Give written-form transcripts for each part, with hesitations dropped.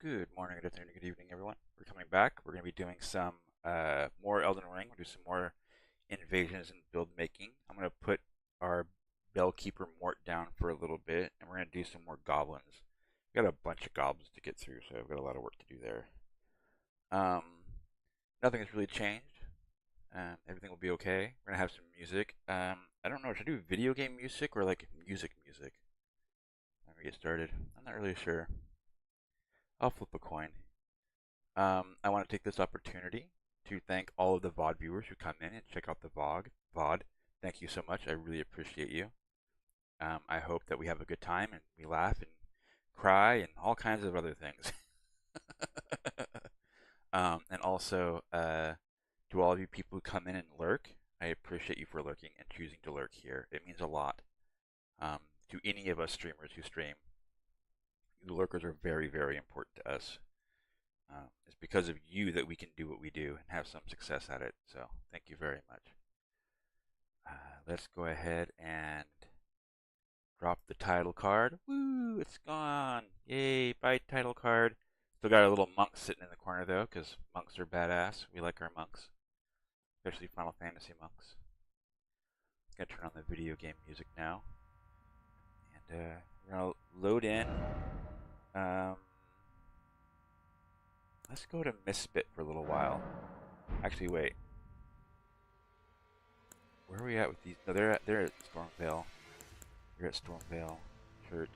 Good morning, good afternoon, good evening, everyone. We're coming back. We're going to be doing some more Elden Ring. We'll do some more invasions and build making. I'm going to put our Bellkeeper Mort down for a little bit, and we're going to do some more goblins. We've got a bunch of goblins to get through, so I've got a lot of work to do there. Um, Nothing has really changed. Everything will be okay. We're going to have some music. I don't know, should I do video game music or like music? Let me get started. I'm not really sure. I'll flip a coin. I want to take this opportunity to thank all of the VOD viewers who come in and check out the VOD. Thank you so much. I really appreciate you. I hope that we have a good time and we laugh and cry and all kinds of other things. And also, to all of you people who come in and lurk, I appreciate you for lurking and choosing to lurk here. It means a lot to any of us streamers who stream. You lurkers are very, very important to us. It's because of you that we can do what we do and have some success at it. So thank you very much. Let's go ahead and drop the title card. Woo! It's gone. Yay! Bye, title card. Still got a little monk sitting in the corner though, because monks are badass. We like our monks, especially Final Fantasy monks. I'm gonna turn on the video game music now, and we're gonna load in. Let's go to Misfit for a little while. Actually, wait. Where are we at with these? No, they're at Stormvale. You're at Stormvale Church.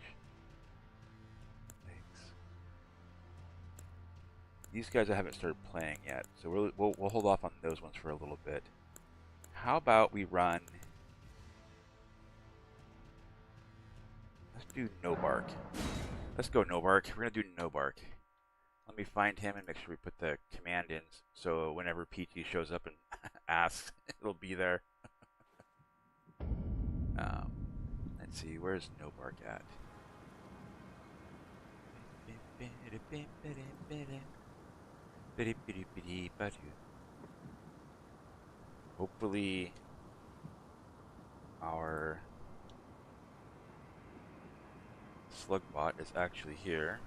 Thanks. These guys I haven't started playing yet, so we'll hold off on those ones for a little bit. How about we run? Let's do No Bark. Let's go No Bark. We're gonna do No Bark. Let me find him and make sure we put the command in, so whenever PT shows up and asks, it'll be there. Let's see, where's No Bark at? Hopefully, our Slugbot is actually here.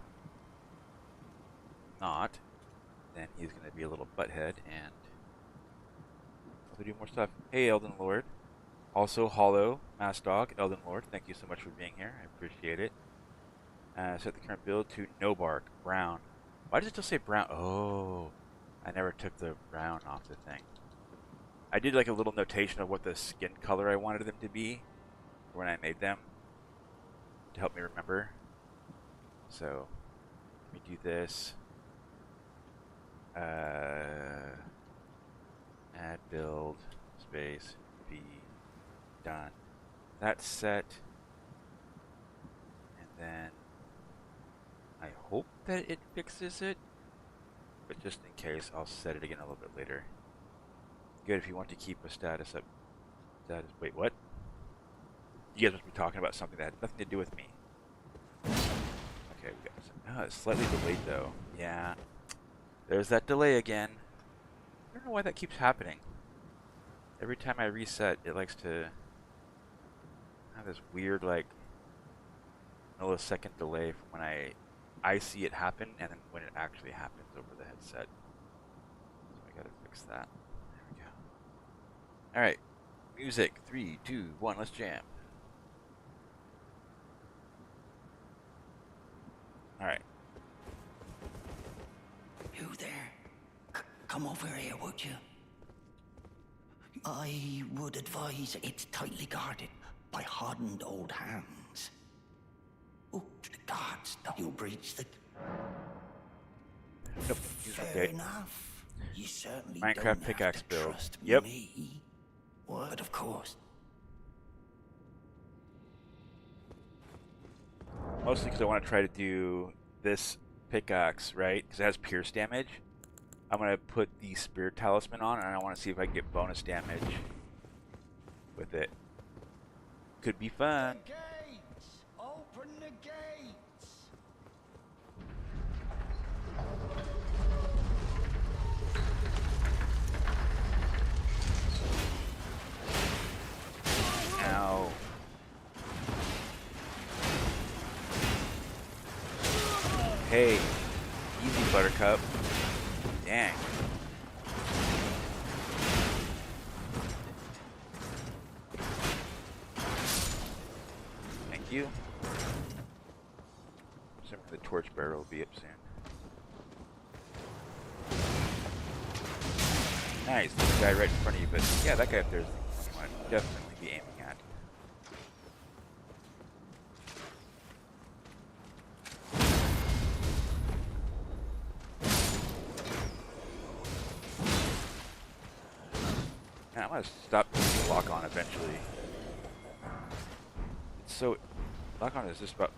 Not, then he's going to be a little butthead and we'll do more stuff. Hey, Elden Lord. Also, Hollow, Mass Dog, Elden Lord. Thank you so much for being here. I appreciate it. Set the current build to No Bark, Brown. Why does it still say Brown? Oh, I never took the brown off the thing. I did like a little notation of what the skin color I wanted them to be when I made them to help me remember. So, let me do this. Add build space V done. That's set, and then I hope that it fixes it, but just in case, I'll set it again a little bit later. Good if you want to keep a status up. Wait, what? You guys must be talking about something that had nothing to do with me. Okay, we got this. Oh, it's slightly delayed though. Yeah. There's that delay again. I don't know why that keeps happening. Every time I reset, it likes to have this weird, like, millisecond delay from when I see it happen and then when it actually happens over the headset. So I gotta fix that. There we go. Alright. Music. 3, 2, 1, let's jam. Alright. You there? Come over here, would you? I would advise it's tightly guarded by hardened old hands. Oh, the guards, you breach the... Nope, Fair enough. You certainly Minecraft don't pickaxe have to build. trust Yep. me. But of course. Mostly because I want to try to do this pickaxe, right? Because it has pierce damage. I'm going to put the Spirit Talisman on, and I want to see if I can get bonus damage with it. Could be fun. The gates! Open the gates! Ow. Hey, cup. Dang. Thank you. Assuming the torch barrel will be up soon. Nice, there's a guy right in front of you, but yeah, that guy up there is the one you want to definitely be aiming at. Man, I'm gonna stop putting lock on eventually. It's so lock on is just about.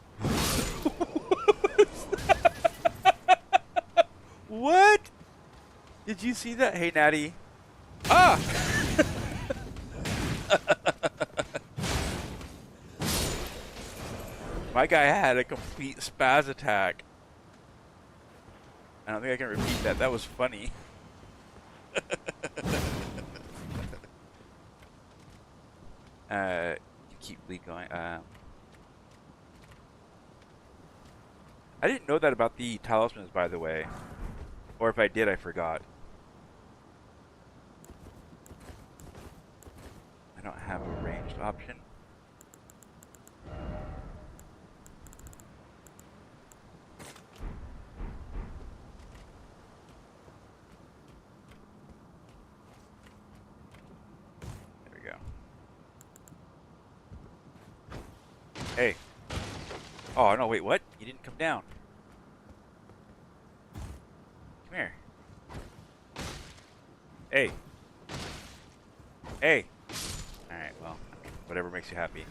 What? Did you see that? Hey, Natty. Ah! My guy had a complete spaz attack. I don't think I can repeat that. That was funny. Keep bleed going. I didn't know that about the talismans, by the way. Or if I did, I forgot. I don't have a ranged option. There we go. Hey. Oh, no, wait, what? You didn't come down. Come here. Hey. Hey. Alright, well, whatever makes you happy.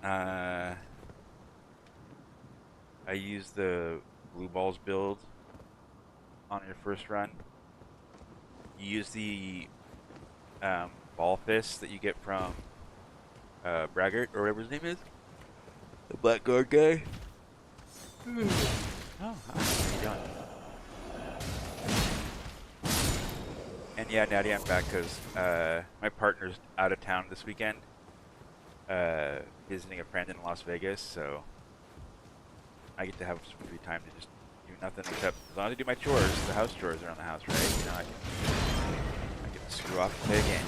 I use the blue balls build on your first run. You use the ball fist that you get from Braggart, or whatever his name is. The black guard guy. Oh, how are you doing? And yeah, Natty, I'm back because my partner's out of town this weekend, visiting a friend in Las Vegas, so I get to have some free time to just do nothing except, as long as I do my chores, the house chores around the house, right? You know, I can screw off and play a game.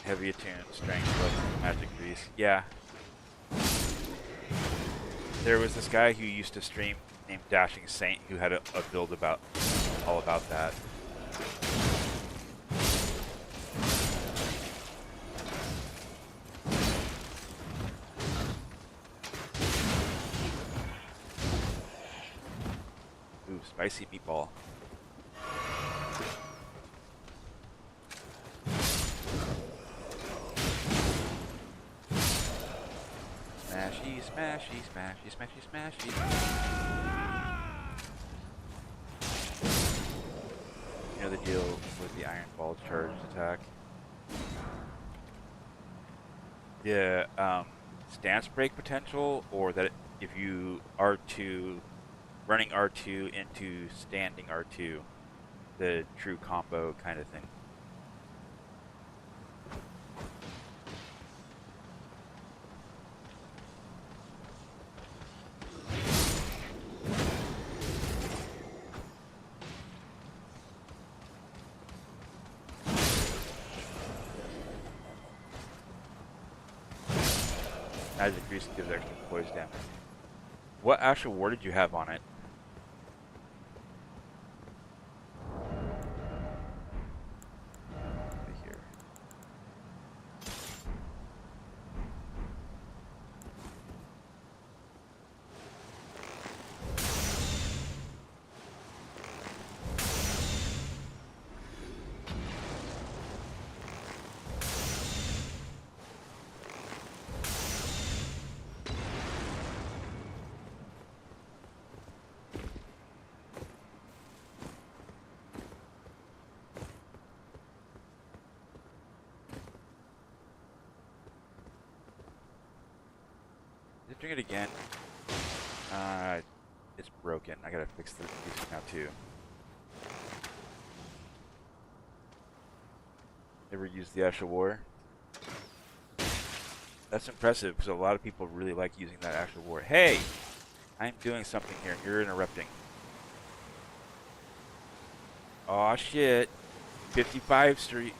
Heavy attune, strength, weapon, magic grease. Yeah. There was this guy who used to stream named Dashing Saint who had a build about all about that. Ooh, spicy meatball. Smashy, smashy, smashy, smashy, smashy. You know the deal with the iron ball charge attack? Yeah, stance break potential, or that if you R2, running R2 into standing R2, the true combo kind of thing. Magic Grease gives extra poise damage. What actual word did you have on it? Right here. Is it doing it again? It's broken. I gotta fix this now too. Ever used the Ash of War? That's impressive because a lot of people really like using that actual word. Hey, I'm doing something here and you're interrupting. Aw, shit. 55 Street.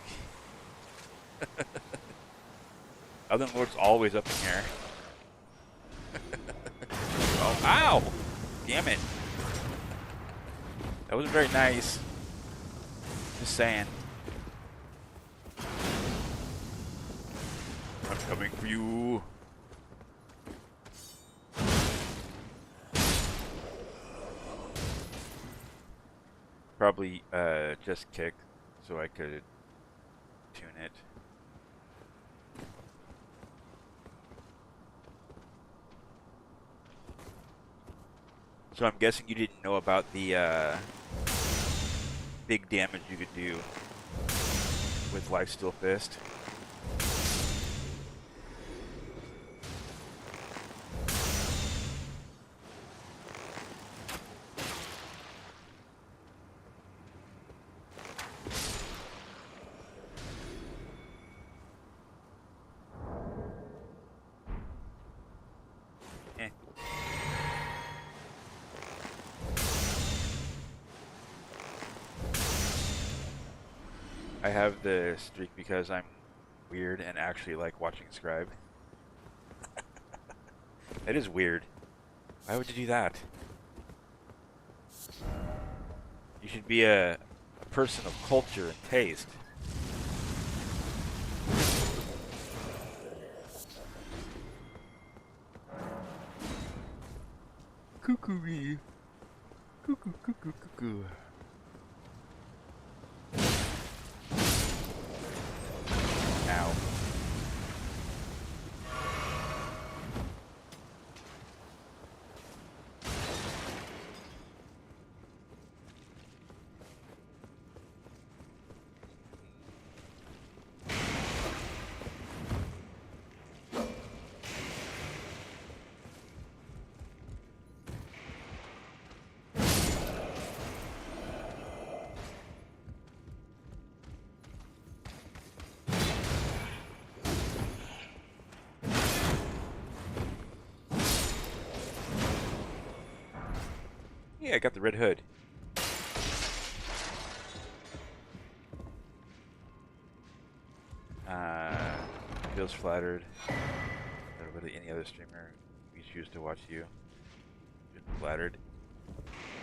Elden Lord's always up in here. Oh, ow! Damn it. That wasn't very nice. Just saying. I'm coming for you. Probably just kick so I could tune it. So I'm guessing you didn't know about the big damage you could do with Lifesteal Fist. Eh. I have the streak because I'm weird and actually like watching Scribe. That is weird. Why would you do that? You should be a person of culture and taste. Cuckoo. Cuckoo, cuckoo, cuckoo. Ow. Yeah, I got the red hood. Feels flattered. Literally any other streamer you choose to watch you. Just flattered.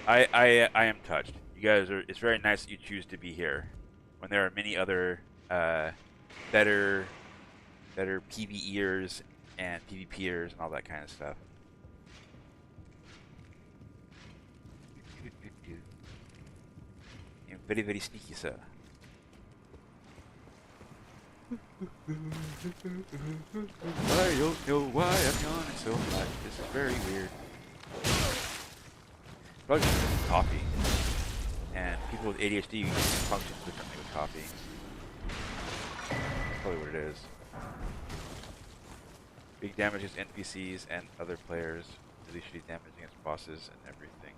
I am touched. You guys are. It's very nice that you choose to be here, when there are many other better PvEers and PvPers and all that kind of stuff. You're very, very sneaky, sir. I don't know why I'm yawning so much. This is very weird. Probably just because of coffee. And people with ADHD function differently with coffee. That's probably what it is. Big damage against NPCs and other players. Really shitty damage against bosses and everything.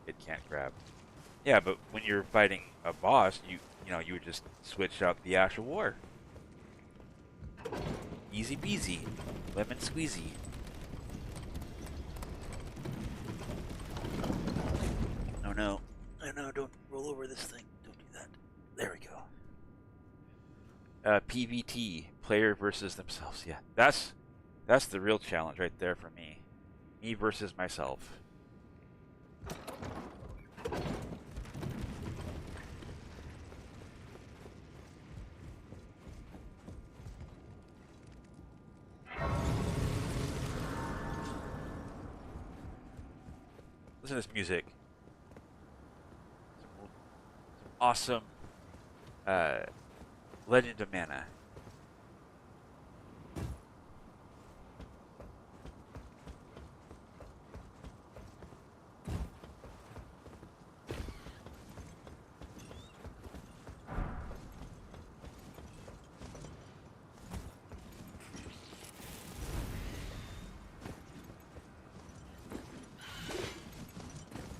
It can't grab. Yeah, but when you're fighting a boss, you would just switch out the actual war. Easy peasy. Lemon squeezy. Oh no. Oh no, don't roll over this thing. Don't do that. There we go. PvT. Player versus themselves. Yeah, that's the real challenge right there for me. Me versus myself. Listen to this music. Some awesome Legend of Mana.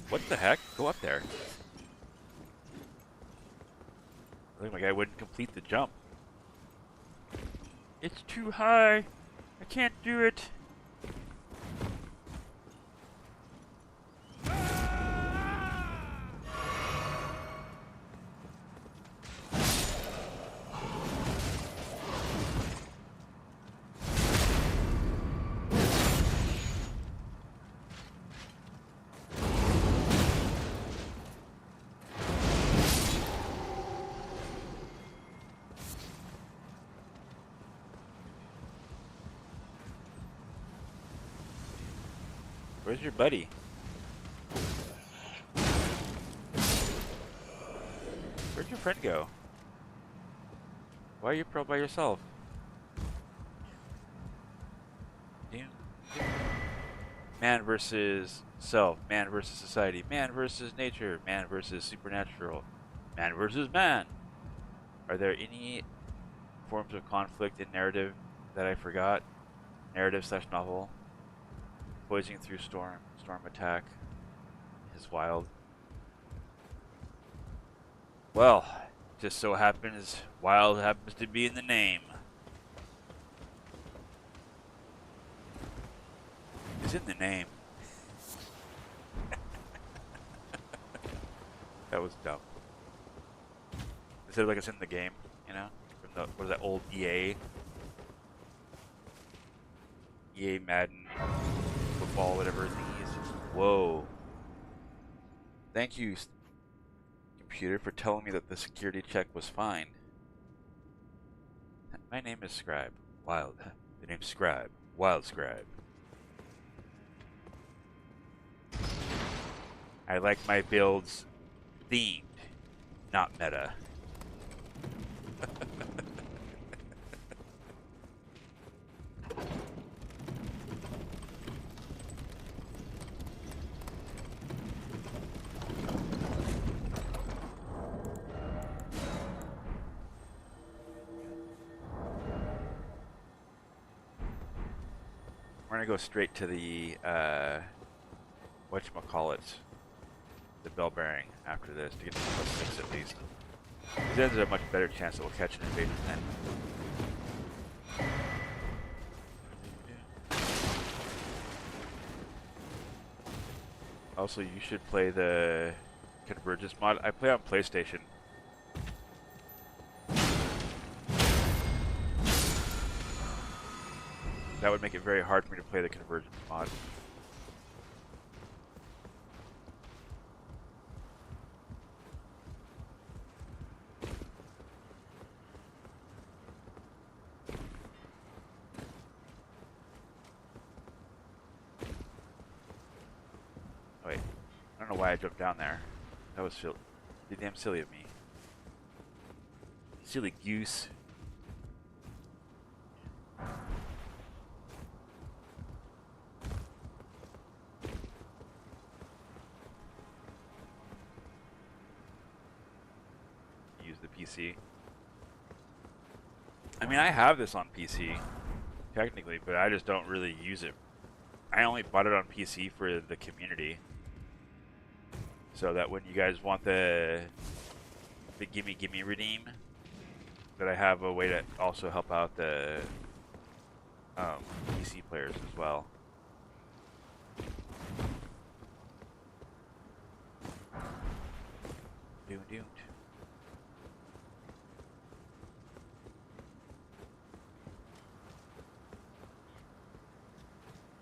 What the heck? Go up there. I think my guy wouldn't complete the jump. It's too high. I can't do it. Where's your buddy? Where'd your friend go? Why are you pro by yourself? Man versus self, man versus society, man versus nature, man versus supernatural, man versus man. Are there any forms of conflict in narrative that I forgot? Narrative slash novel. Poising through storm, storm attack is wild. Well, just so happens wild happens to be in the name. It's in the name. That was dumb. Instead of like it's in the game, you know? From the, what is that old EA Madden football, whatever thingies. Whoa. Thank you, computer, for telling me that the security check was fine. My name is Scribe. Wild. The name's Scribe. WildScribe. I like my builds themed, not meta. We're gonna go straight to the whatchamacallit, the bell bearing after this to get to +6 at least. Because then there's a much better chance that we'll catch an invasion then. Also, you should play the Convergence mod. I play on PlayStation. That would make it very hard for me to play the Convergence mod. Oh, wait, I don't know why I jumped down there. That was damn silly of me. Silly goose. Use the PC. I mean, I have this on PC, technically, but I just don't really use it. I only bought it on PC for the community. So that when you guys want the gimme redeem, that I have a way to also help out the PC players as well. Doot.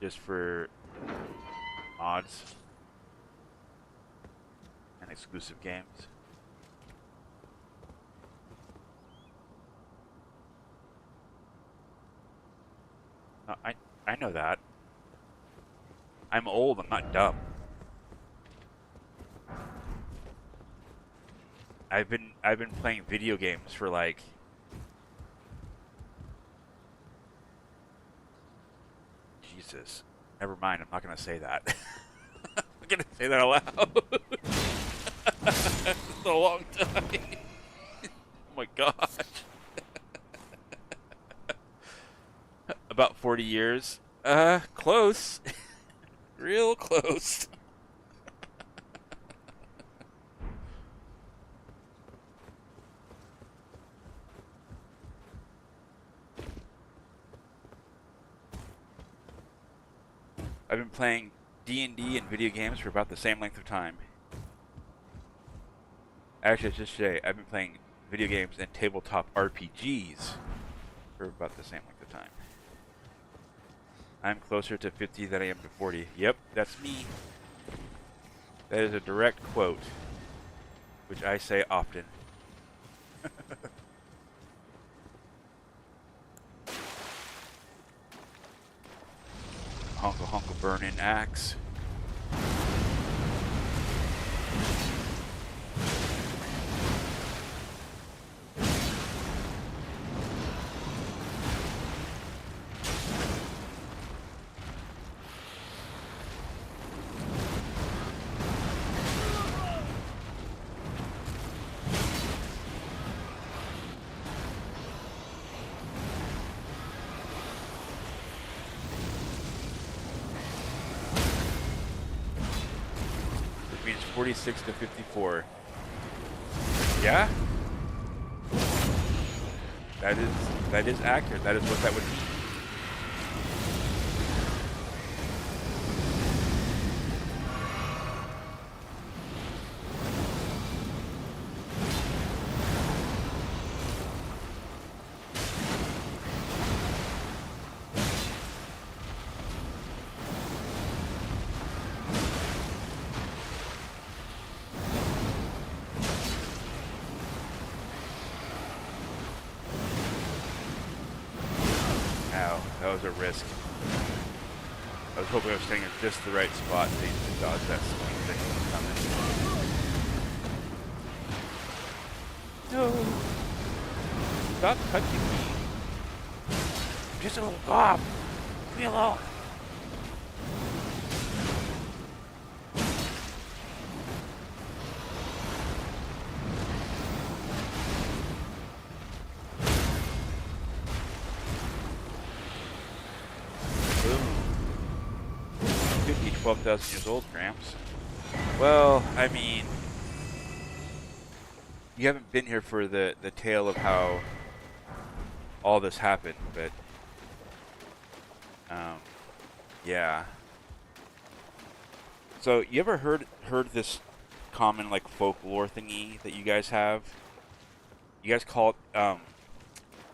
Just for mods and exclusive games. I know that. I'm old, I'm not dumb. I've been playing video games for like Jesus. Never mind, I'm not gonna say that. I'm gonna say that out loud. It's a long time. Oh my gosh. About 40 years. Close. Real close. I've been playing D&D and video games for about the same length of time. Actually, I just say I've been playing video games and tabletop RPGs for about the same length of time. I'm closer to 50 than I am to 40. Yep, that's me. That is a direct quote, which I say often. Honka honka burning axe. Means 46 to 54. Yeah? That is accurate. That is what that would mean. Ow, that was a risk. I was hoping I was staying in just the right spot to dodge that swing thing coming. No! Stop touching me! I'm just a little gob! Leave me alone! Boom. 12,000 years old, Gramps. Well, I mean, you haven't been here for the tale of how all this happened, but yeah. So you ever heard this common like folklore thingy that you guys have? You guys call it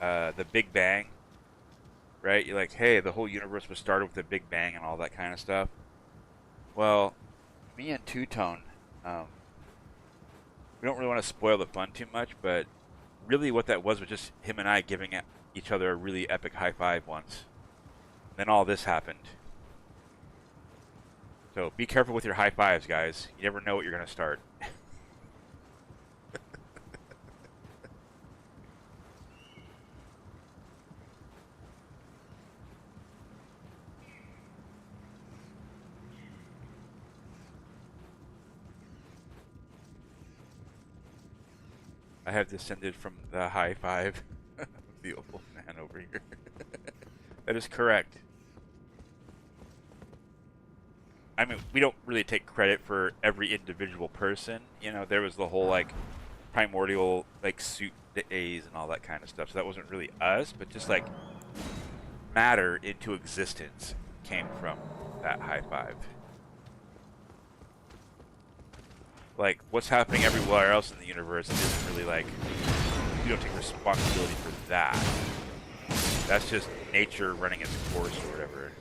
the Big Bang, right? You're like, hey, the whole universe was started with the Big Bang and all that kind of stuff. Well, me and Two Tone, we don't really want to spoil the fun too much, but really what that was just him and I giving each other a really epic high five once. Then all this happened. So be careful with your high fives, guys. You never know what you're going to start. I have descended from the high five of the old man over here. That is correct. I mean, we don't really take credit for every individual person. You know, there was the whole, like, primordial, like, suit days and all that kind of stuff. So that wasn't really us, but just, like, matter into existence came from that high five. Like, what's happening everywhere else in the universe isn't really, like, we don't take responsibility for that. That's just nature running its course or whatever.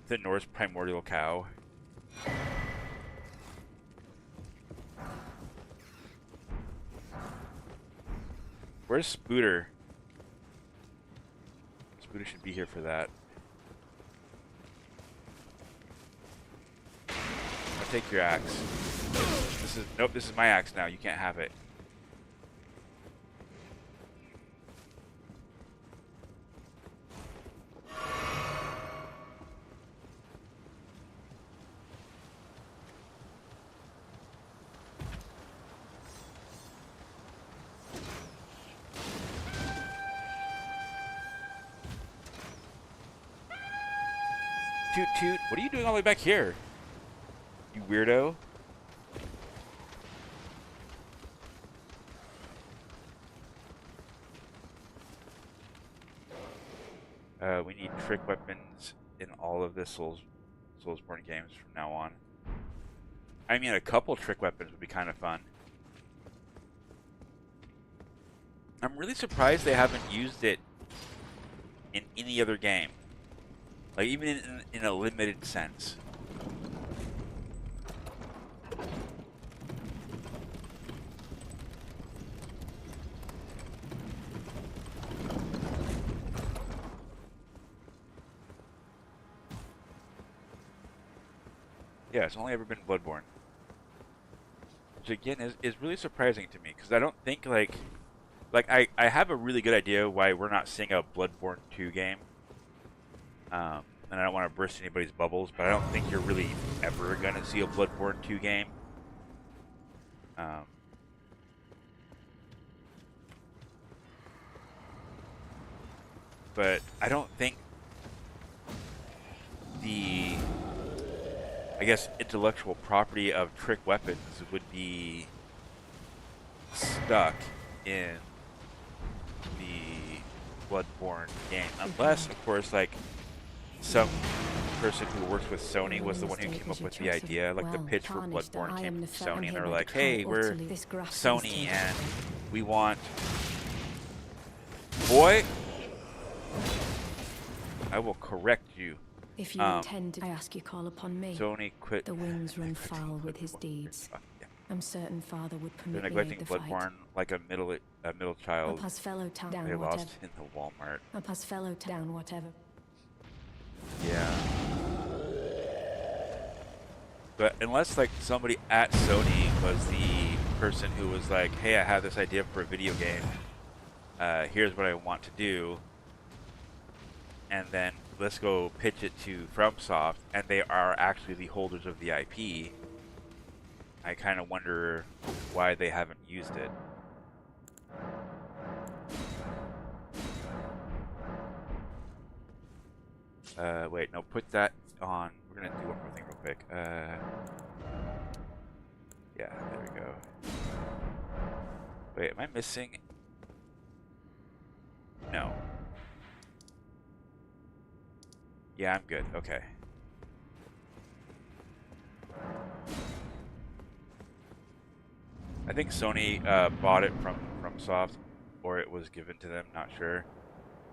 The Norse primordial cow. Where's Spooter? Spooter should be here for that. I'll take your axe. Nope, this is my axe now. You can't have it. Toot toot. What are you doing all the way back here? You weirdo. We need trick weapons in all of the Soulsborne games from now on. I mean, a couple trick weapons would be kind of fun. I'm really surprised they haven't used it in any other game. Like, even in a limited sense. Yeah, it's only ever been Bloodborne. Which again is really surprising to me, because I don't think like I have a really good idea why we're not seeing a Bloodborne 2 game. And I don't want to burst anybody's bubbles, but I don't think you're really ever going to see a Bloodborne 2 game. But I don't think the, I guess, intellectual property of trick weapons would be stuck in the Bloodborne game. Unless, of course, like, some person who works with Sony was the one who came up with the idea. Like, the pitch for Bloodborne came from Sony, and they're like, hey, we're Sony, and we want... Boy! I will correct you. If you intend to, I ask you call upon me. Sony quit. The winds run foul with his deeds. Yeah. I'm certain Father would permit They're me neglecting aid the Bloodborne fight. like a middle I'll child. pass fellow town They down lost whatever. in the Walmart. I'll pass fellow down whatever. Yeah. But unless like somebody at Sony was the person who was like, hey, I have this idea for a video game. Here's what I want to do. And then let's go pitch it to FromSoft, and they are actually the holders of the IP. I kind of wonder why they haven't used it. Wait, no, put that on. We're gonna do one more thing real quick. Yeah, there we go. Wait, am I missing? No. Yeah, I'm good. Okay. I think Sony bought it from FromSoft, or it was given to them, not sure.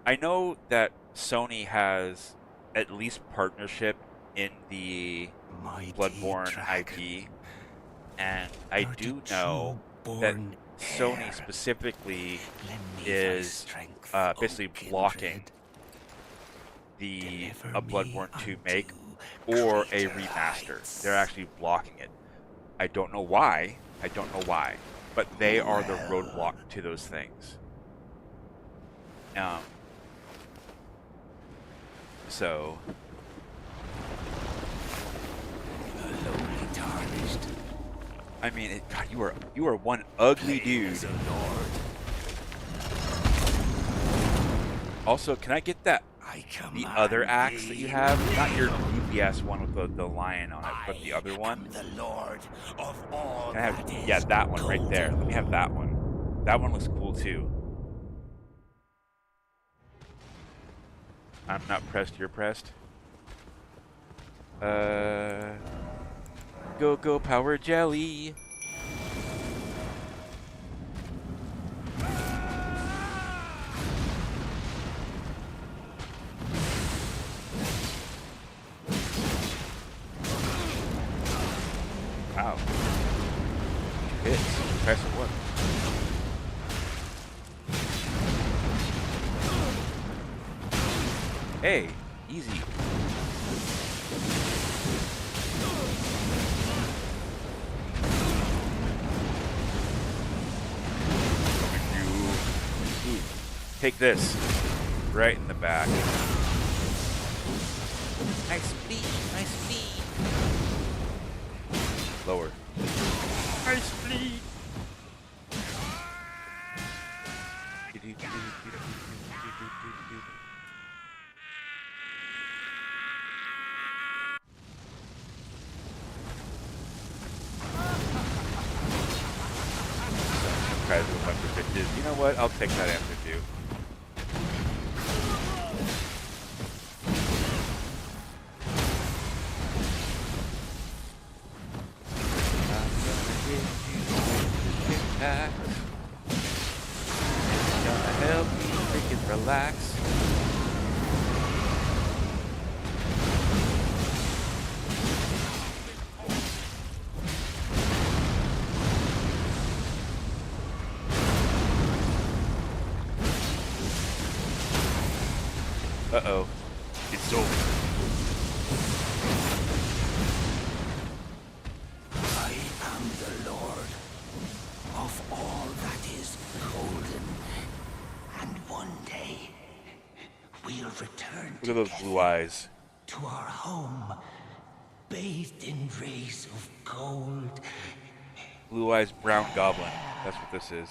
I know that Sony has at least partnership in the Bloodborne IP, and I do know that Sony specifically is basically blocking a Bloodborne 2 make or a remaster. They're actually blocking it. I don't know why. But they are the roadblock to those things. So I mean, God, you are one ugly dude. Also, can I get the other axe that you have? Not your DPS one with the lion on it, but the other one. Can I have, yeah, that one right there. Let me have that one. That one looks cool too. I'm not pressed, you're pressed. Go power jelly. Wow. Hits. Impressive one. Hey, easy. Ooh, take this. Right in the back. Nice speed, nice speed. Lower. Nice speed. Tries to a bunch of bitches. You know what? I'll take that answer too. relax. It's gonna help me freaking relax. Uh-oh. It's over. I am the Lord of all that is golden. And one day, we'll return Look at those blue eyes. to our home, bathed in rays of gold. Blue eyes, brown goblin. That's what this is.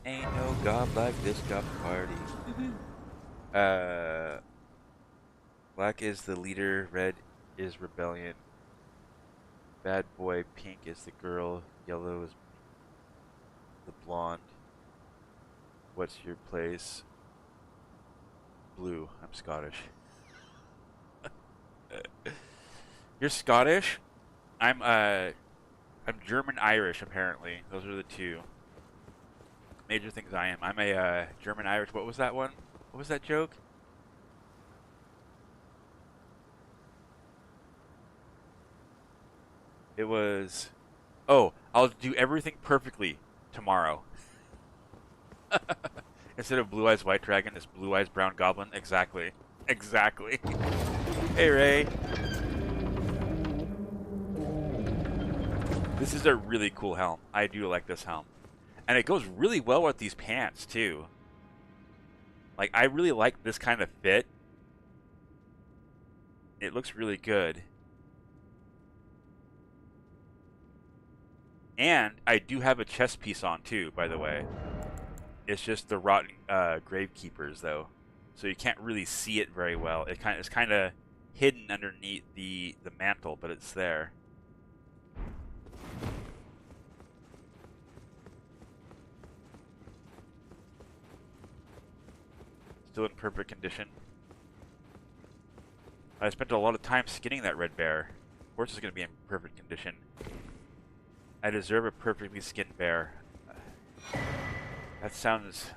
Ain't no god like this god party. Black is the leader, red is rebellion. Bad boy, pink is the girl, yellow is the blonde. What's your place? Blue. I'm Scottish. You're Scottish? I'm German Irish apparently. Those are the two major things I am. I'm a German Irish. What was that one? What was that joke? It was, oh, I'll do everything perfectly tomorrow. Instead of Blue Eyes White Dragon, it's Blue Eyes Brown Goblin. Exactly. Exactly. Hey, Ray. This is a really cool helm. I do like this helm. And it goes really well with these pants, too. Like, I really like this kind of fit. It looks really good. And I do have a chest piece on, too, by the way. It's just the rotten gravekeepers, though. So you can't really see it very well. It's kind of hidden underneath the mantle, but it's there. Still in perfect condition. I spent a lot of time skinning that red bear. Of course it's going to be in perfect condition. I deserve a perfectly skinned bear. That sounds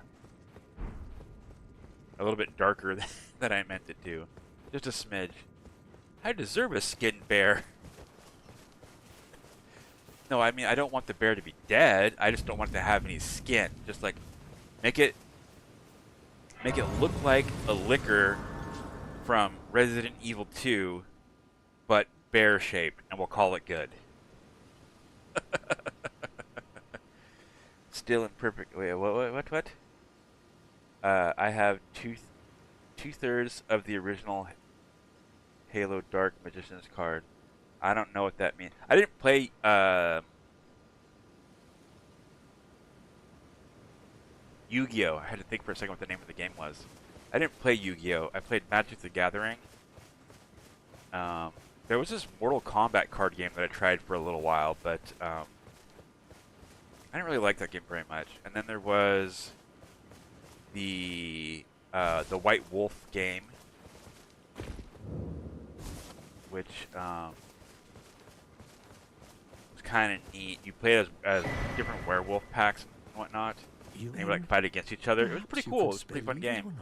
a little bit darker than I meant it to. Just a smidge. I deserve a skinned bear. No, I mean, I don't want the bear to be dead. I just don't want it to have any skin. Just like, make it look like a liquor from Resident Evil 2, but bear-shaped, and we'll call it good. Still in perfect. Wait, what? I have two-thirds of the original Halo Dark Magician's card. I don't know what that means. I didn't play Yu-Gi-Oh! I had to think for a second what the name of the game was. I didn't play Yu-Gi-Oh! I played Magic the Gathering. There was this Mortal Kombat card game that I tried for a little while, but I didn't really like that game very much. And then there was the White Wolf game, which was kind of neat. You played as different werewolf packs and whatnot. And you would like fight against each other. It was pretty cool. It was a pretty fun game.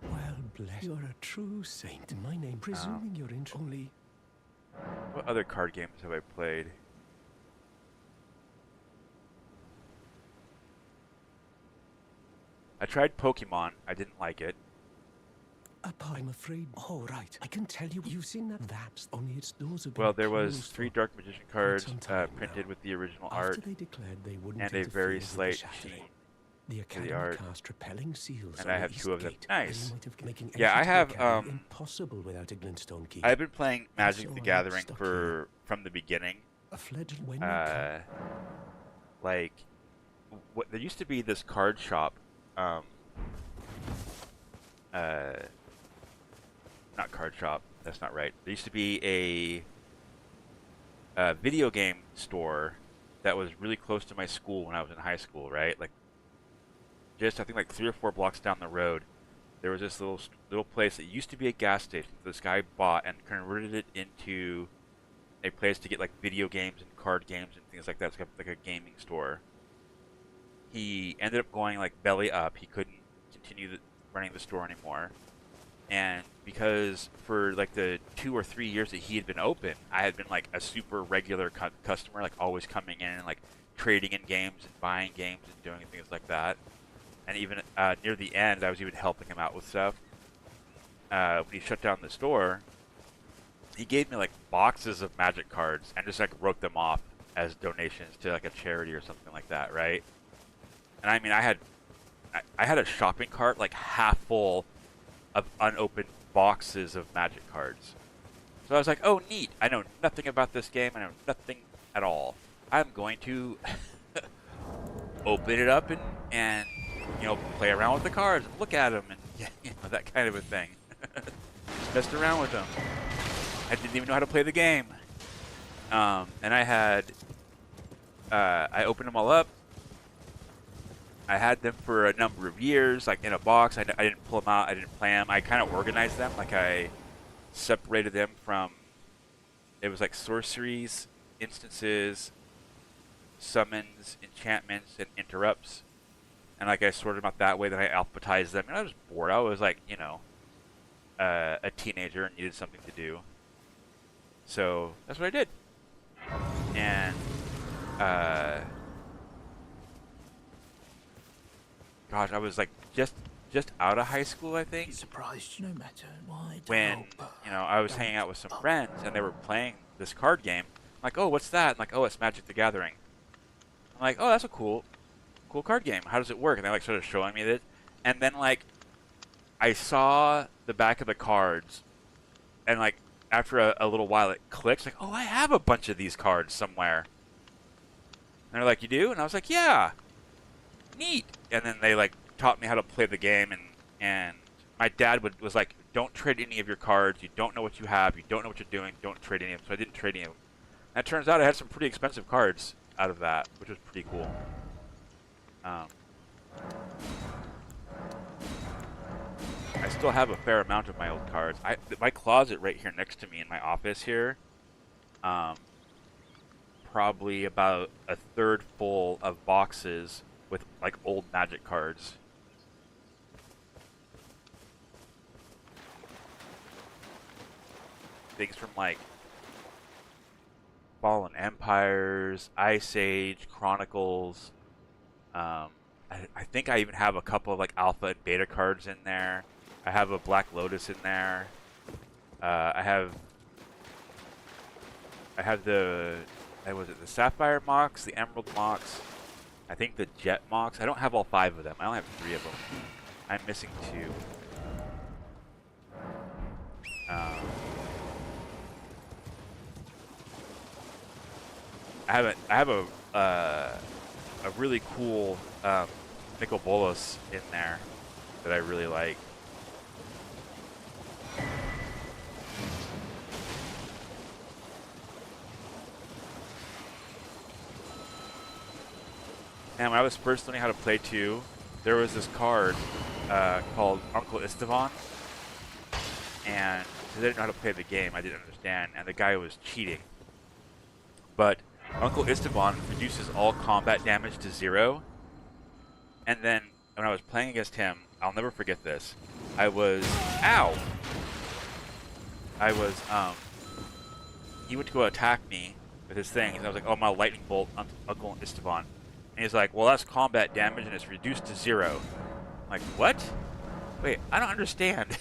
Well, bless. You're a true saint. My name, presuming you're in only. What other card games have I played? I tried Pokemon. I didn't like it. I'm afraid. Oh, right. I can tell you. You've seen that. That's only it's those who. Well, there was 3 Dark Magician cards printed with the original art After they declared they wouldn't and a very slight sheet the for the art. cast repelling seals And I have 2 of them. Nice. Making Yeah, I have. impossible without a glintstone key. I've been playing Magic So the I'm Gathering stuck from the beginning. A fledgling when you come. Like, there used to be this card shop. Not card shop. That's not right. There used to be a video game store that was really close to my school when I was in high school. Right, like just I think like 3 or 4 blocks down the road, there was this little little place that used to be a gas station. This guy bought and converted it into a place to get like video games and card games and things like that. It's like a gaming store. He ended up going like belly up. He couldn't continue running the store anymore. And because for like the 2 or 3 years that he had been open, I had been like a super regular customer, like always coming in and like trading in games and buying games and doing things like that. And even near the end, I was even helping him out with stuff. When he shut down the store, he gave me like boxes of Magic cards and just like wrote them off as donations to like a charity or something like that, right? And I mean, I had a shopping cart like half full of unopened boxes of Magic cards. So I was like, oh, neat. I know nothing about this game. I know nothing at all. I'm going to open it up and you know, play around with the cards and look at them and you know, that kind of a thing. Just messed around with them. I didn't even know how to play the game. And I opened them all up. I had them for a number of years, like in a box. I didn't pull them out. I didn't play them. I kind of organized them. Like I separated them from, it was like sorceries, instances, summons, enchantments, and interrupts. And like I sorted them out that way. Then I alphabetized them. And I was bored. I was like, you know, a teenager and needed something to do. So that's what I did. And gosh, I was like just out of high school, I think. Surprised no matter why. When you know I was hanging out with some friends and they were playing this card game. I'm like, oh, what's that? I'm like, oh, it's Magic the Gathering. I'm like, oh, that's a cool card game. How does it work? And they like sort of showing me this, and then like I saw the back of the cards, and like after a little while it clicks, like, oh, I have a bunch of these cards somewhere. And they're like, you do? And I was like, yeah, neat. And then they like taught me how to play the game, and my dad was like, don't trade any of your cards. You don't know what you have. You don't know what you're doing. Don't trade any of them. So I didn't trade any of them. And it turns out I had some pretty expensive cards out of that, which was pretty cool. I still have a fair amount of my old cards. My closet right here next to me in my office here, probably about a third full of boxes with like old Magic cards. Things from like Fallen Empires, Ice Age, Chronicles. I think I even have a couple of like Alpha and Beta cards in there. I have a Black Lotus in there. I have the the Sapphire Mox, the Emerald Mox, I think the Jet Mox. I don't have all 5 of them. I only have 3 of them. I'm missing 2. I have a really cool Nicol Bolas in there that I really like. And when I was first learning how to play 2, there was this card called Uncle Esteban, and I didn't know how to play the game. I didn't understand, and the guy was cheating. But Uncle Esteban reduces all combat damage to 0. And then when I was playing against him, I'll never forget this. I was he went to go attack me with his thing, and I was like, oh, my lightning bolt, Uncle Esteban. And he's like, well, that's combat damage, and it's reduced to 0. I'm like, what? Wait, I don't understand.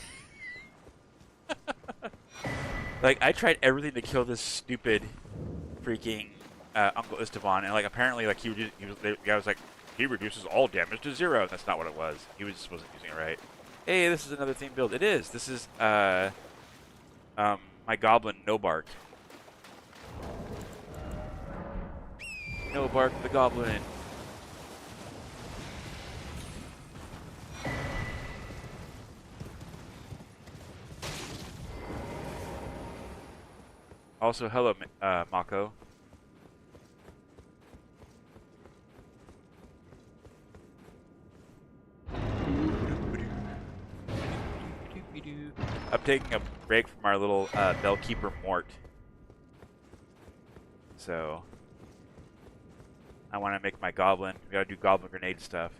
Like, I tried everything to kill this stupid freaking Uncle Esteban, and like apparently like the guy was like, he reduces all damage to 0. That's not what it was. He just wasn't using it right. Hey, this is another theme build. It is. This is my goblin Nobark. Nobark the goblin. Also, hello, Mako. I'm taking a break from our little Bellkeeper Mort. So I want to make my goblin. We gotta do goblin grenade stuff.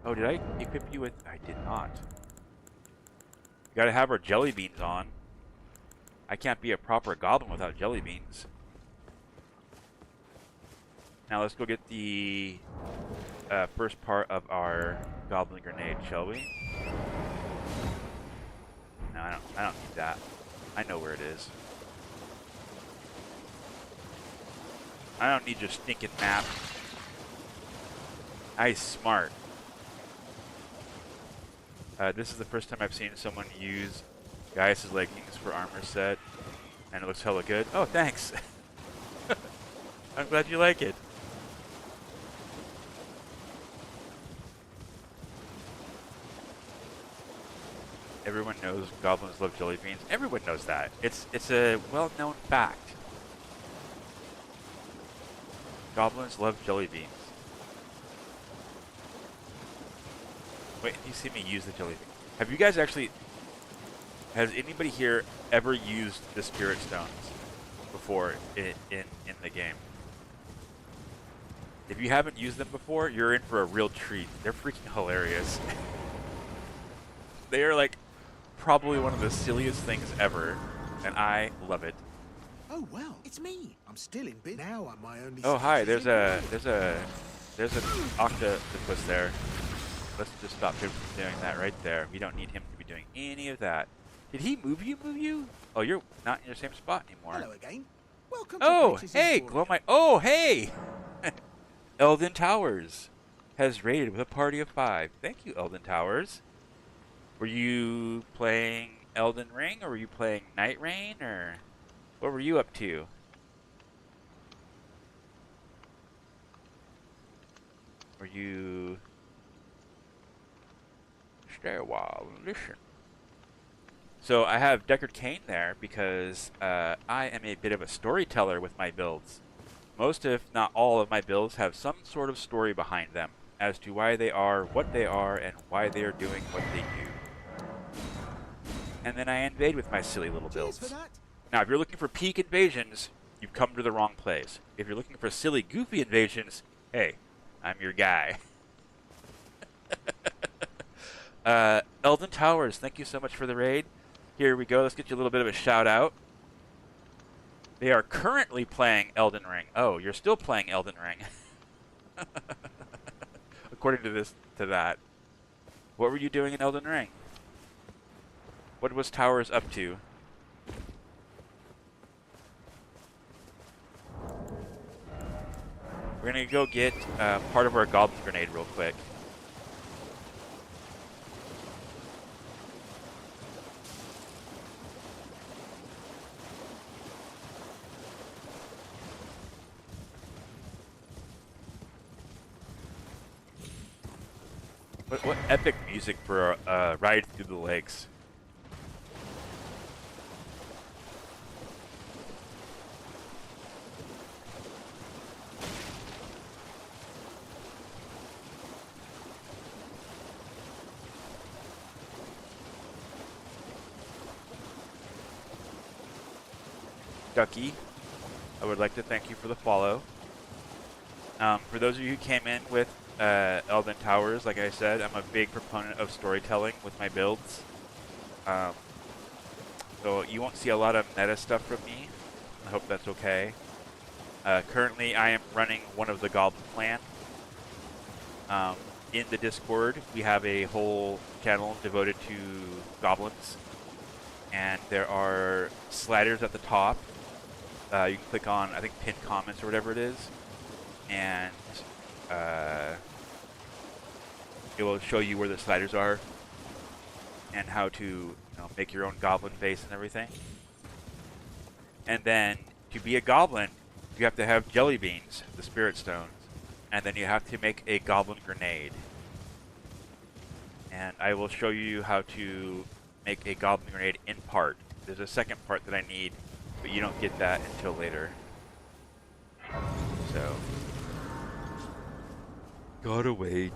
Oh, did I equip you with? I did not. We gotta have our jelly beans on. I can't be a proper goblin without jelly beans. Now let's go get the first part of our goblin grenade, shall we? No, I don't need that. I know where it is. I don't need your stinking map. Nice, smart. This is the first time I've seen someone use Gaius' leggings for armor set, and it looks hella good. Oh, thanks. I'm glad you like it. Everyone knows goblins love jelly beans. Everyone knows that. It's a well-known fact. Goblins love jelly beans. Wait, you see me use the jelly bean. Have you guys actually... Has anybody here ever used the spirit stones before in the game? If you haven't used them before, you're in for a real treat. They're freaking hilarious. They are like probably one of the silliest things ever, and I love it. Oh well, it's me. I'm still in bed. Now I'm my only. Oh hi, there's an octopus there. Let's just stop him from doing that right there. We don't need him to be doing any of that. Did he move you? Oh, you're not in your same spot anymore. Hello again. Welcome Oh, to British hey, Emporium. glow my. Oh, hey. Eldon Towers has raided with a party of 5. Thank you, Eldon Towers. Were you playing Elden Ring, or were you playing Night Rain, or what were you up to? Were you... Stay a while and listen. So I have Deckard Cain there because I am a bit of a storyteller with my builds. Most, if not all, of my builds have some sort of story behind them as to why they are what they are and why they are doing what they do. And then I invade with my silly little Cheers builds. for that. Now, if you're looking for peak invasions, you've come to the wrong place. If you're looking for silly, goofy invasions, hey, I'm your guy. Eldon Towers, thank you so much for the raid. Here we go. Let's get you a little bit of a shout out. They are currently playing Elden Ring. Oh, you're still playing Elden Ring. According to that. What were you doing in Elden Ring? What was Towers up to? We're gonna go get part of our goblin grenade real quick. What epic music for a ride through the lakes. Ducky, I would like to thank you for the follow. For those of you who came in with Elden Towers, like I said, I'm a big proponent of storytelling with my builds. So you won't see a lot of meta stuff from me. I hope that's okay. Currently, I am running one of the Goblin Clan. In the Discord, we have a whole channel devoted to goblins. And there are sliders at the top. You can click on, I think, pinned comments or whatever it is. And it will show you where the sliders are and how to make your own goblin face and everything. And then to be a goblin, you have to have jelly beans, the spirit stones, and then you have to make a goblin grenade. And I will show you how to make a goblin grenade in part. There's a second part that I need, but you don't get that until later. So gotta wait.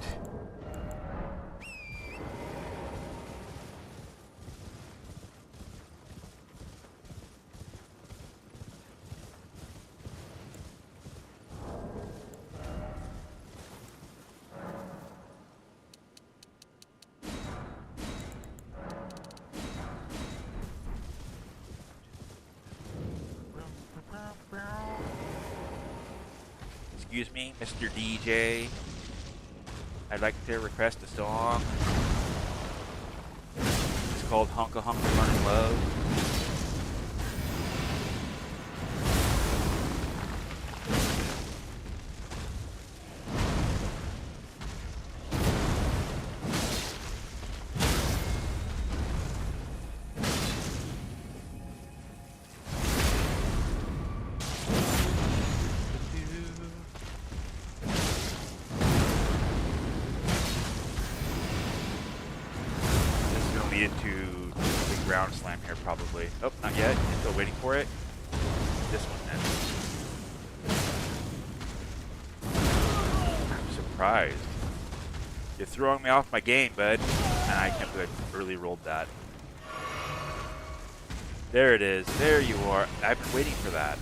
Excuse me, Mr. DJ. I'd like to request a song. It's called Honka Honka Running Love. Into the ground slam here, probably. Oh, not yet. Still waiting for it. This one then. I'm surprised. You're throwing me off my game, bud. And I can't believe I early rolled that. There it is. There you are. I've been waiting for that.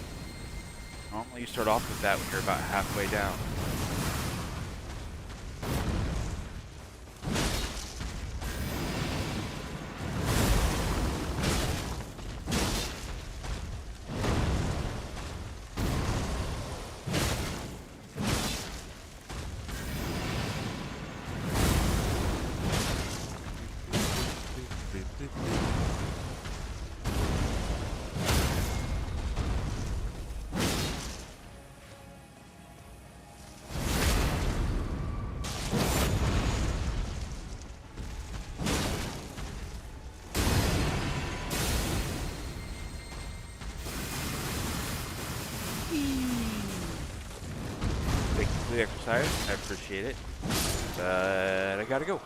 Normally you start off with that when you're about halfway down. Thank you for the exercise. I appreciate it. But I gotta go.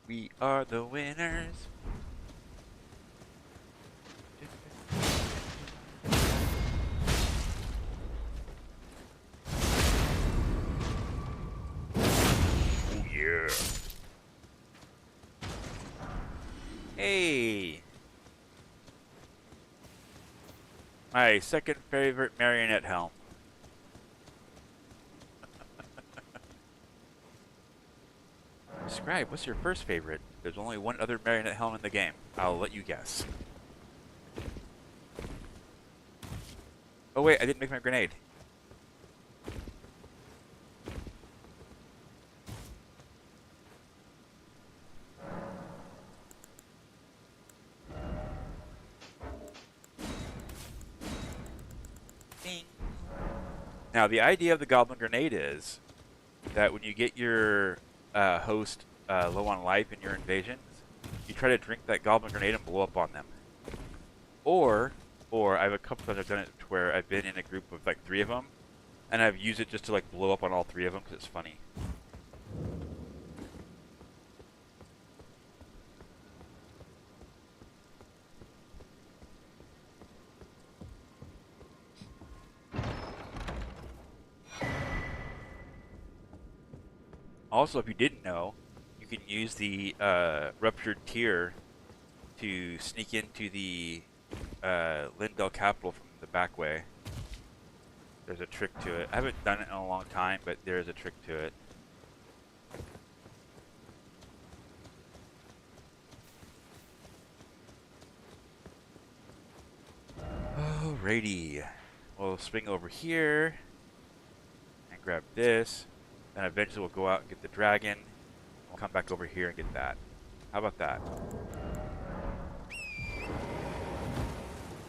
We are the winners. Oh yeah. Hey. My second favorite marionette helm. Scribe, what's your first favorite? There's only one other marionette helm in the game. I'll let you guess. Oh wait, I didn't make my grenade. Bing. Now the idea of the goblin grenade is that when you get your host low on life in your invasions, you try to drink that goblin grenade and blow up on them. Or I have a couple times I've done it where I've been in a group of like 3 of them, and I've used it just to like blow up on all 3 of them because it's funny. Also, if you didn't know, you can use the ruptured tier to sneak into the Lindell Capital from the back way. There's a trick to it. I haven't done it in a long time, but there is a trick to it. Alrighty. We'll swing over here and grab this. Then eventually we'll go out and get the dragon. We'll come back over here and get that. How about that?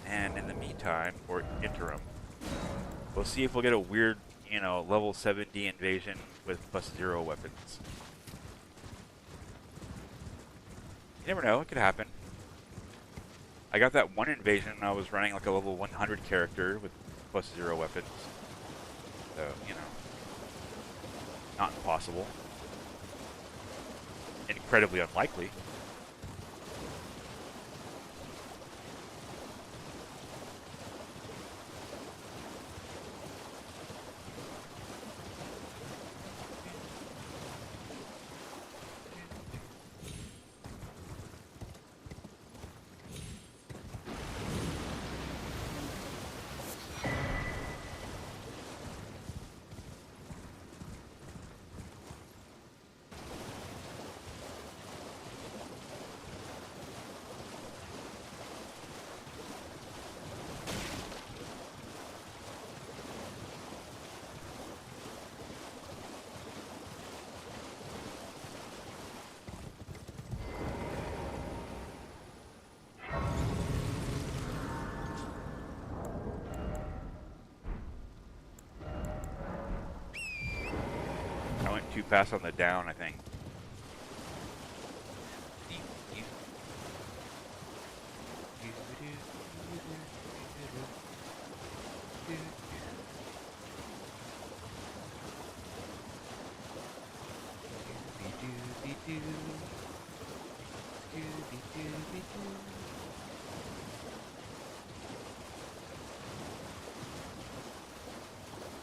And in the meantime, or interim, we'll see if we'll get a weird, you know, level 70 invasion with +0 weapons. You never know, it could happen. I got that one invasion and I was running like a level 100 character with +0 weapons. So, you know, not impossible. Incredibly unlikely. fast on the down, I think.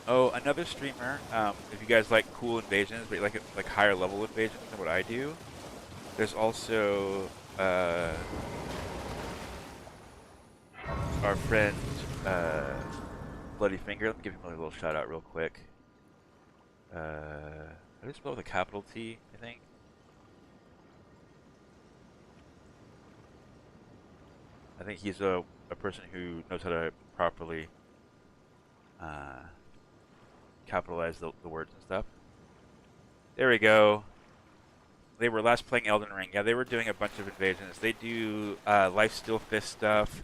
Oh, another streamer. If you guys like cool invasions, but you like higher level invasions than what I do, there's also our friend Bloody Finger. Let me give him a little shout out real quick. How do you spell with a capital T? I think. I think he's a person who knows how to properly capitalize the words and stuff. There we go. They were last playing Elden Ring. Yeah, they were doing a bunch of invasions. They do Life Steel Fist stuff.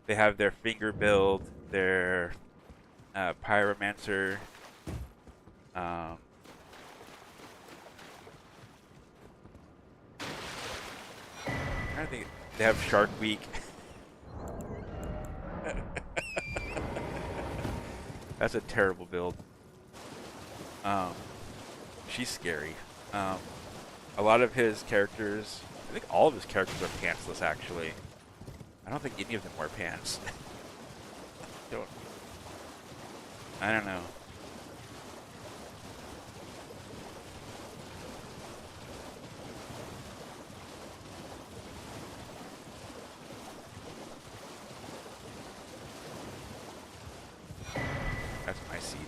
They have their finger build, their pyromancer. I think they have Shark Week. That's a terrible build. She's scary. A lot of his characters, I think all of his characters are pantsless actually. I don't think any of them wear pants. I don't know. That's my seed.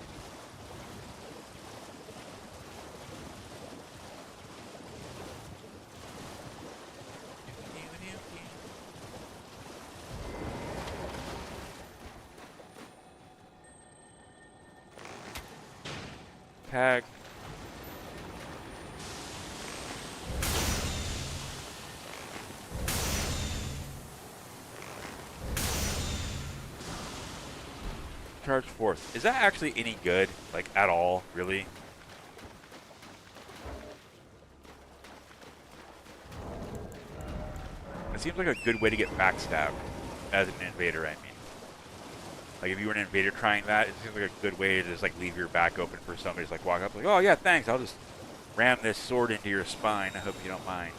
Tag. Charge force. Is that actually any good? Like, at all? Really? It seems like a good way to get backstabbed as an invader, I mean. Like, if you were an invader trying that, it seems like a good way to just, like, leave your back open for somebody to, like, walk up, like, oh, yeah, thanks, I'll just ram this sword into your spine. I hope you don't mind.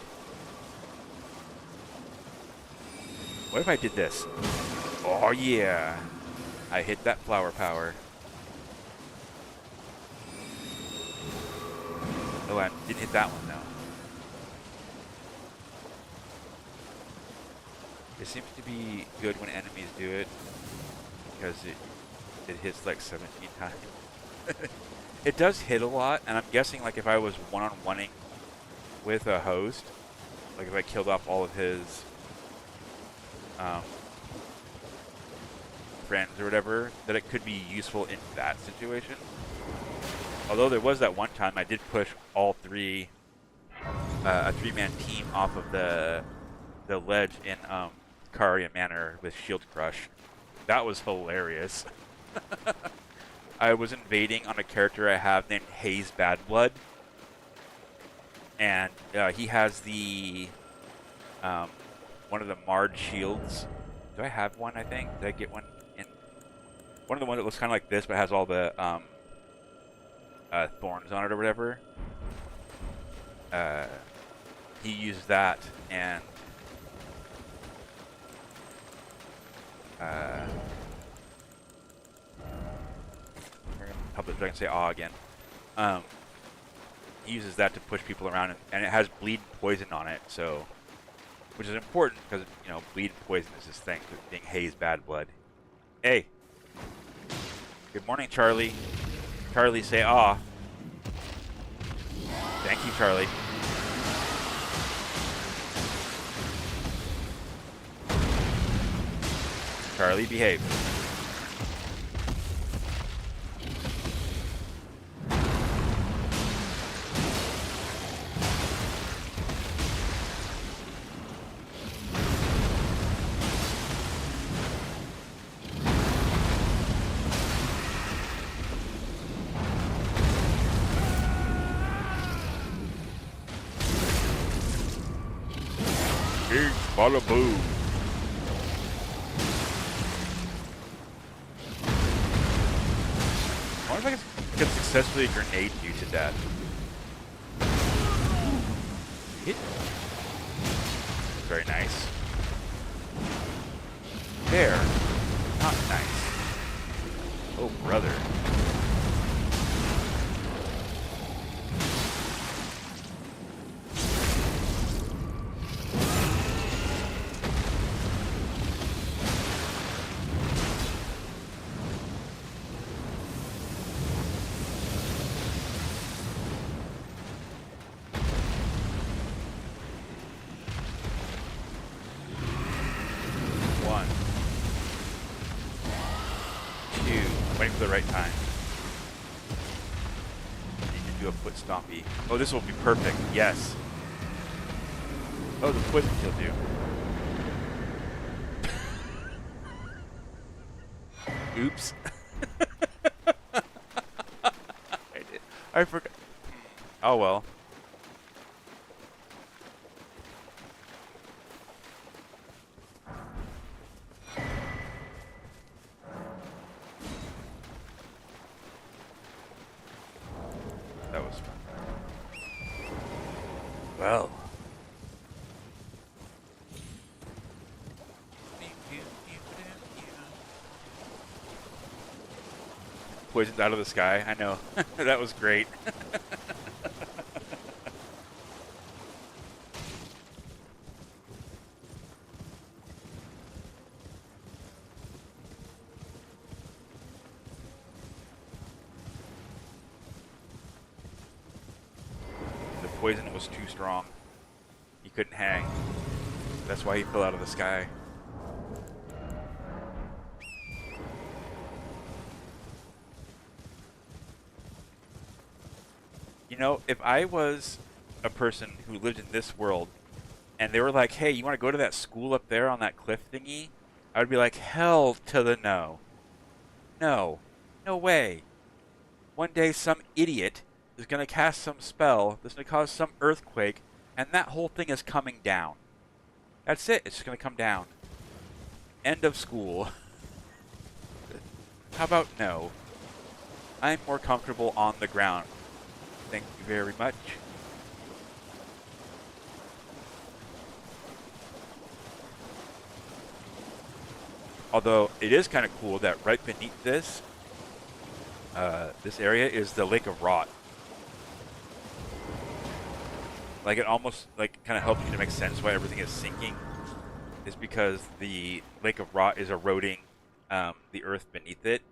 What if I did this? Oh, yeah. I hit that flower power. Oh, I didn't hit that one, though. It seems to be good when enemies do it, because it hits like 17 times. It does hit a lot, and I'm guessing like if I was one-on-oneing with a host, like if I killed off all of his friends or whatever, that it could be useful in that situation. Although there was that one time I did push all three, a three-man team off of the ledge in Caria Manor with Shield Crush. That was hilarious. I was invading on a character I have named Hayes Badblood, and he has the one of the Marred shields. Do I have one? I think. Did I get one in one of the ones that looks kind of like this, but has all the thorns on it or whatever? He used that, and public so I can say aw again. He uses that to push people around, and it has bleed poison on it, so which is important because you know bleed poison is this thing with being Hayes Badblood. Hey, good morning, Charlie. Charlie, say aw. Thank you, Charlie. Charlie, behave. Bada boo. I wonder if I can successfully grenade you to death. Hit. Very nice. There. Not nice. Oh, brother. One. Two. Waiting for the right time. Need to do a foot stompy. Oh, this will be perfect. Yes. Oh, the poison killed you. Oops. I forgot. Oh well. That was fun. Well. Poisoned out of the sky. I know. That was great. The poison was too strong. He couldn't hang. That's why he fell out of the sky. You know, if I was a person who lived in this world and they were like, hey, you want to go to that school up there on that cliff thingy? I would be like, hell to the no. No. No way. One day some idiot is going to cast some spell that's going to cause some earthquake and that whole thing is coming down. That's it. It's just going to come down. End of school. How about no? I'm more comfortable on the ground. Thank you very much. Although it is kind of cool that right beneath this, this area is the Lake of Rot. Like it almost like kind of helps you to make sense why everything is sinking. Is because the Lake of Rot is eroding the earth beneath it.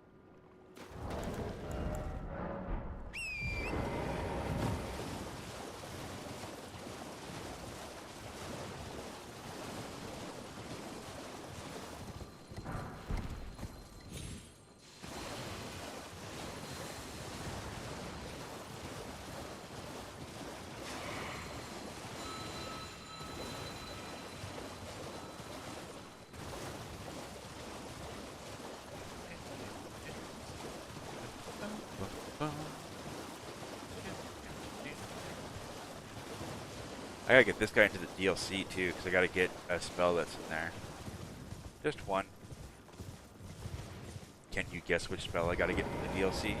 I gotta get this guy into the DLC too, because I gotta get a spell that's in there. Just one. Can you guess which spell I gotta get in the DLC?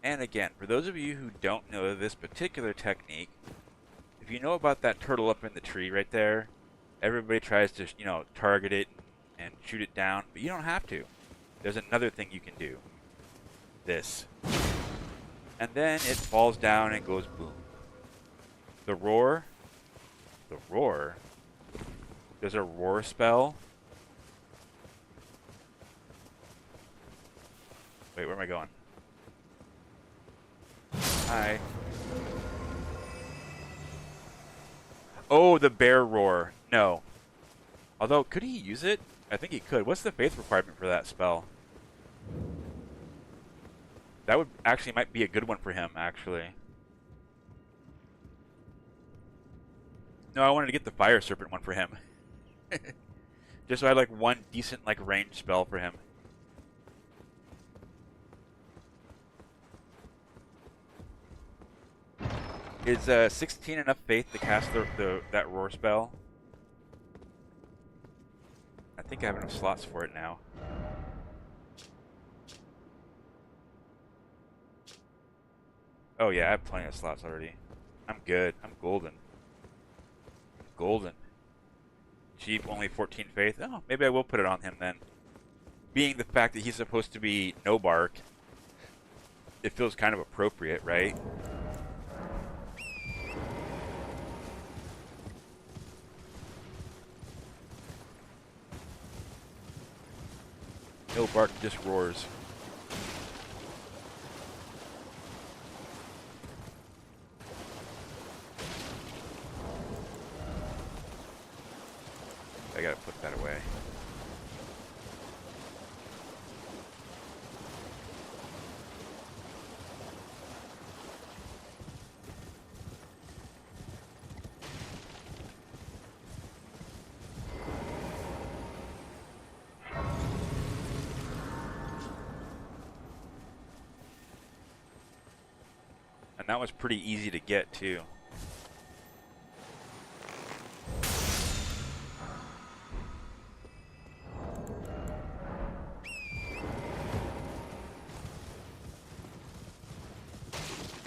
And again, for those of you who don't know this particular technique, if you know about that turtle up in the tree right there, everybody tries to, you know, target it and shoot it down, but you don't have to. There's another thing you can do. This. And then it falls down and goes boom. The roar. The roar. There's a roar spell. Wait, where am I going? Hi. Oh, the bear roar. No. Although, could he use it? I think he could. What's the faith requirement for that spell? That would actually might be a good one for him, actually. No, I wanted to get the fire serpent one for him. Just so I had like one decent like range spell for him. Is 16 enough faith to cast that roar spell? I think I have enough slots for it now. Oh yeah, I have plenty of slots already. I'm good. I'm golden. Golden. Cheap, only 14 faith. Oh, maybe I will put it on him then. Being the fact that he's supposed to be no bark, it feels kind of appropriate, right? No bark, just roars. I gotta put that away. And that was pretty easy to get too.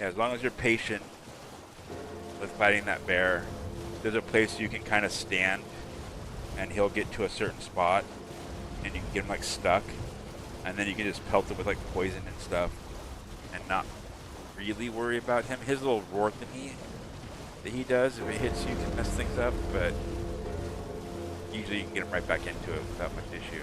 Yeah, as long as you're patient with fighting that bear, there's a place you can kind of stand and he'll get to a certain spot and you can get him like stuck and then you can just pelt him with like poison and stuff and not really worry about him. His little roar thingy that he does, if it hits you, can mess things up, but usually you can get him right back into it without much issue.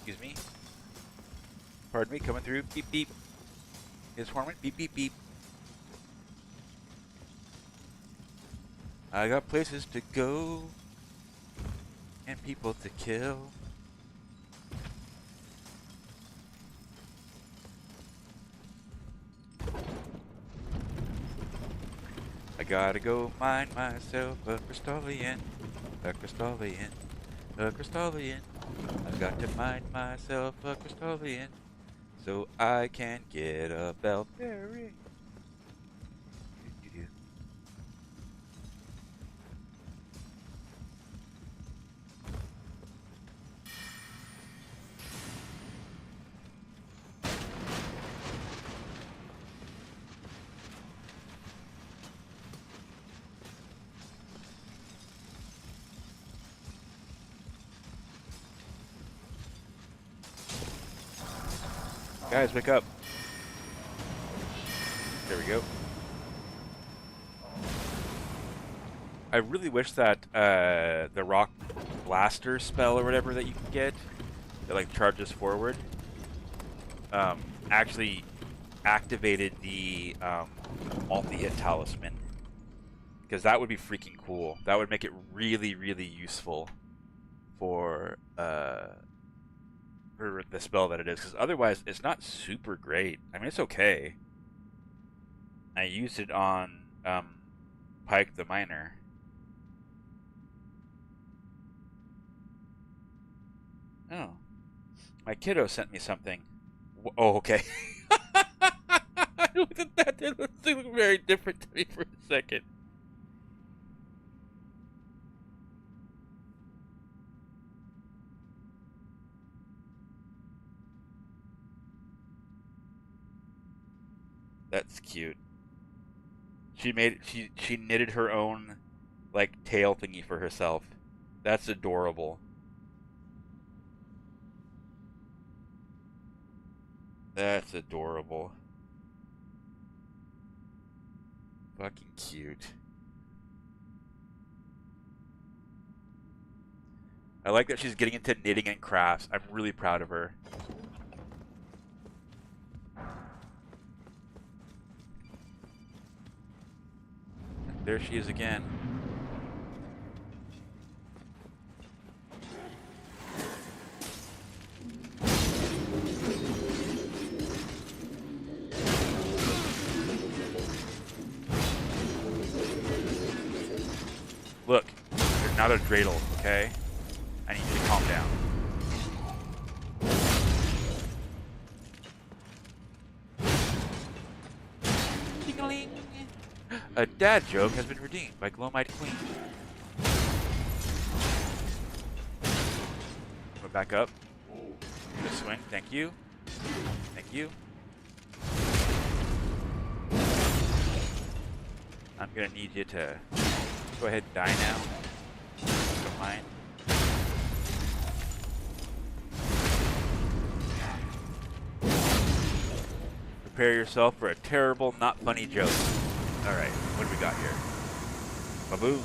Excuse me. Pardon me, coming through. Beep, beep. His horn went beep, beep, beep. I got places to go and people to kill. I gotta go mine myself a crystallian, a crystallian, a crystallian. I've got to mine myself a crystallian so I can get a bellberry. Guys, wake up. There we go. I really wish that the rock blaster spell or whatever that you can get that like charges forward actually activated the multi-hit talisman, because that would be freaking cool. That would make it really, really useful for the spell that it is, because otherwise it's not super great. I mean, it's okay. I used it on Pike the Miner. Oh, my kiddo sent me something. Oh, okay. I looked at that. It looked very different to me for a second. That's cute. She knitted her own like tail thingy for herself. That's adorable. That's adorable. Fucking cute. I like that she's getting into knitting and crafts. I'm really proud of her. There she is again. Look, you're not a dreidel, okay? I need you to calm down. Ding-a-ling. A dad joke has been redeemed by Glowmite Queen. Go back up. Good swing. Thank you. Thank you. I'm gonna need you to go ahead and die now. Don't mind. Prepare yourself for a terrible, not funny joke. Alright, what do we got here? Baboon.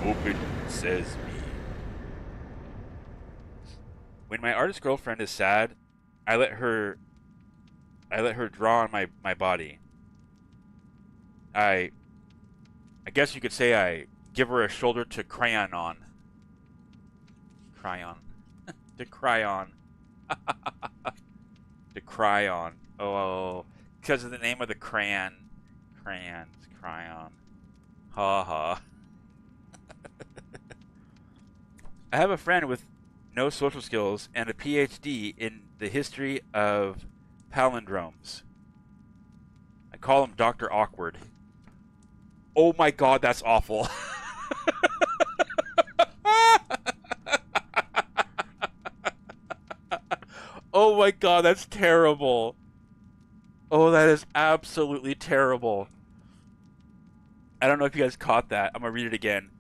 Open sesame. When my artist girlfriend is sad, I let her draw on my body. I guess you could say I give her a shoulder to crayon on. Cryon. To cry on. To cry on. Oh, because of the name of the crayon. Crayons. Cryon. Ha ha. I have a friend with no social skills and a PhD in the history of palindromes. I call him Dr. Awkward. Oh my god, that's awful. Oh my god, that's terrible. Oh, that is absolutely terrible. I don't know if you guys caught that. I'm gonna read it again.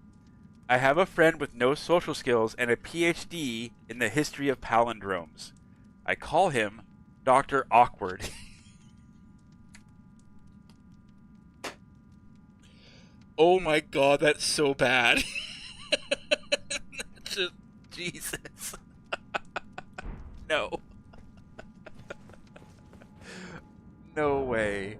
I have a friend with no social skills and a PhD in the history of palindromes. I call him Dr. Awkward. Oh my god, that's so bad. Just, Jesus. No. No way.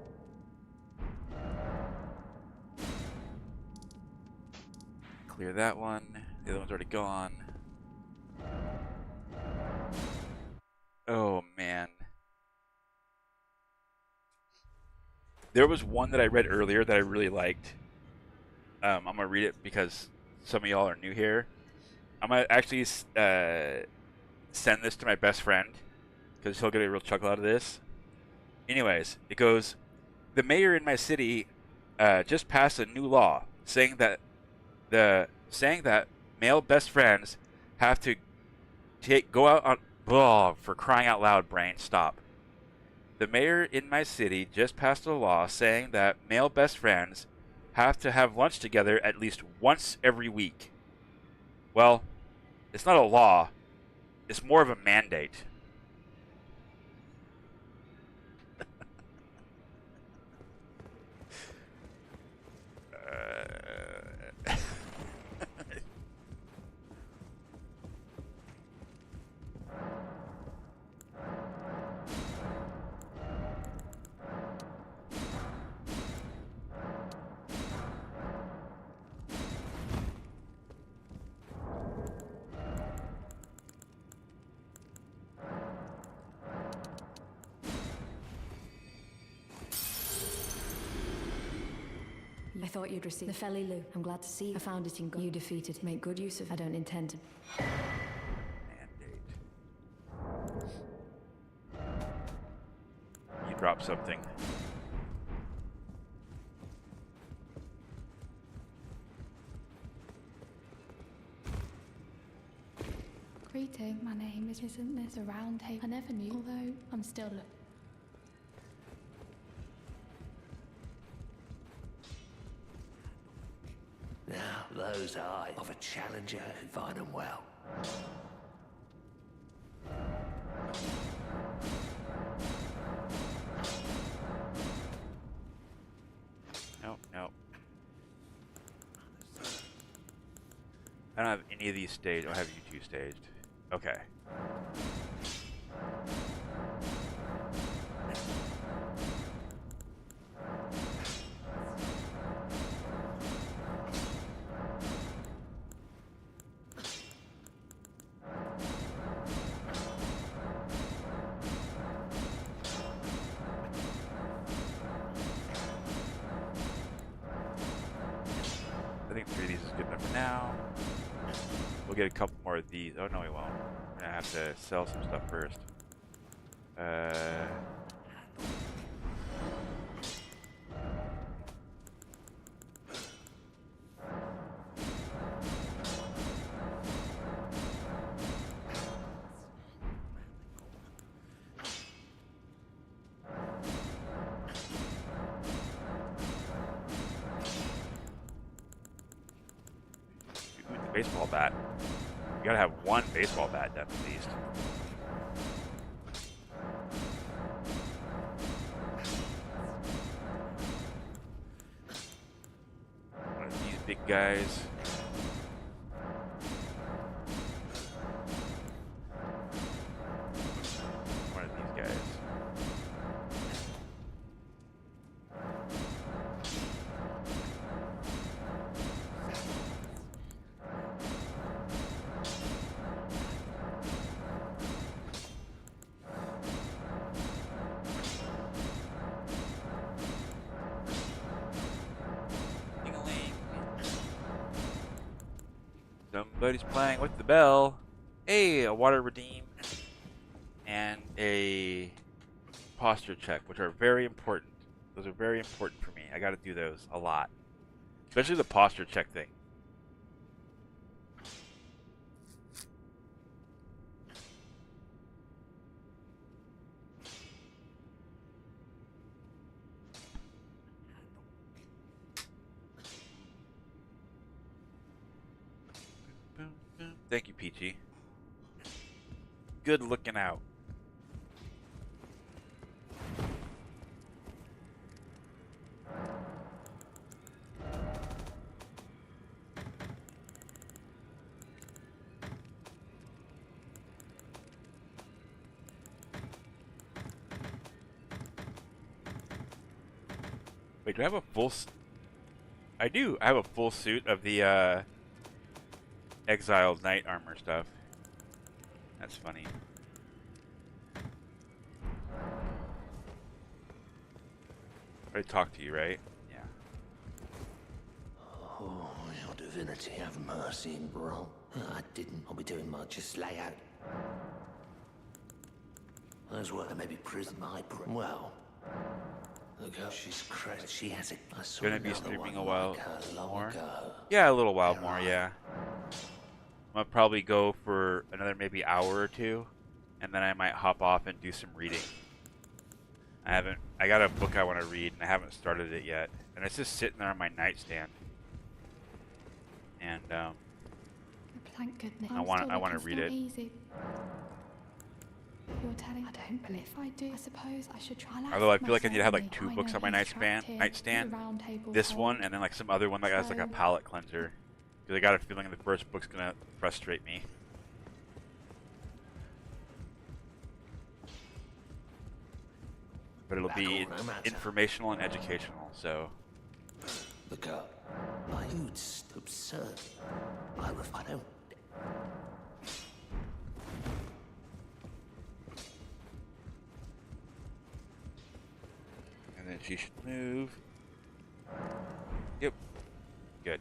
Clear that one. The other one's already gone. Oh, man. There was one that I read earlier that I really liked. I'm going to read it because some of y'all are new here. I'm going to actually send this to my best friend because he'll get a real chuckle out of this. Anyways, it goes, the mayor in my city just passed a new law saying that male best friends have to go out on for crying out loud, brain, stop. The mayor in my city just passed a law saying that male best friends have to have lunch together at least once every week. Well, it's not a law. It's more of a mandate. I thought you'd receive the Felilu. I'm glad to see you. I found it in you defeated. Make good use of. I don't intend to. drop something. Greeting, my name isn't this a round table? I never knew, although I'm still. Now, those eyes of a challenger who find them well. Nope, nope. I don't have any of these staged. I don't have you two staged. Okay. I think 3 of these is good enough for now. We'll get a couple more of these. Oh, no, we won't. We're gonna have to sell some stuff first. Ooh, the baseball bat. You gotta have one baseball bat done at least. One of these big guys. One of these guys. Ding-a-ling. Somebody's playing with the bell. Hey, a water redeem and a posture check, which are very important. Those are very important for me. I got to do those a lot, especially the posture check thing. Boom, boom. Thank you, Peachy. Good looking out. Wait, do I have a full... I do. I have a full suit of the exiled knight armor stuff. That's funny. I talked to you, right? Yeah. Oh, your divinity have mercy, bro. I didn't. I'll be doing much. Just lay out. Those were maybe prison my well. The girl, she's crazy. She has it. I saw Gonna be another streaming a one while like her long more. ago. Yeah, a little while more. Yeah. I'm gonna probably go for another maybe hour or two, and then I might hop off and do some reading. I got a book I want to read, and I haven't started it yet, and it's just sitting there on my nightstand. And Thank goodness. I want to read it. Easy. You're telling I don't believe if I do. I suppose I should try. Although I feel like I need to have like 2 books on my nightstand. This one, and then like some other one that has like a palate cleanser. Because I got a feeling the first book's gonna frustrate me. But it'll be informational and educational, so. The girl. My mood's absurd. I don't. And then she should move. Yep. Good.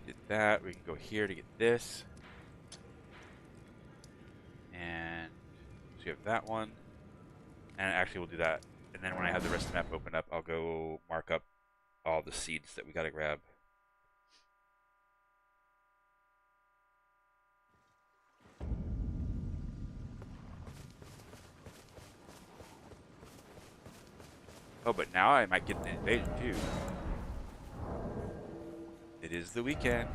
I did that. We can go here to get this. And so you have that one. And actually we'll do that. And then when I have the rest of the map open up, I'll go mark up all the seeds that we gotta grab. Oh, but now I might get an invasion too. It is the weekend.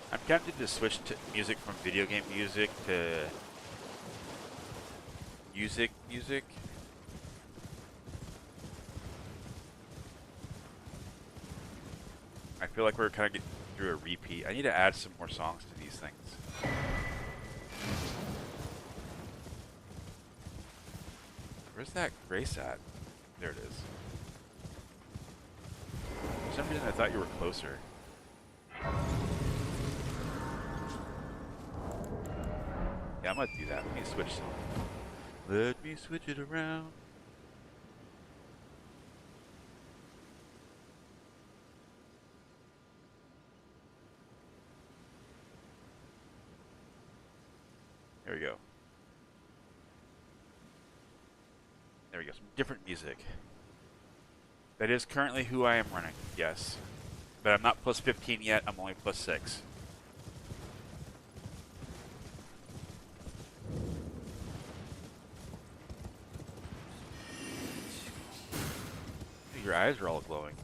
I'm tempted to switch to music from video game music to music. I feel like we're kind of getting through a repeat. I need to add some more songs to these things. Where's that Grace at? There it is. For some reason I thought you were closer. Yeah, I'm gonna do that. Let me switch songs. Let me switch it around. There we go. There we go. Some different music. That is currently who I am running, yes. But I'm not plus 15 yet, I'm only plus 6. Your eyes are all glowing.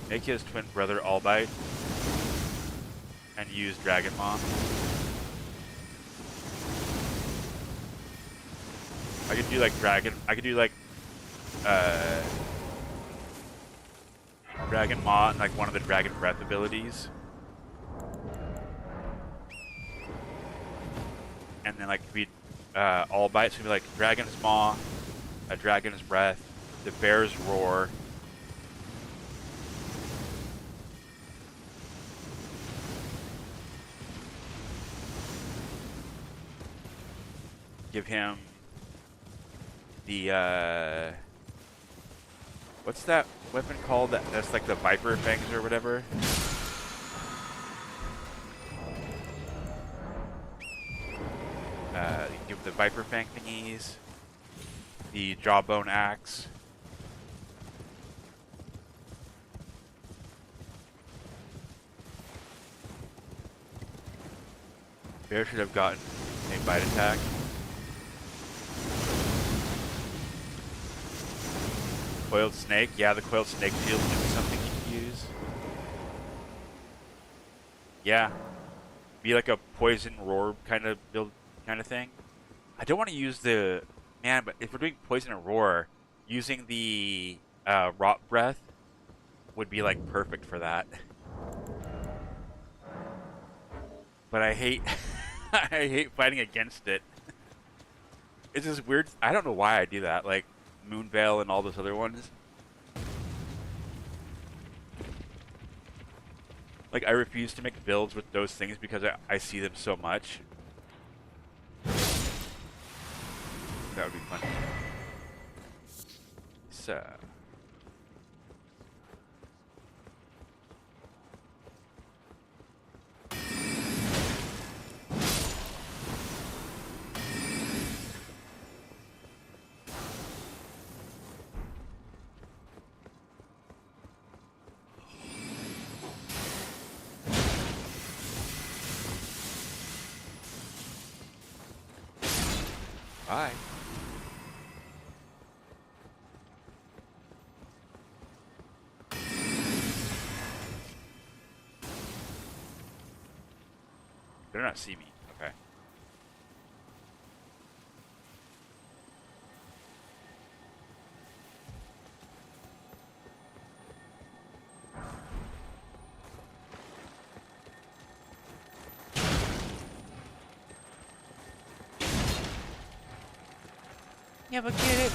Make his twin brother Albite and use Dragon Maw. I could do like Dragon Dragon Maw and like one of the Dragon Breath abilities. And then like be Albite, so it'd be like Dragon's Maw, a Dragon's Breath, the Bear's Roar. Give him the what's that weapon called? That's like the Viper Fangs or whatever. You can give him the Viper Fang thingies, the Jawbone Axe. Bear should have gotten a bite attack. Coiled Snake, yeah, the Coiled Snake shield is something you can use. Yeah, be like a Poison Roar kind of build, kind of thing. I don't want to use the man, but if we're doing Poison and Roar, using the Rot Breath would be like perfect for that. But I hate, I hate fighting against it. It's this weird. I don't know why I do that. Like Moonveil and all those other ones. Like I refuse to make builds with those things because I see them so much. That would be fun. So. Bye. They're not see me. Okay. Yeah, but get it.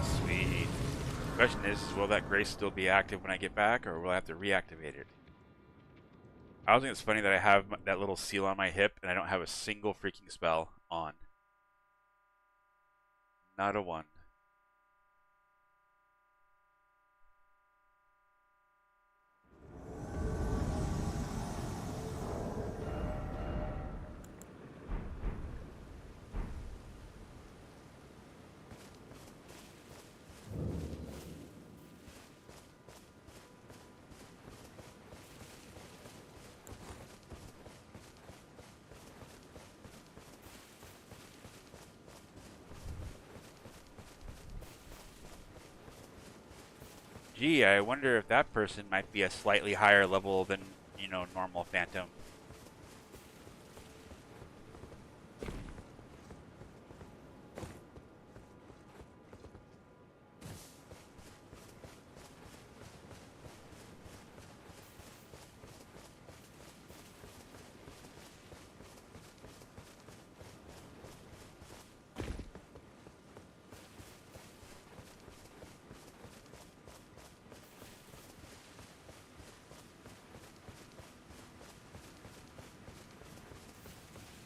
Sweet. Question is, will that grace still be active when I get back, or will I have to reactivate it? I also think it's funny that I have that little seal on my hip, and I don't have a single freaking spell on. Not a one. Gee, I wonder if that person might be a slightly higher level than, you know, normal Phantom.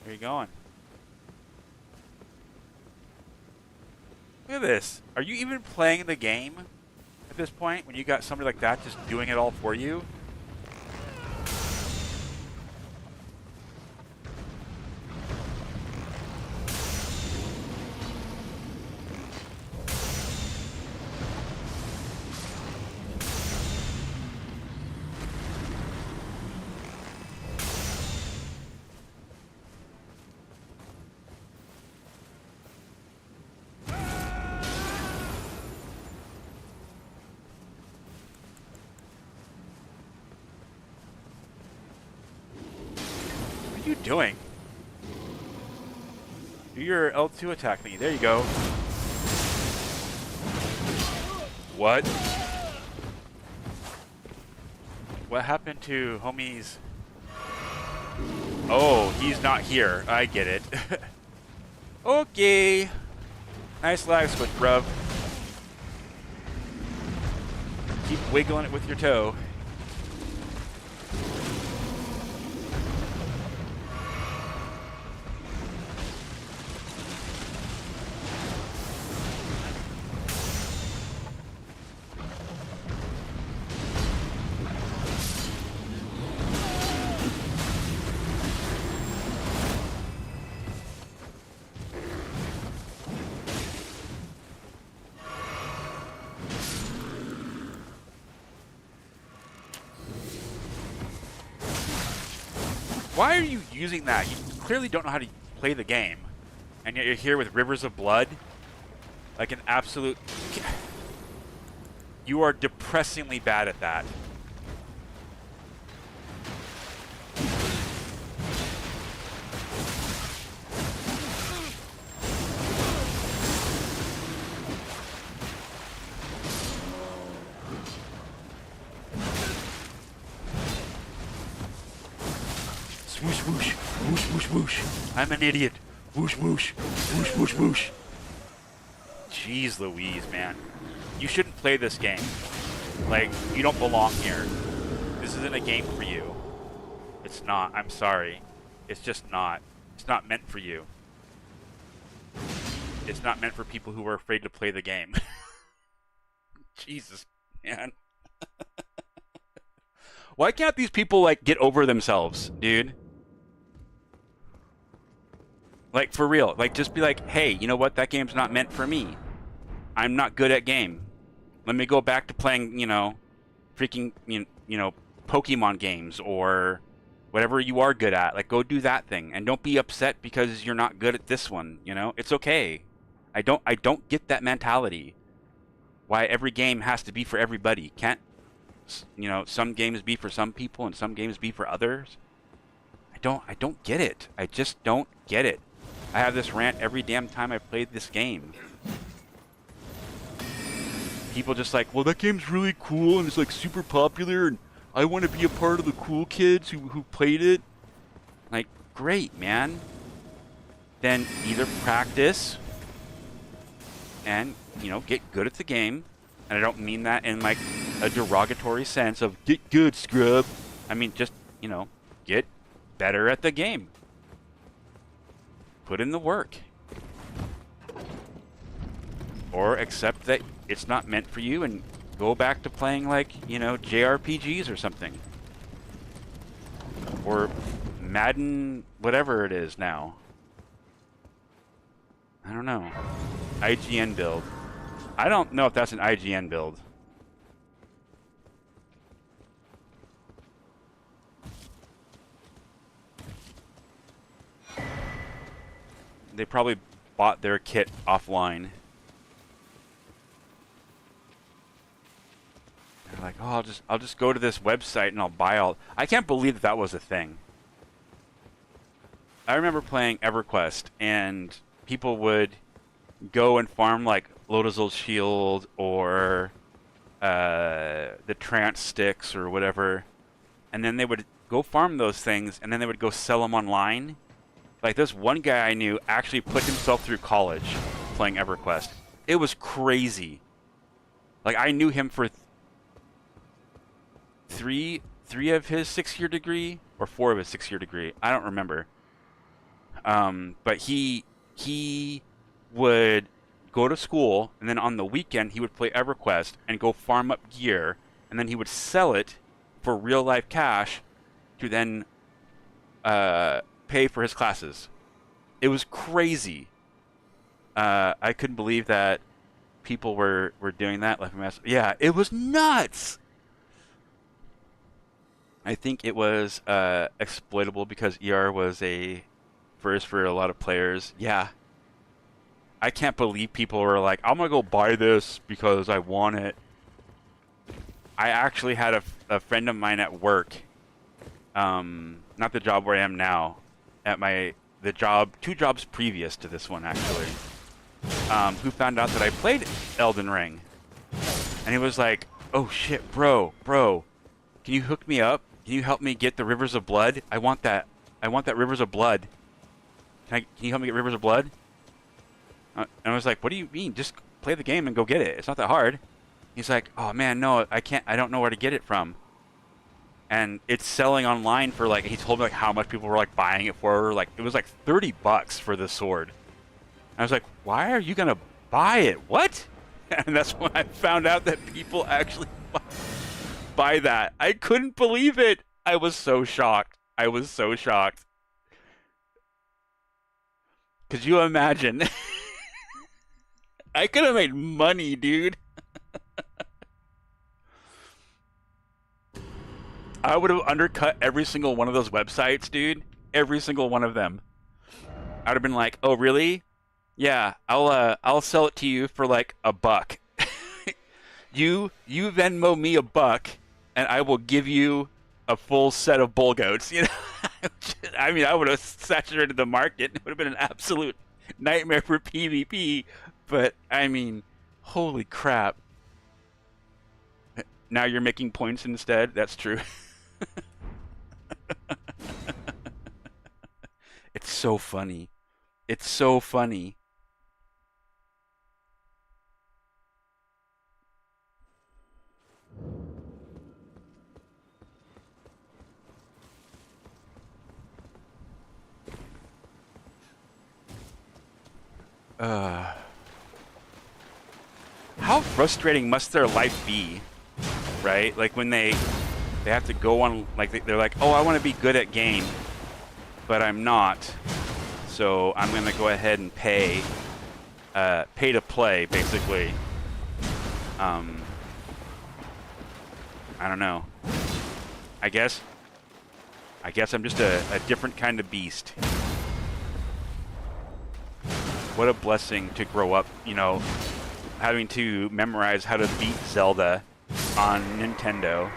Where are you going? Look at this. Are you even playing the game at this point when you got somebody like that just doing it all for you? What are you doing? Do your L2 attack thingy. There you go. What? What happened to homies? Oh, he's not here. I get it. Okay. Nice lag switch, bruv. Keep wiggling it with your toe. Why are you using that? You clearly don't know how to play the game. And yet you're here with Rivers of Blood? Like an absolute... You are depressingly bad at that. Swoosh, whoosh, whoosh, whoosh, whoosh. I'm an idiot. Whoosh, whoosh, whoosh, whoosh, whoosh. Jeez Louise, man. You shouldn't play this game. Like, you don't belong here. This isn't a game for you. It's not. I'm sorry. It's just not. It's not meant for you. it's not meant for people who are afraid to play the game. Jesus, man. Why can't these people, like, get over themselves, dude? Like, for real. Like, just be like, hey, you know what? That game's not meant for me. I'm not good at game. Let me go back to playing, you know, freaking, you know, Pokemon games or whatever you are good at. Like, go do that thing. And don't be upset because you're not good at this one, you know? It's okay. I don't get that mentality. Why every game has to be for everybody. Can't, you know, some games be for some people and some games be for others? I don't get it. I just don't get it. I have this rant every damn time I played this game. People just like, well, that game's really cool and it's like super popular and I want to be a part of the cool kids who played it. Like, great, man. Then either practice and, you know, get good at the game. And I don't mean that in like a derogatory sense of get good, scrub. I mean, just, you know, get better at the game. Put in the work. Or accept that it's not meant for you and go back to playing like, you know, JRPGs or something. Or Madden, whatever it is now. I don't know. IGN build. I don't know if that's an IGN build. They probably bought their kit offline. They're like, oh, I'll just go to this website and I'll buy all. I can't believe that that was a thing. I remember playing EverQuest and people would go and farm like Lodazel's Shield or the Trance Sticks or whatever, and then they would go farm those things and then they would go sell them online. Like this one guy I knew actually put himself through college playing EverQuest. It was crazy. Like I knew him for three of his 6-year degree or 4 of his 6-year degree. I don't remember. But he would go to school and then on the weekend he would play EverQuest and go farm up gear and then he would sell it for real life cash to then pay for his classes. It was crazy. I couldn't believe that people were doing that. Like, yeah, it was nuts. I think it was exploitable because ER was a first for a lot of players. Yeah. I can't believe people were like, I'm going to go buy this because I want it. I actually had a friend of mine at work, not the job where I am now, at the job, 2 jobs previous to this one actually, who found out that I played Elden Ring. And he was like, oh shit, bro, can you hook me up? Can you help me get the Rivers of Blood? I want that Rivers of Blood. Can you help me get Rivers of Blood? And I was like, what do you mean? Just play the game and go get it. It's not that hard. He's like, oh man, no, I can't. I don't know where to get it from. And it's selling online for like, he told me like how much people were like buying it for. Like it was like $30 for the sword. And I was like, why are you gonna buy it? What? And that's when I found out that people actually buy that. I couldn't believe it. I was so shocked. Could you imagine? I could have made money, dude. I would have undercut every single one of those websites, dude. Every single one of them. I would have been like, "Oh, really? Yeah, I'll sell it to you for like $1. you Venmo me $1, and I will give you a full set of bull goats." You know, I mean, I would have saturated the market. It would have been an absolute nightmare for PvP. But I mean, holy crap! Now you're making points instead. That's true. It's so funny. It's so funny. How frustrating must their life be, right? Like when they have to go on, like they're like, oh, I want to be good at game, but I'm not, so I'm gonna go ahead and pay to play, basically. I don't know. I guess I'm just a different kind of beast. What a blessing to grow up, you know, having to memorize how to beat Zelda on Nintendo.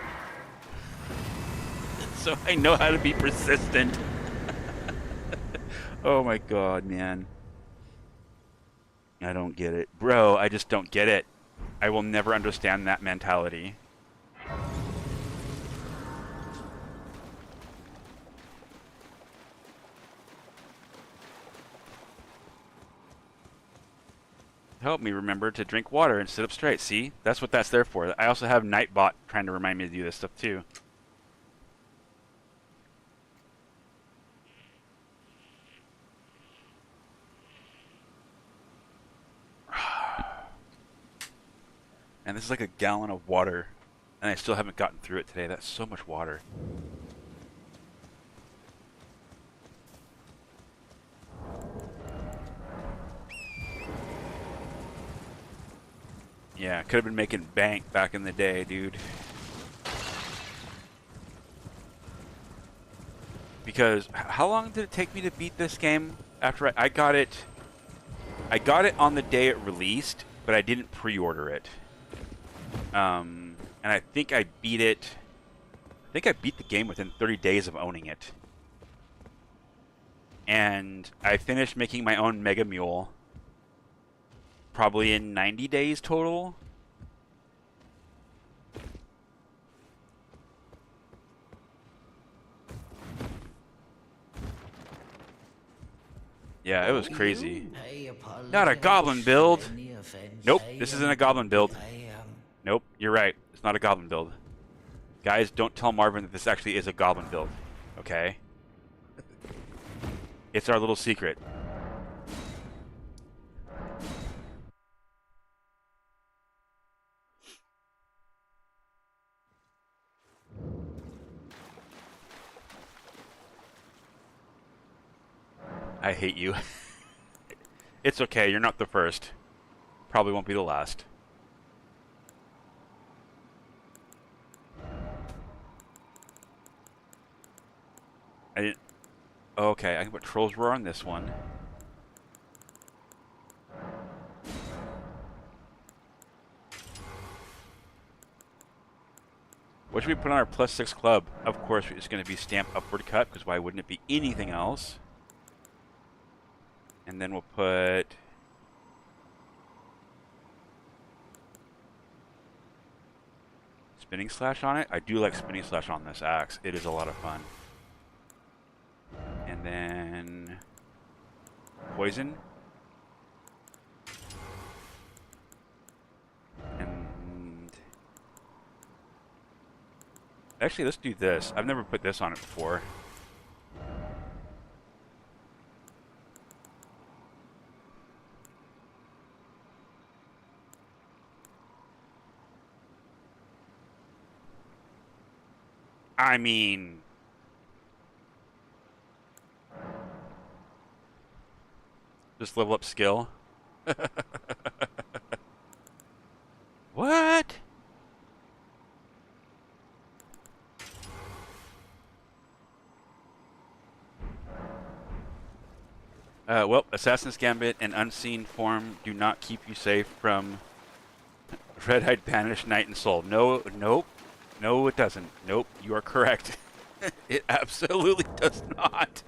So I know how to be persistent. Oh my god, man. I don't get it. Bro, I just don't get it. I will never understand that mentality. Help me remember to drink water and sit up straight. See? That's what that's there for. I also have Nightbot trying to remind me to do this stuff too. And this is like a gallon of water. And I still haven't gotten through it today. That's so much water. Yeah, could have been making bank back in the day, dude. Because how long did it take me to beat this game after I got it? I got it on the day it released, but I didn't pre-order it. And I think I beat it. I think I beat the game within 30 days of owning it. And I finished making my own Mega Mule probably in 90 days total. Yeah, it was crazy. Not a goblin build. Nope, this isn't a goblin build. Nope, you're right. It's not a goblin build. Guys, don't tell Marvin that this actually is a goblin build. Okay? It's our little secret. I hate you. It's okay, you're not the first. Probably won't be the last. I didn't... Okay, I can put Troll's Roar on this one. What should we put on our +6 club? Of course, it's going to be Stamp Upward Cut, because why wouldn't it be anything else? And then we'll put... Spinning Slash on it. I do like Spinning Slash on this axe. It is a lot of fun. And then... Poison. And... Actually, let's do this. I've never put this on it before. I mean... Just level up skill. What? Well, Assassin's Gambit and Unseen Form do not keep you safe from Red-Eyed Banished Knight and Soul. No, nope. No, it doesn't. Nope, you are correct. It absolutely does not.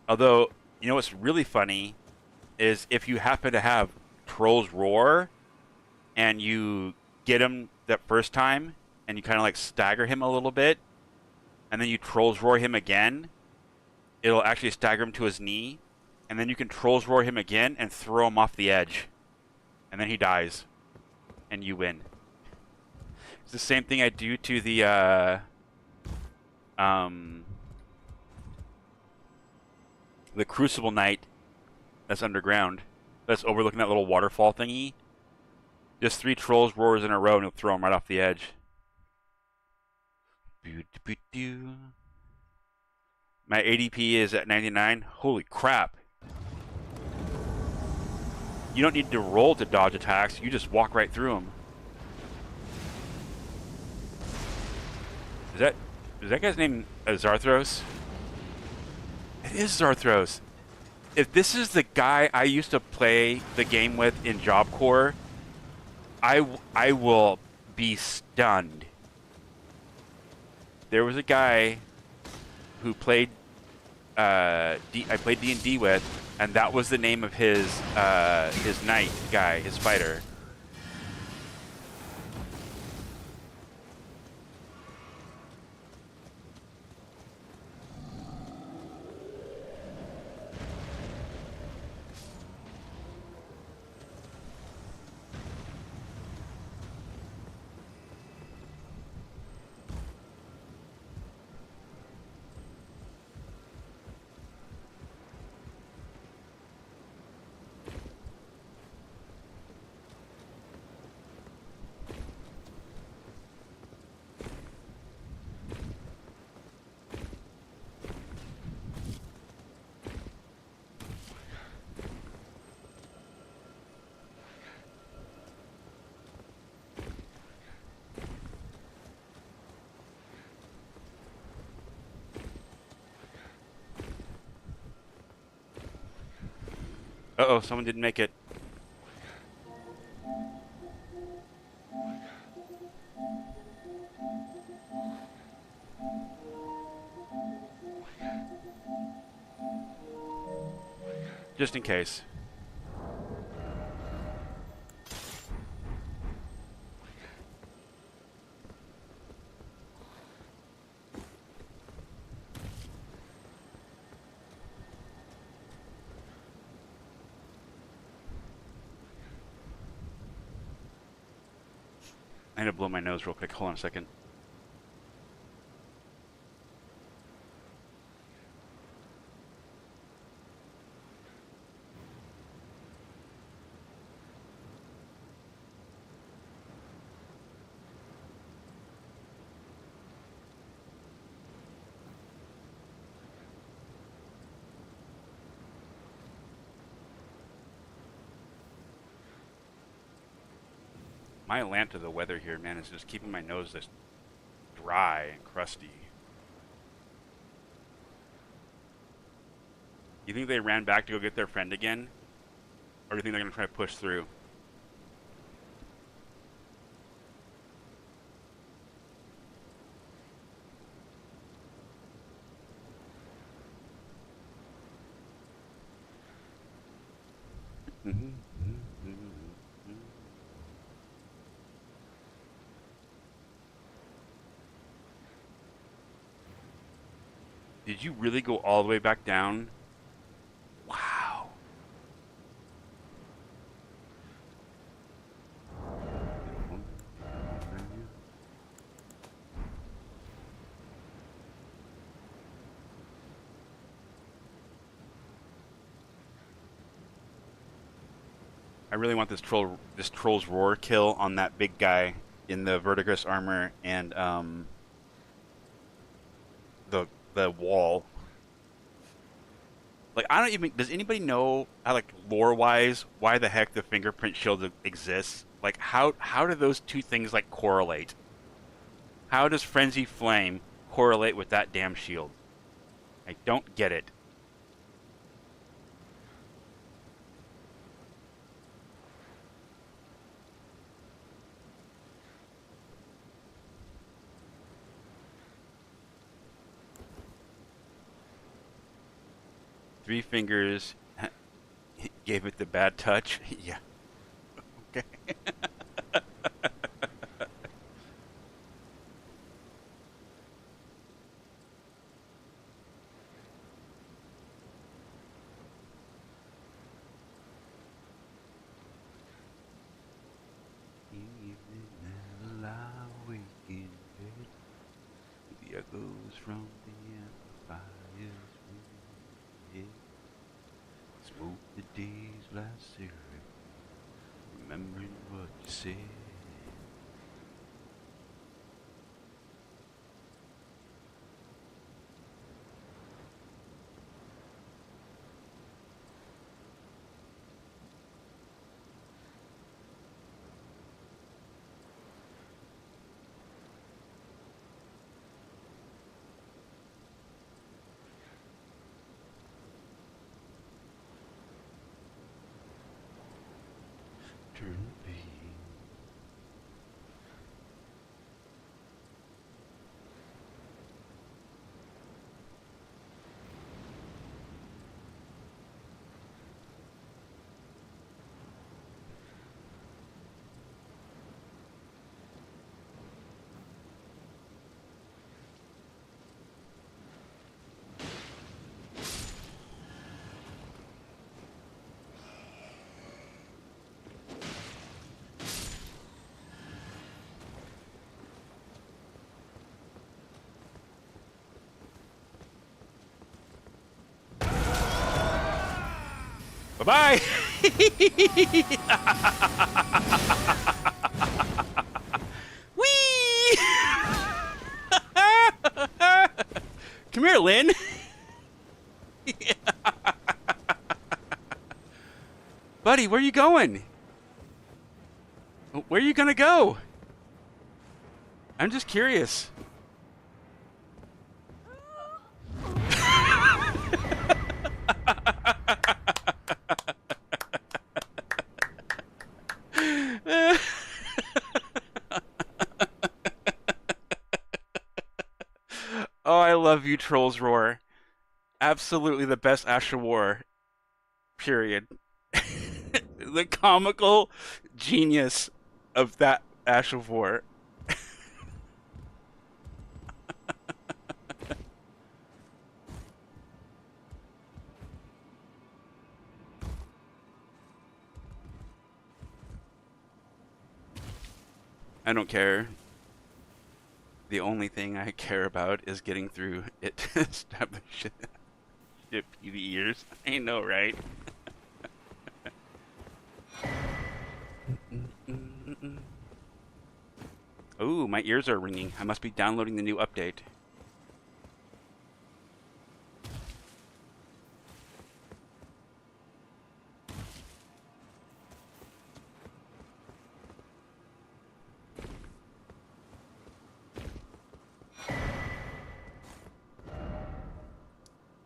Although, you know what's really funny is if you happen to have Troll's Roar and you get him that first time and you kind of like stagger him a little bit and then you Troll's Roar him again, it'll actually stagger him to his knee, and then you can Troll's Roar him again and throw him off the edge. And then he dies. And you win. It's the same thing I do to the the Crucible Knight that's underground, that's overlooking that little waterfall thingy. Just 3 trolls roars in a row and it'll throw them right off the edge. My ADP is at 99. Holy crap. You don't need to roll to dodge attacks. You just walk right through them. Is that guy's name Zarthros? It is Zarthros. If this is the guy I used to play the game with in Job Corps, I will be stunned. There was a guy who played I played D&D with, and that was the name of his knight guy, his fighter. Uh-oh, someone didn't make it. Just in case. I need to blow my nose real quick. Hold on a second. My Atlanta, the weather here, man, is just keeping my nose this dry and crusty. You think they ran back to go get their friend again? Or do you think they're going to try to push through? Did you really go all the way back down? Wow. I really want this troll's roar kill on that big guy in the verdigris armor and the wall. Like, I don't even, does anybody know how, like, lore wise, why the heck the fingerprint shield exists? Like, how do those two things like correlate? How does Frenzy Flame correlate with that damn shield? I don't get it. Three fingers gave it the bad touch. Yeah. Okay. Evening and lie awake in bed with the echoes from the amplifiers ringing. Smoke the day's last cigarette, remembering what you said. Turn the page. Bye-bye! Whee! Come here, Lynn. Buddy, where you going? Where are you gonna go? I'm just curious. Oh, I love you, Trolls Roar. Absolutely the best Asher War. Period. The comical genius of that Ash of War. I don't care. The only thing I care about is getting through it to establish shit PvEers. I know, right? Ooh, my ears are ringing. I must be downloading the new update.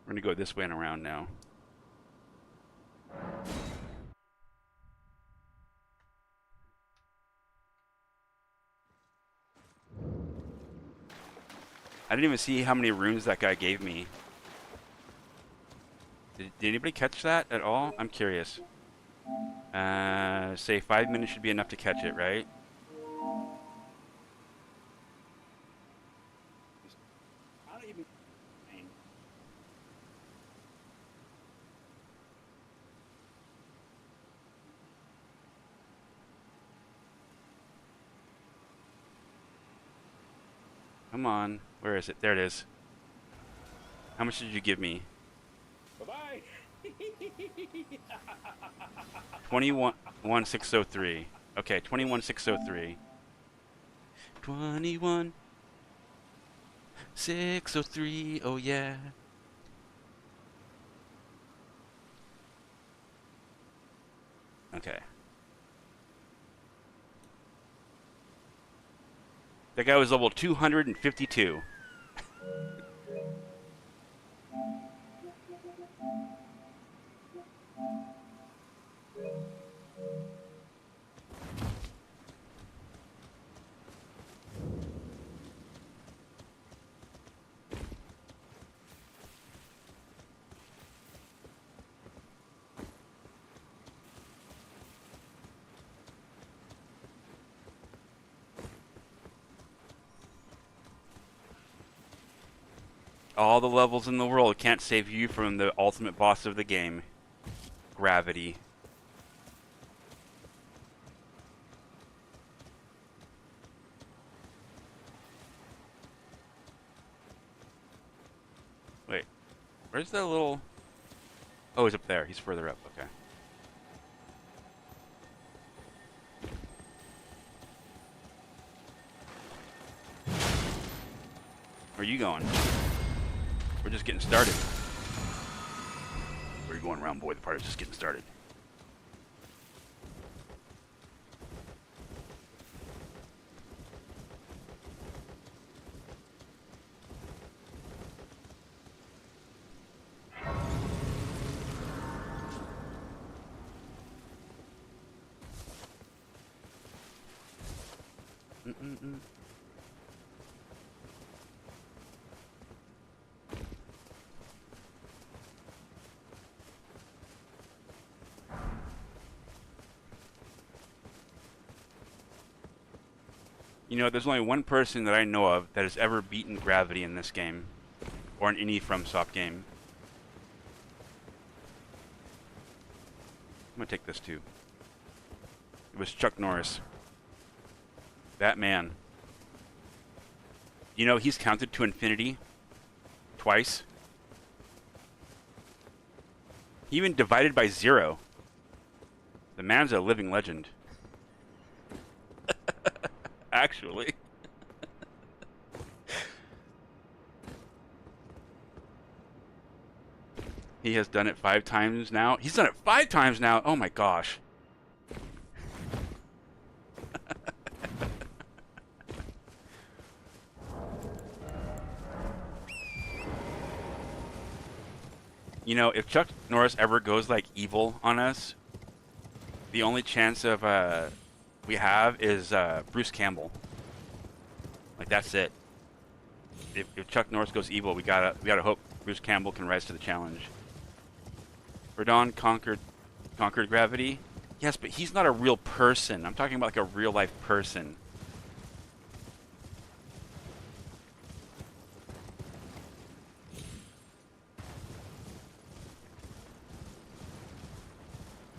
We're gonna go this way and around now. I didn't even see how many runes that guy gave me. Did anybody catch that at all? I'm curious. Say 5 minutes should be enough to catch it, right? I don't even... Come on. Where is it? There it is. How much did you give me? Bye-bye. 21,603. Okay, 21,603. 21,603. Oh yeah. Okay. That guy was level 252. All the levels in the world can't save you from the ultimate boss of the game. Gravity. Wait, where's the little... Oh, he's up there. He's further up. Okay. Where are you going? We're just getting started. Where are you going, round boy? The party's just getting started. Mm-mm-mm. You know, there's only one person that I know of that has ever beaten gravity in this game, or in any FromSoft game. I'm gonna take this too. It was Chuck Norris. That man. You know, he's counted to infinity twice. He even divided by 0. The man's a living legend. Actually. He has done it 5 times now. He's done it 5 times now. Oh my gosh. You know, if Chuck Norris ever goes like evil on us, the only chance of we have is Bruce Campbell. Like that's it. If Chuck Norris goes evil, we gotta hope Bruce Campbell can rise to the challenge. Verdon conquered gravity. Yes, but he's not a real person. I'm talking about like a real life person.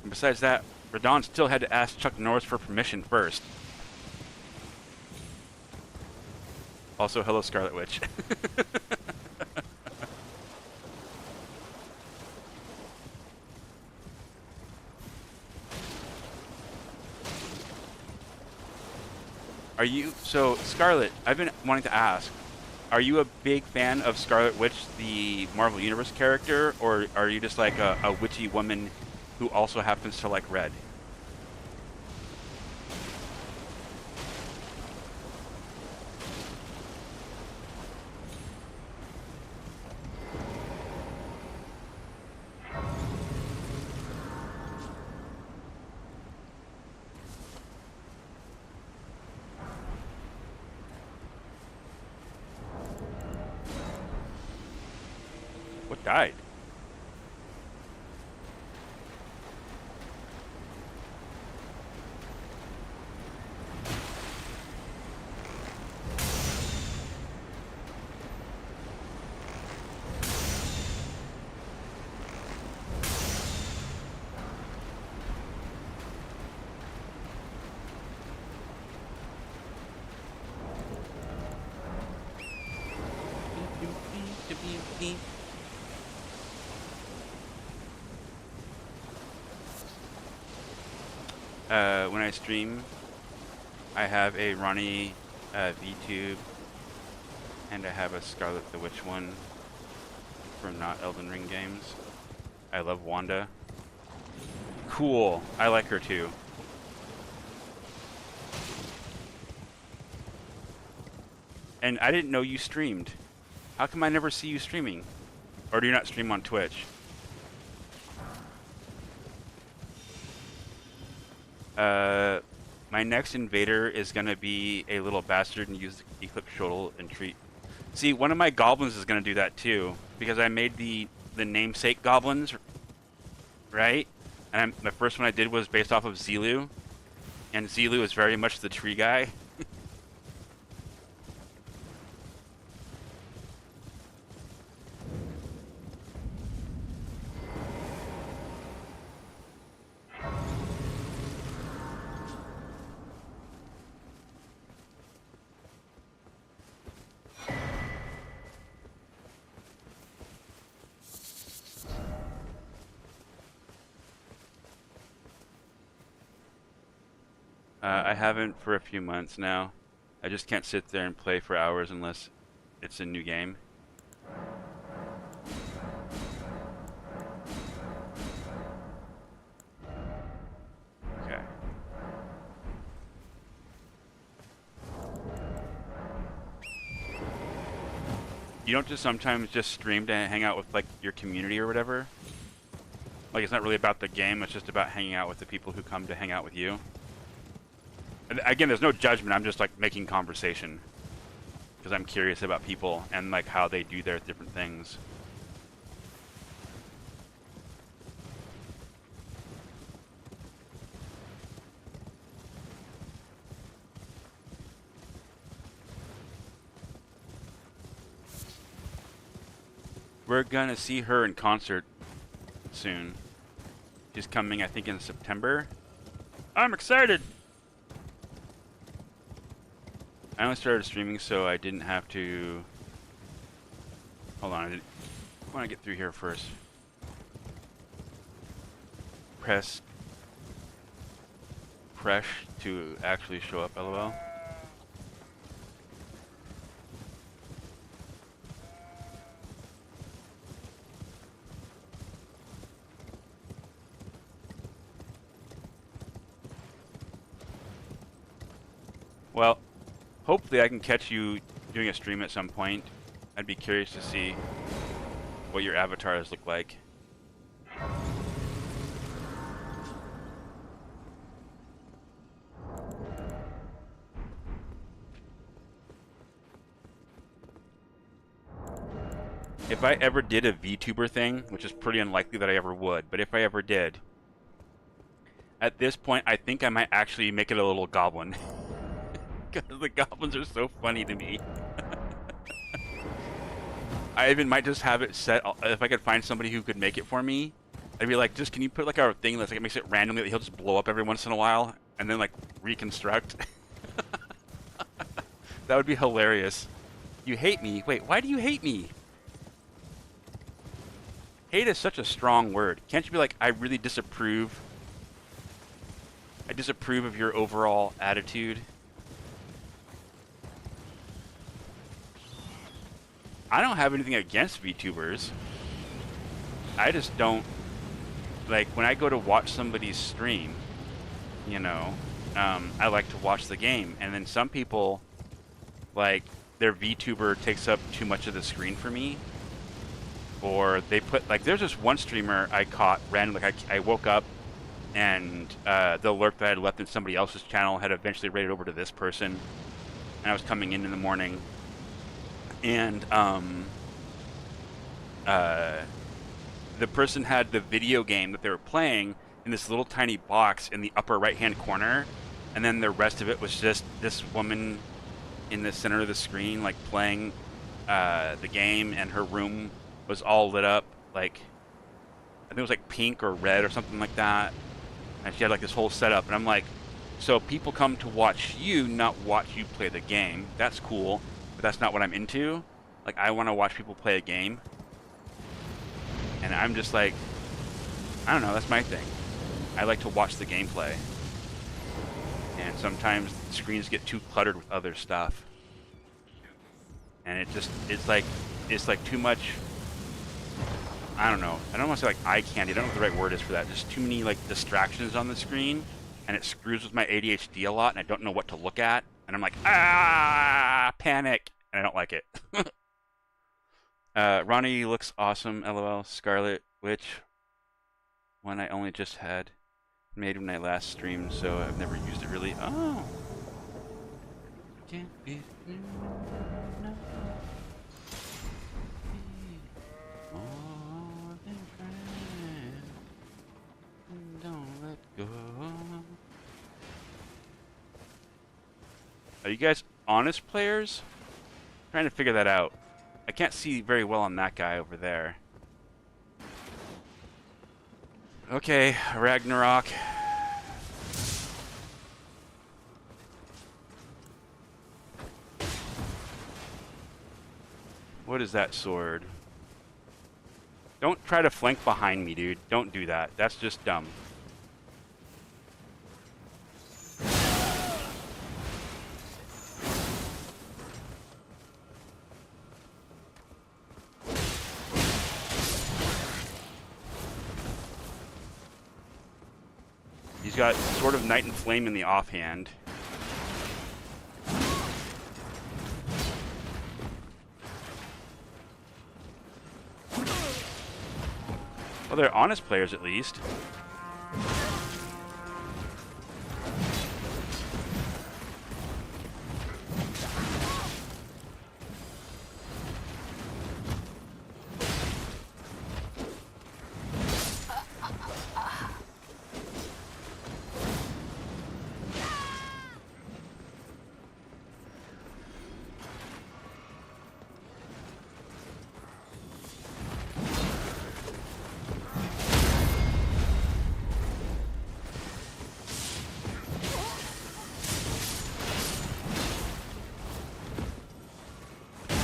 And besides that, Verdon still had to ask Chuck Norris for permission first. Also, hello, Scarlet Witch. Are you... So, Scarlet, I've been wanting to ask. Are you a big fan of Scarlet Witch, the Marvel Universe character? Or are you just like a witchy woman who also happens to like red? What died? When I stream, I have a Ronnie VTube, and I have a Scarlet the Witch one from not Elden Ring games. I love Wanda. Cool. I like her too. And I didn't know you streamed. How come I never see you streaming? Or do you not stream on Twitch? My next invader is gonna be a little bastard and use the Eclipse Shuttle and treat. See, one of my goblins is gonna do that too, because I made the namesake goblins, right? And the first one I did was based off of Zelu, and Zelu is very much the tree guy. I haven't for a few months now. I just can't sit there and play for hours unless it's a new game. Okay. You don't just sometimes just stream to hang out with like your community or whatever? Like it's not really about the game, it's just about hanging out with the people who come to hang out with you. And again, there's no judgment, I'm just like making conversation. Because I'm curious about people and like how they do their different things. We're gonna see her in concert soon. She's coming, I think, in September. I'm excited! I only started streaming so I didn't have to... Hold on, I want to get through here first. Press to actually show up, LOL. Well, hopefully I can catch you doing a stream at some point. I'd be curious to see what your avatars look like. If I ever did a VTuber thing, which is pretty unlikely that I ever would, but if I ever did, at this point I think I might actually make it a little goblin. Because the goblins are so funny to me. I even might just have it set, if I could find somebody who could make it for me, I'd be like, just can you put like a thing that's like, it makes it randomly that he'll just blow up every once in a while, and then like reconstruct. That would be hilarious. You hate me? Wait, why do you hate me? Hate is such a strong word. Can't you be like, I really disapprove? I disapprove of your overall attitude. I don't have anything against VTubers. I just don't, like, when I go to watch somebody's stream, you know, I like to watch the game. And then some people, like, their VTuber takes up too much of the screen for me. Or they put, like, there's this one streamer I caught randomly. Like, I woke up and the alert that I had left in somebody else's channel had eventually raided over to this person. And I was coming in the morning. And the person had the video game that they were playing in this little tiny box in the upper right hand corner, and then the rest of it was just this woman in the center of the screen, like playing the game, and her room was all lit up like, I think it was like pink or red or something like that, and she had like this whole setup. And I'm like, so people come to watch you, not watch you play the game. That's cool, but that's not what I'm into. Like, I want to watch people play a game. And I'm just like, I don't know, that's my thing. I like to watch the gameplay. And sometimes the screens get too cluttered with other stuff. And it's like too much, I don't know. I don't want to say like eye candy. I don't know what the right word is for that. Just too many like distractions on the screen. And it screws with my ADHD a lot, and I don't know what to look at. And I'm like, panic. And I don't like it. Ronnie looks awesome, LOL. Scarlet Witch, one I only just had made when I last streamed, so I've never used it really. Oh. Can't be no. More than friends. Don't let go. Are you guys honest players? I'm trying to figure that out. I can't see very well on that guy over there. Okay, Ragnarok. What is that sword? Don't try to flank behind me, dude. Don't do that. That's just dumb. got Sword of Night and Flame in the offhand. Well, they're honest players at least.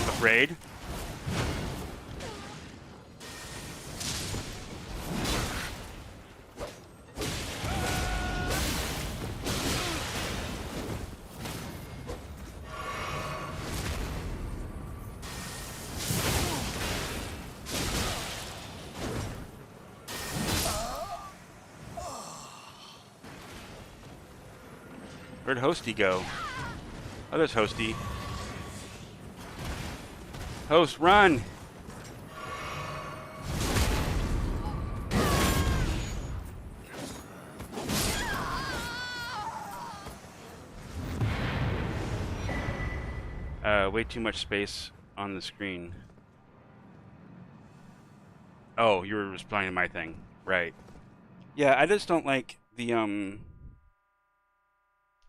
Afraid? Where'd Hosty go? Oh, there's Hosty. Host, run! Way too much space on the screen. Oh, you were responding to my thing. Right. Yeah, I just don't like the,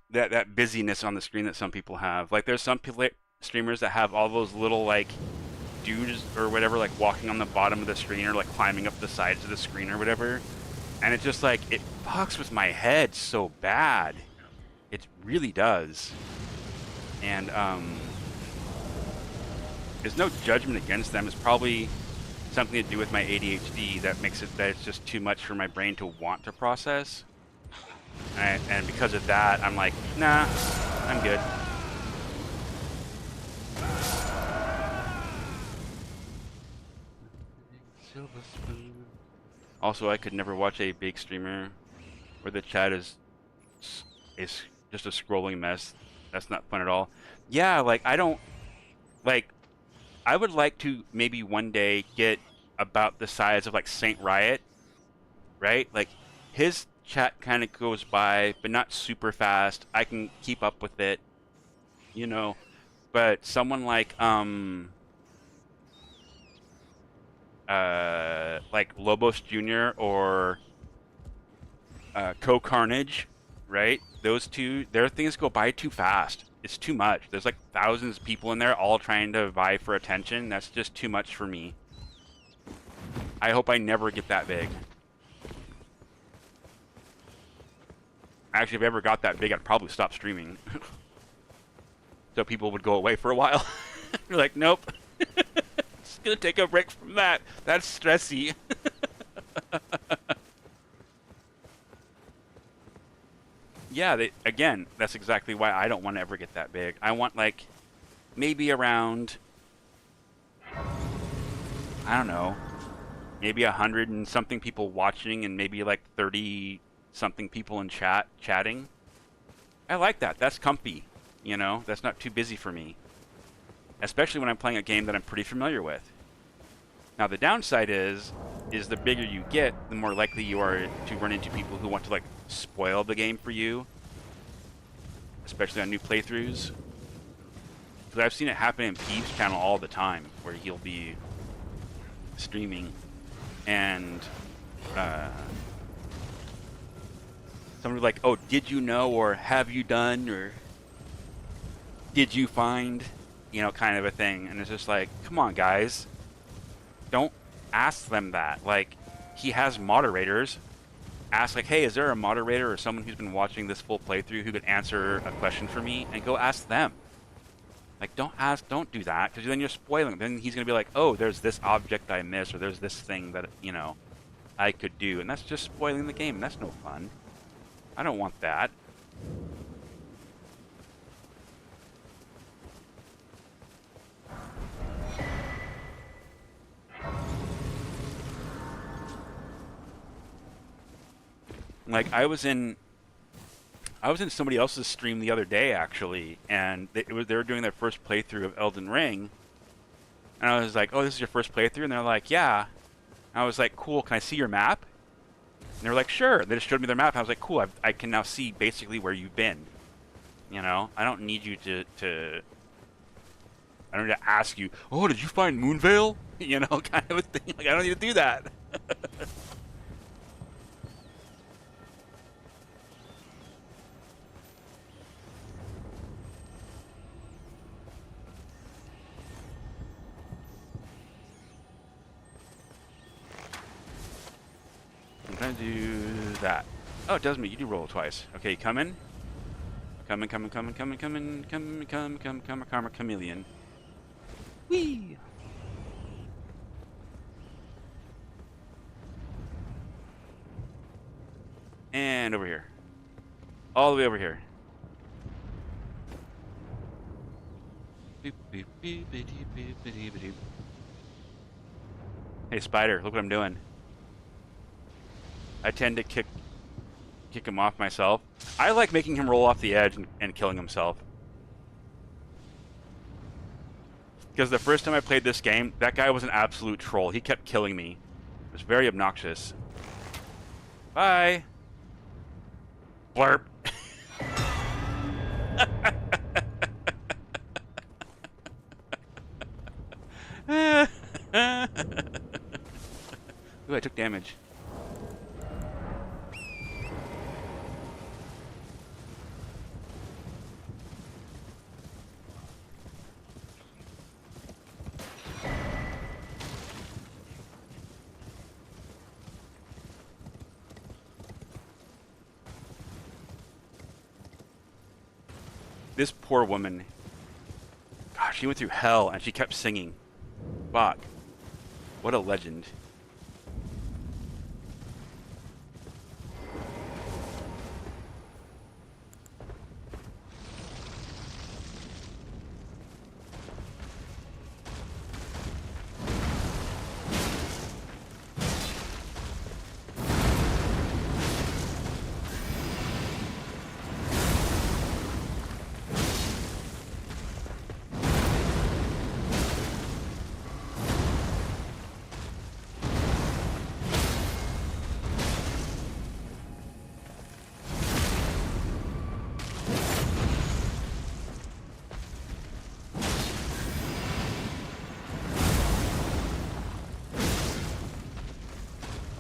that busyness on the screen that some people have. Like, there's some streamers that have all those little, like, dudes or whatever, like, walking on the bottom of the screen or, like, climbing up the sides of the screen or whatever. And it's just, like, it fucks with my head so bad. It really does. And, there's no judgment against them. It's probably something to do with my ADHD that makes it that it's just too much for my brain to want to process. And because of that, I'm like, nah, I'm good. Also, I could never watch a big streamer where the chat is just a scrolling mess. That's not fun at all. Yeah, like, I don't, like, I would like to maybe one day get about the size of, like, Saint Riot, right? Like, his chat kind of goes by, but not super fast. I can keep up with it, you know. But someone like Lobos Jr. or Co Carnage, right? Those two, their things go by too fast. It's too much. There's like thousands of people in there all trying to vie for attention. That's just too much for me. I hope I never get that big. Actually, if I ever got that big, I'd probably stop streaming. So people would go away for a while. You're like, nope. Just gonna take a break from that. That's stressy. Yeah, again, that's exactly why I don't want to ever get that big. I want, like, maybe around, I don't know, maybe 100 and something people watching and maybe like 30 something people in chatting. I like that. That's comfy, you know? That's not too busy for me. Especially when I'm playing a game that I'm pretty familiar with. Now, the downside is the bigger you get, the more likely you are to run into people who want to, like, spoil the game for you. Especially on new playthroughs. Because I've seen it happen in Peeves' channel all the time, where he'll be streaming and someone will be like, oh, did you know, or have you done, or did you find, you know, kind of a thing. And it's just like, come on, guys. Don't ask them that. Like, he has moderators. Ask, like, hey, is there a moderator or someone who's been watching this full playthrough who could answer a question for me? And go ask them. Like, don't do that, because then you're spoiling. Then he's going to be like, oh, there's this object I missed, or there's this thing that, you know, I could do. And that's just spoiling the game, and that's no fun. I don't want that. Like, I was in I was in somebody else's stream the other day actually, and they were doing their first playthrough of Elden Ring, and I was like, "Oh, this is your first playthrough?" And they're like, "Yeah." And I was like, "Cool. Can I see your map?" And they were like, "Sure." And they just showed me their map. And I was like, "Cool. I can now see basically where you've been. You know, I don't need you to. I don't need to ask you. Oh, did you find Moonvale? You know, kind of a thing. Like I don't need to do that." I'm trying to do that. Oh, it does me. You do roll twice. Okay, you coming? Coming, coming, coming, coming, coming, coming, come, come, come, karma chameleon. Whee! And over here. All the way over here. Boop, boop, boop, boop, boop, boop, boop. Hey, spider, look what I'm doing. I tend to kick him off myself. I like making him roll off the edge and killing himself. Because the first time I played this game, that guy was an absolute troll. He kept killing me. It was very obnoxious. Bye. Blurp. Ooh, I took damage. This poor woman. Gosh, she went through hell and she kept singing. Fuck. What a legend.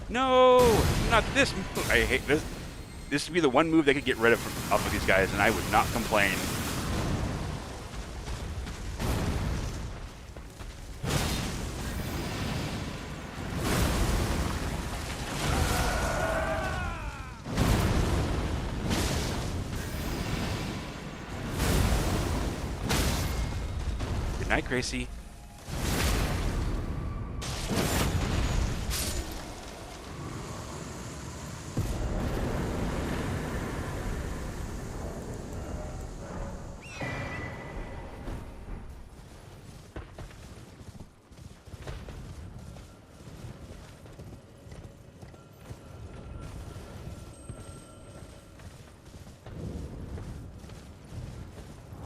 No, not this move. I hate this. This would be the one move they could get rid of off of these guys, and I would not complain. Good night, Gracie.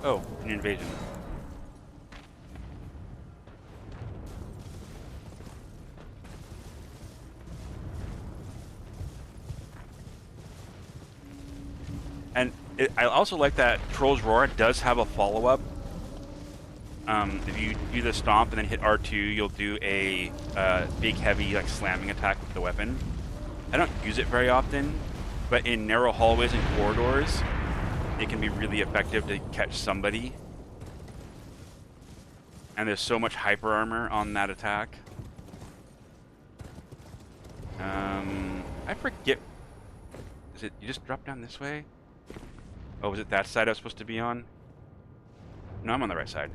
Oh, an invasion. And I also like that Troll's Roar does have a follow-up. If you do the stomp and then hit R2, you'll do a big, heavy, like slamming attack with the weapon. I don't use it very often, but in narrow hallways and corridors, it can be really effective to catch somebody. And there's so much hyper armor on that attack. I forget. Is it you just drop down this way? Oh, was it that side I was supposed to be on? No, I'm on the right side.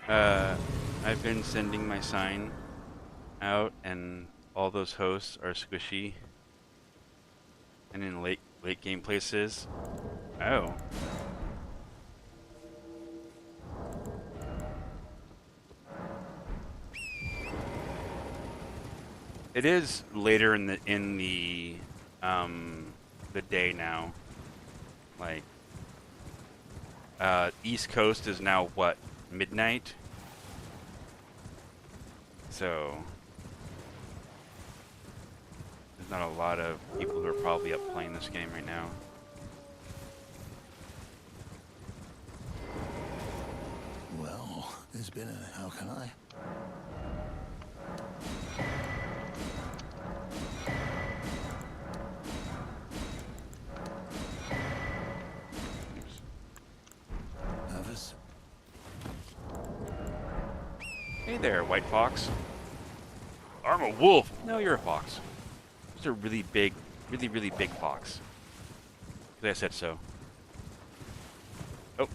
Uh, I've been sending my sign out, and all those hosts are squishy and in late game places. Oh, it is later in the day now. Like East Coast is now what, midnight? So there's not a lot of people who are probably up playing this game right now. Well, it's been a... How can I? Oops. Nervous? Hey there, White Fox. I'm a wolf. No, you're a fox. It's a really big, really big fox. I said so. Oh.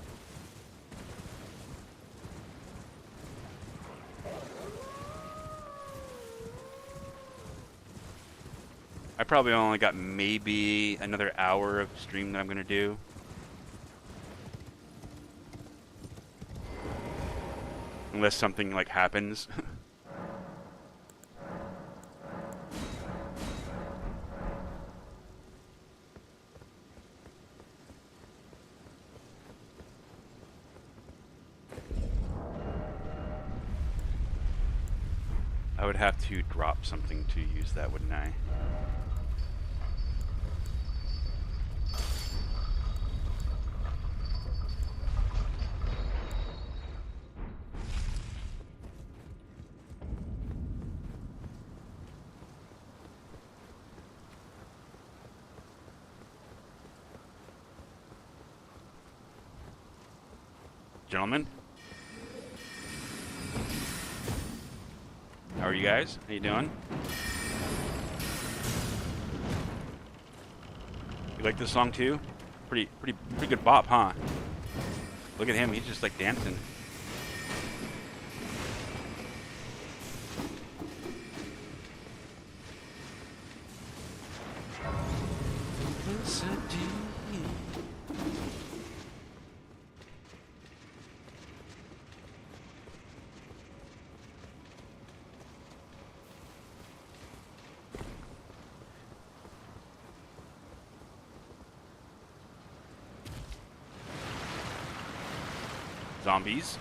I probably only got maybe another hour of stream that I'm gonna do. Unless something like happens. I would have to drop something to use that, wouldn't I? Gentlemen? How are you guys? How you doing? You like this song too? Pretty good bop, huh? Look at him, he's just like dancing. Zombies.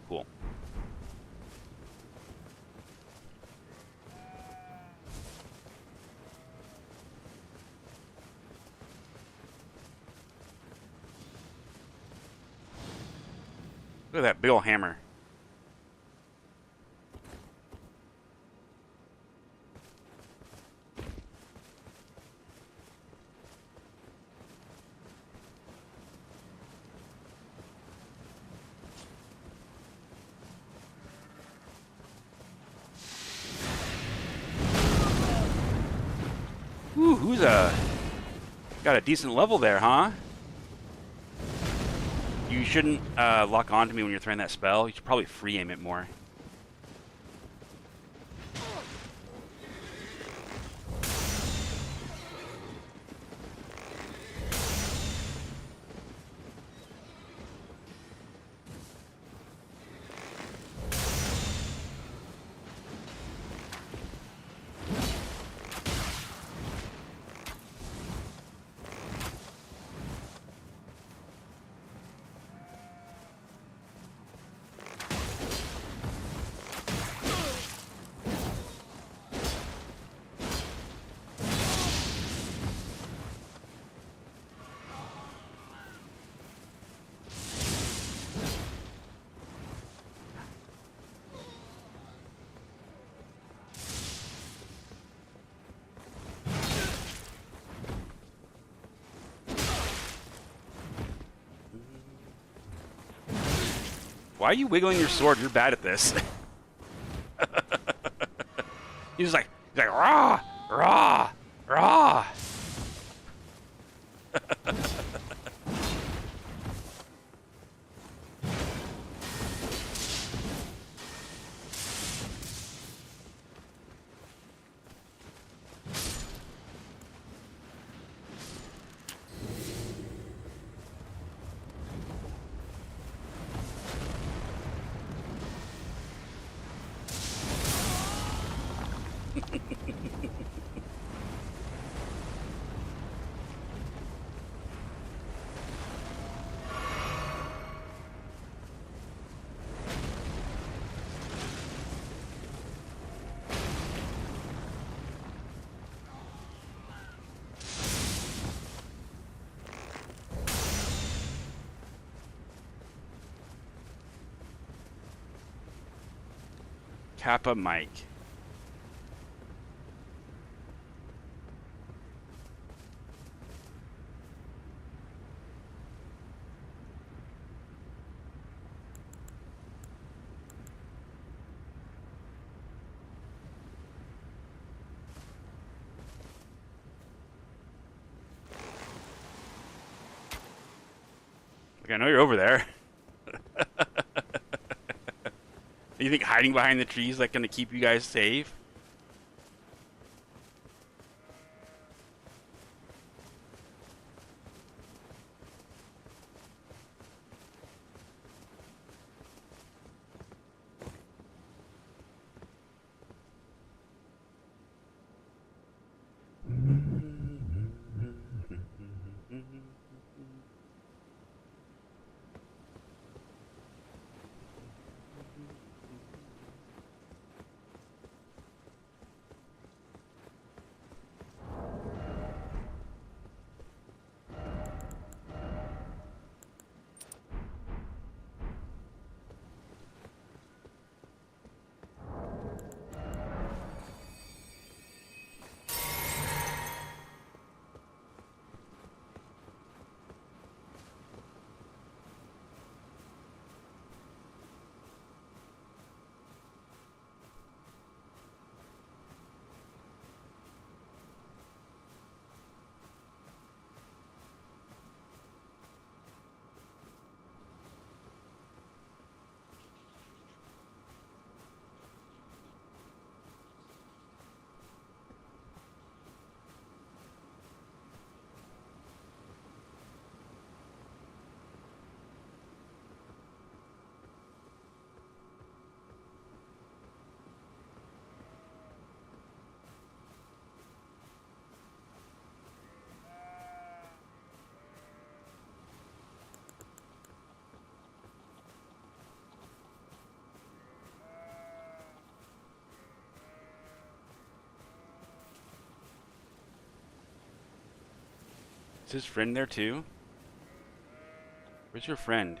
Cool. Look at that big ol' hammer. Ooh, who's got a decent level there, huh? You shouldn't lock onto me when you're throwing that spell. You should probably free aim it more. Why are you wiggling your sword? You're bad at this. he's like rah, rah, rah. Kappa Mike. Like, I know you're over there. You think hiding behind the trees like gonna keep you guys safe? Is his friend there too? Where's your friend?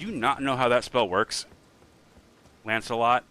Do you not know how that spell works, Lancelot?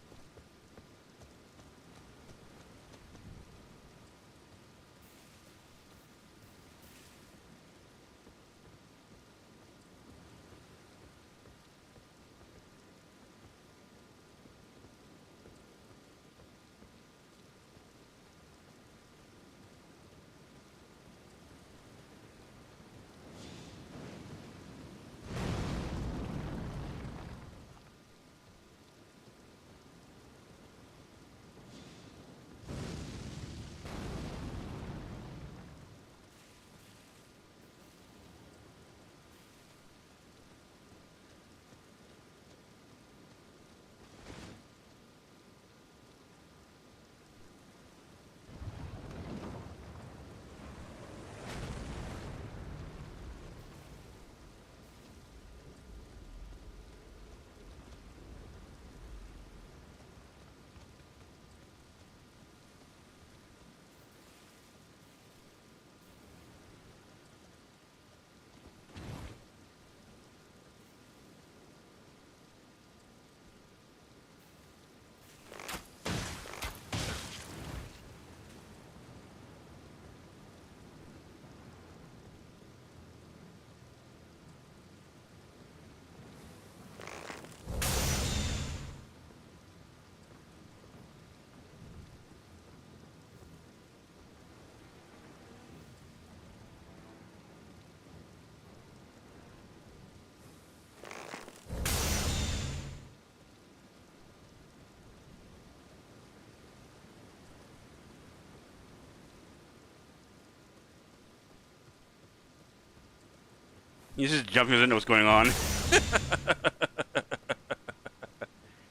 He's just jumping, doesn't know what's going on.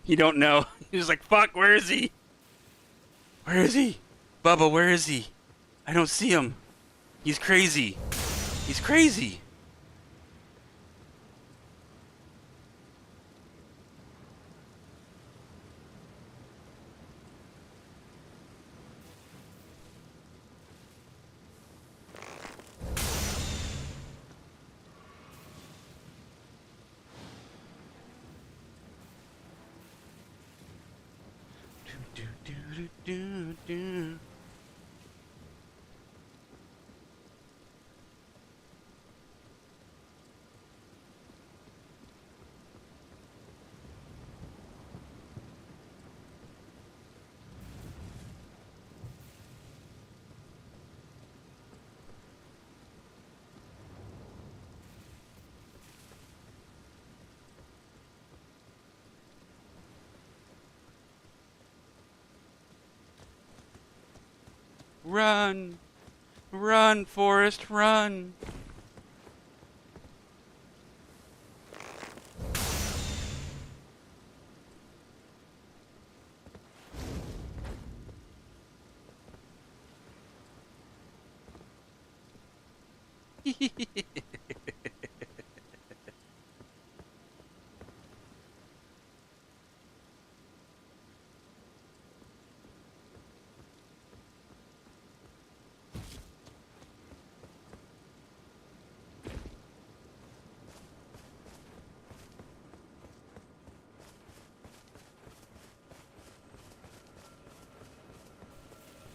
He don't know. He's like, fuck, where is he? Where is he? Bubba, where is he? I don't see him. He's crazy. He's crazy. Do, do, do, do, do. Run! Run, Forrest, run!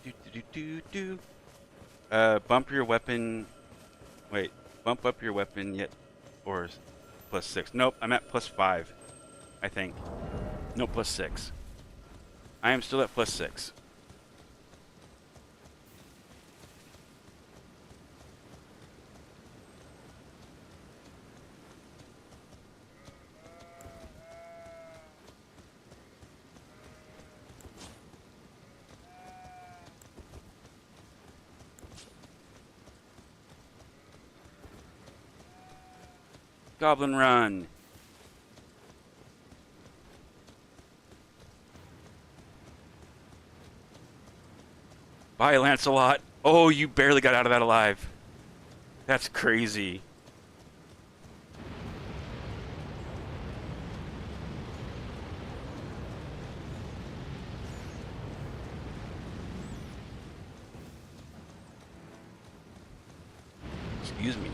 Do, do, do, do, do. Bump your weapon. Wait, bump up your weapon yet, or +6. Nope, I'm at +5. I think. No, +6. I am still at +6. Goblin run. Bye, Lancelot. Oh, you barely got out of that alive. That's crazy. Excuse me.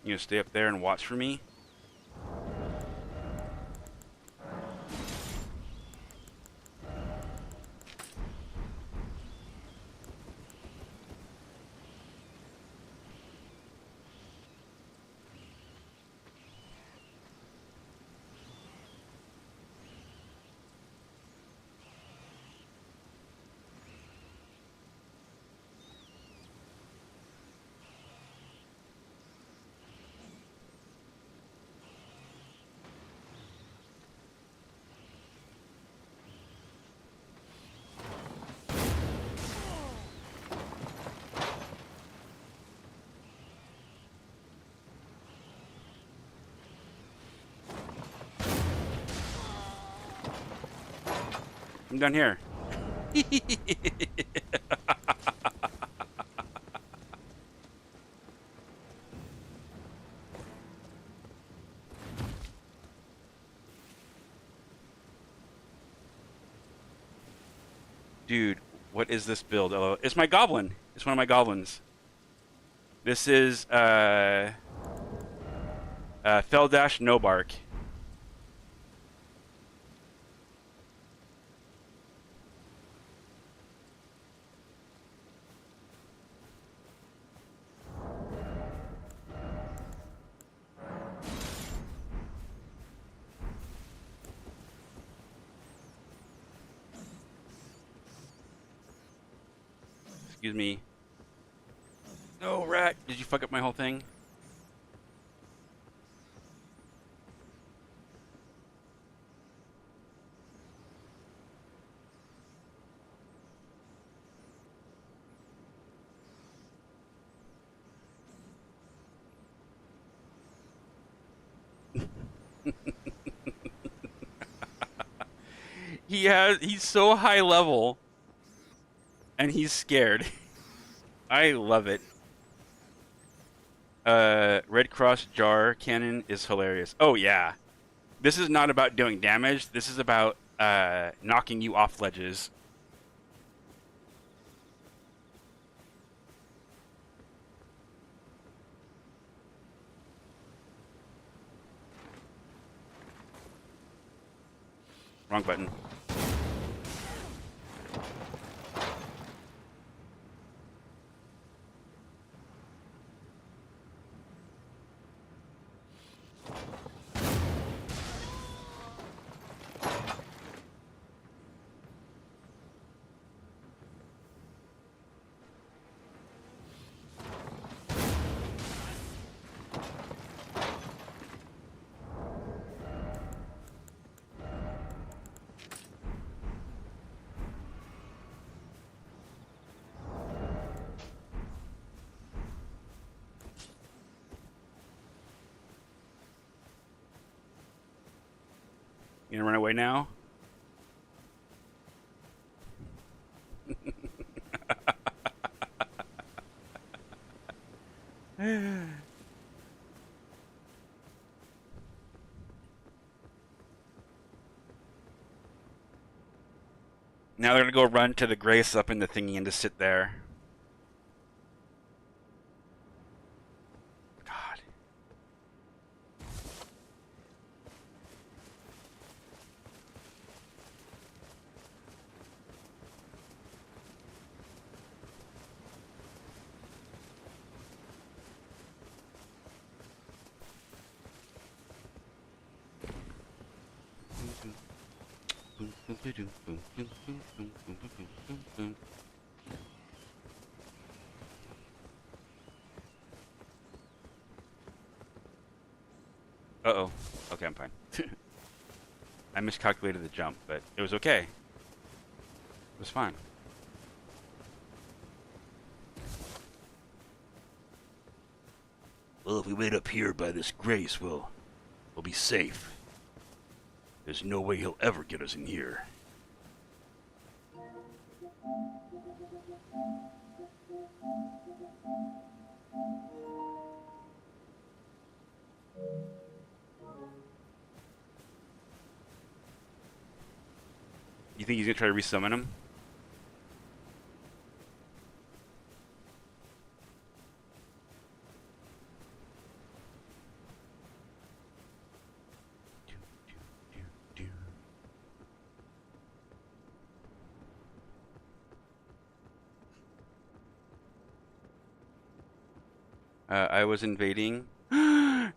You gonna stay up there and watch for me? I'm down here. Dude, what is this build? Oh, it's my goblin. It's one of my goblins. This is Feldash No Bark. Excuse me. No, rat. Did you fuck up my whole thing? He's so high level and he's scared. I love it. Red Cross jar cannon is hilarious. Oh yeah. This is not about doing damage. This is about knocking you off ledges. Wrong button. You gonna run away now? Now they're gonna go run to the grace up in the thingy and just sit there. God. Uh-oh. Okay, I'm fine. I miscalculated the jump, but it was okay. It was fine. Well, if we wait up here by this grace, we'll be safe. There's no way he'll ever get us in here. You think he's gonna try to resummon him? I was invading.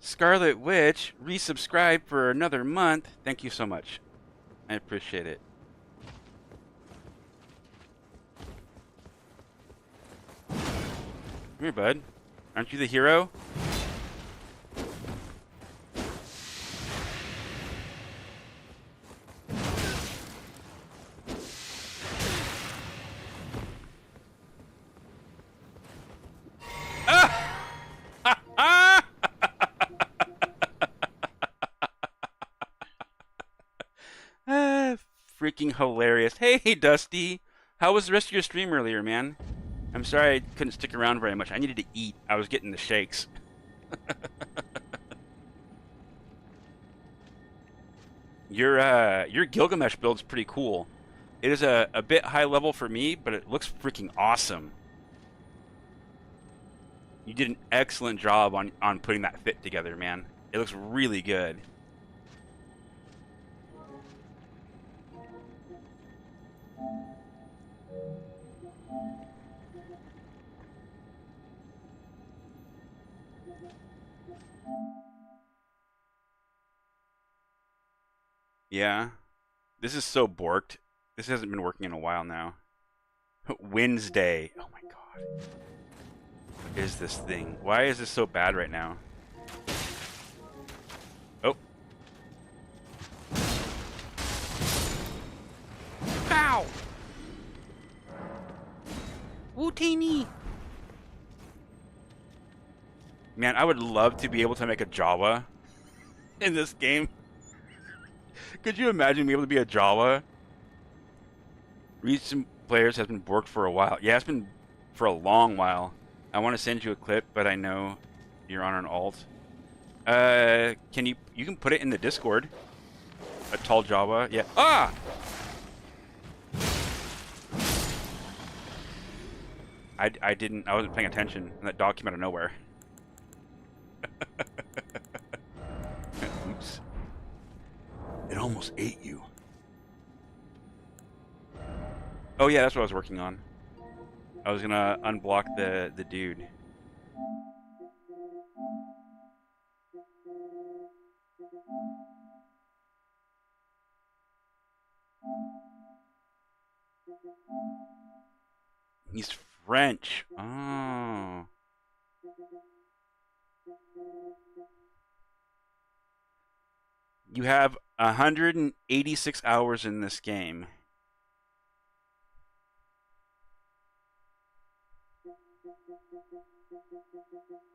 Scarlet Witch, resubscribe for another month. Thank you so much. I appreciate it. Come here, bud. Aren't you the hero? Freaking hilarious. Hey, Dusty. How was the rest of your stream earlier, man? I'm sorry I couldn't stick around very much. I needed to eat. I was getting the shakes. Your Gilgamesh build's pretty cool. It is a bit high level for me, but it looks freaking awesome. You did an excellent job on putting that fit together, man. It looks really good. Yeah. This is so borked. This hasn't been working in a while now. Wednesday. Oh my god. What is this thing? Why is this so bad right now? Oh. Pow! Wootini! Man, I would love to be able to make a Jawa in this game. Could you imagine being able to be a Jawa? Recent players has been borked for a while. Yeah, it's been for a long while. I want to send you a clip, but I know you're on an alt. Can you can put it in the Discord? A tall Java, yeah. Ah! I wasn't paying attention, and that dog came out of nowhere. Oops. It almost ate you. Oh yeah, that's what I was working on. I was gonna unblock the dude. He's French. Oh. You have 186 hours in this game.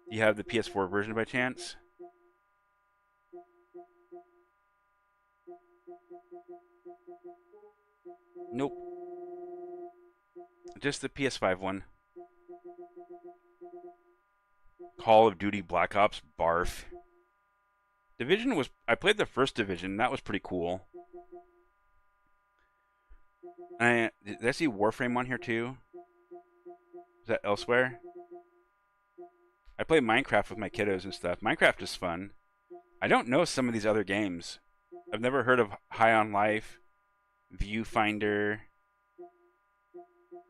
You have the PS4 version by chance? Nope. Just the PS5 one. Call of Duty Black Ops, barf. Division was... I played the first Division. That was pretty cool. Did I see Warframe on here too? Is that elsewhere? I play Minecraft with my kiddos and stuff. Minecraft is fun. I don't know some of these other games. I've never heard of High on Life, Viewfinder.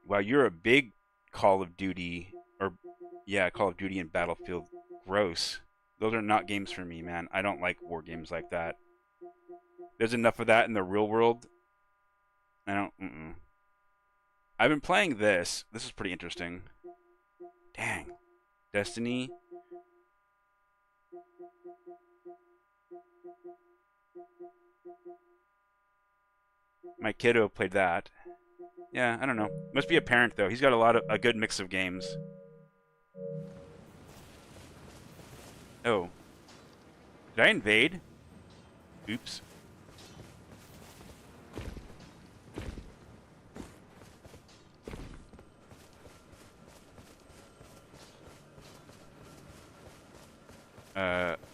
Wow, you're a big Call of Duty, or yeah, Call of Duty and Battlefield. Gross. Those are not games for me, man. I don't like war games like that. There's enough of that in the real world. I don't. I've been playing this. This is pretty interesting. Dang. Destiny. My kiddo played that. Yeah, I don't know. Must be a parent though. He's got a good mix of games. Oh. Did I invade? Oops.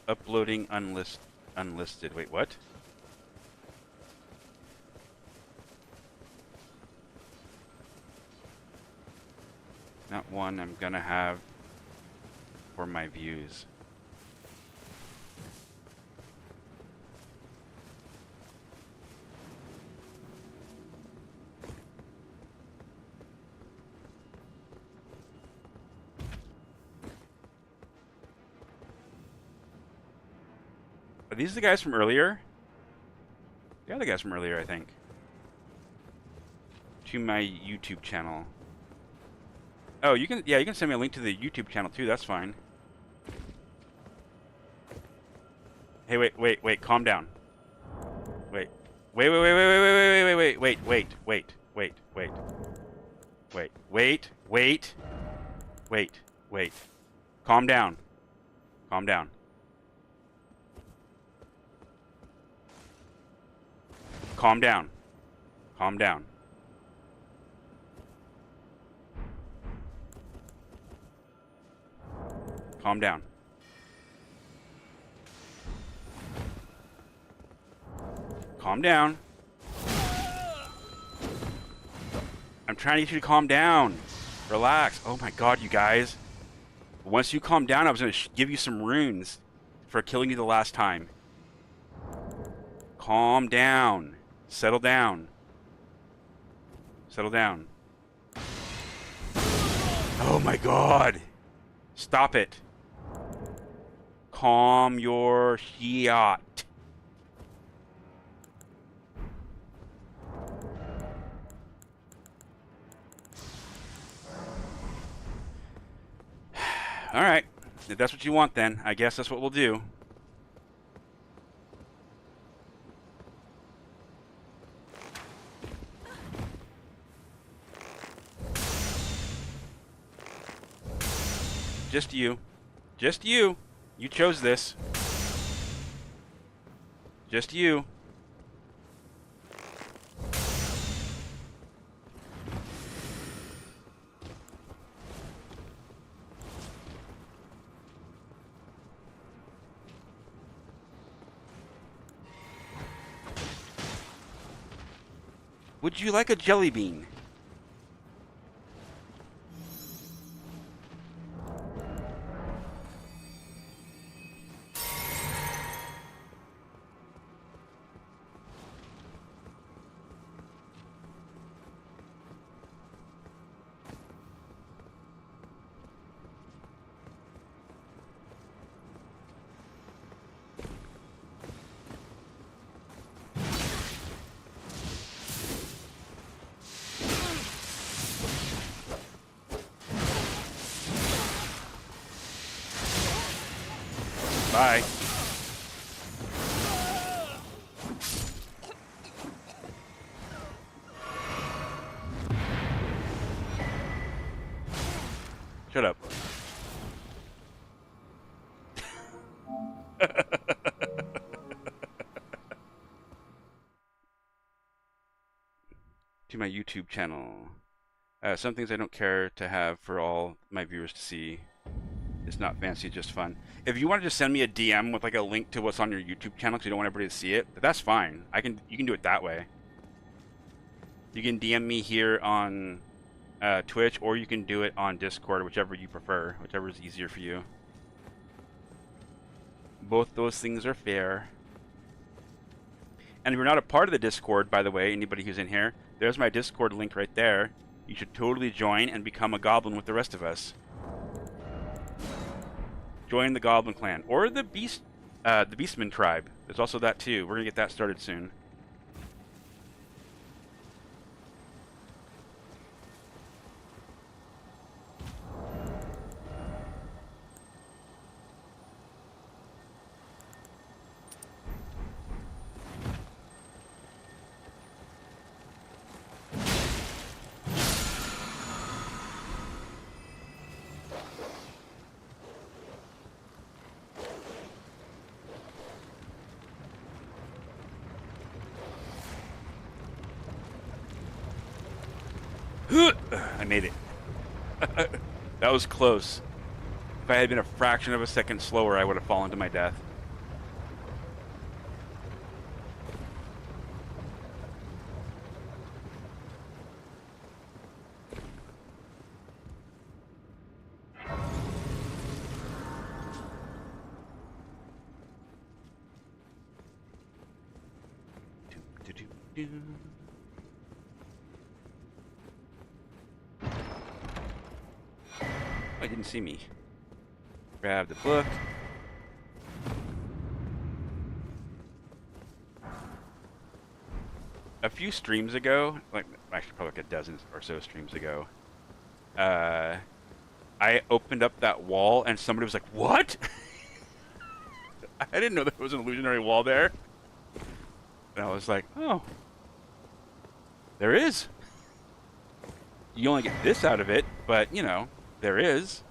Uploading unlisted. Wait, what? Not one I'm gonna have for my views. Are these the guys from earlier? They are the guys from earlier, I think. To my YouTube channel. Oh, you can send me a link to the YouTube channel too, that's fine. Hey, wait, calm down. Wait, calm down. Calm down. Calm down. Calm down. Calm down. Calm down. I'm trying to get you to calm down. Relax. Oh my god, you guys. Once you calm down, I was going to give you some runes for killing you the last time. Calm down. Settle down. Settle down. Oh my god. Stop it. Calm your shit. Alright. If that's what you want, then I guess that's what we'll do. Just you. Just you. You chose this. Just you. Would you like a jelly bean? Bye. Shut up. To my YouTube channel. Some things I don't care to have for all my viewers to see. It's not fancy, just fun. If you want to just send me a DM with like a link to what's on your YouTube channel because you don't want everybody to see it, that's fine. You can do it that way. You can DM me here on Twitch, or you can do it on Discord, whichever you prefer, whichever is easier for you. Both those things are fair. And if you're not a part of the Discord, by the way, anybody who's in here, there's my Discord link right there. You should totally join and become a goblin with the rest of us. Join the Goblin Clan or the Beastman tribe. There's also that too. We're gonna get that started soon. I made it. That was close. If I had been a fraction of a second slower, I would have fallen to my death. I didn't see me. Grab the book. A few streams ago, like actually probably like a dozen or so streams ago, I opened up that wall and somebody was like, "What?" I didn't know there was an illusionary wall there. And I was like, "Oh, there is." You only get this out of it, but you know, there is.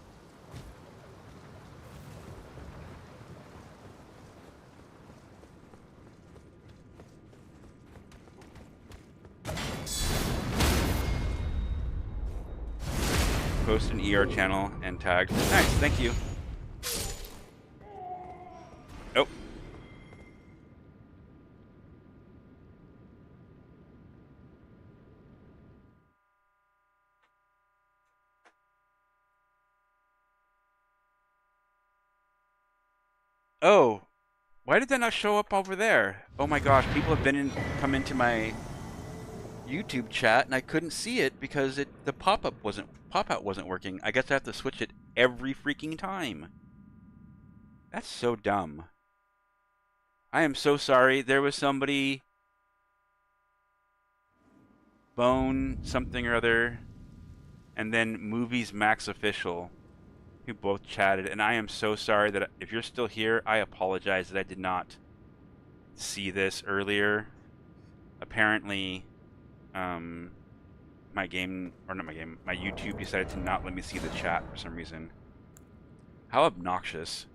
Post an ER channel and tag. Nice, thank you. Nope. Oh, why did that not show up over there? Oh my gosh, people have come into my YouTube chat and I couldn't see it because the pop-out wasn't working. I guess I have to switch it every freaking time. That's so dumb. I am so sorry. There was somebody Bone something or other and then Movies Max Official We both chatted, and I am so sorry that if you're still here, I apologize that I did not see this earlier. Apparently, my YouTube decided to not let me see the chat for some reason. How obnoxious.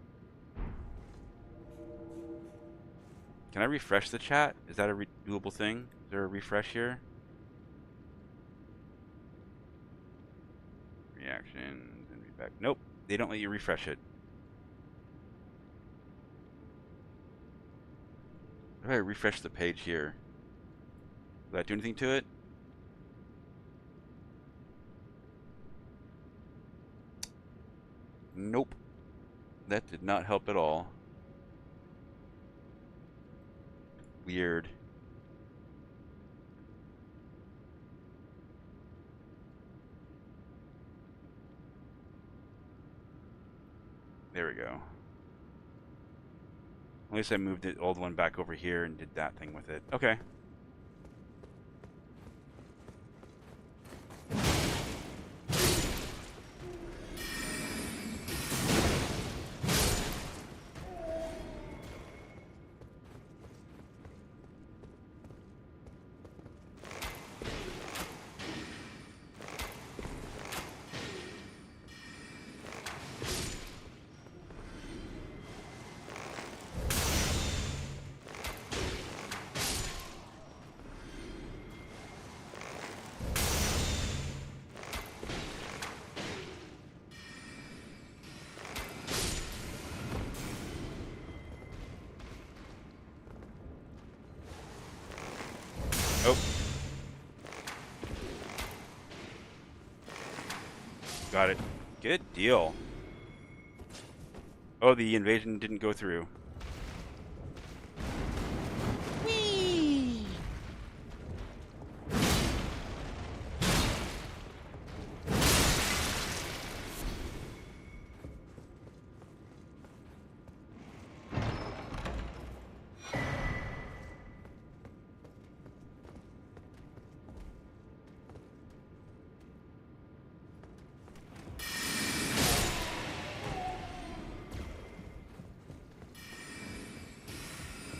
Can I refresh the chat? Is that a doable thing? Is there a refresh here? Reactions and feedback. Nope, they don't let you refresh it. How do I refresh the page here? Did I do anything to it? Nope. That did not help at all. Weird. There we go. At least I moved the old one back over here and did that thing with it. Okay. Oh. Got it. Good deal. Oh, the invasion didn't go through. Whee!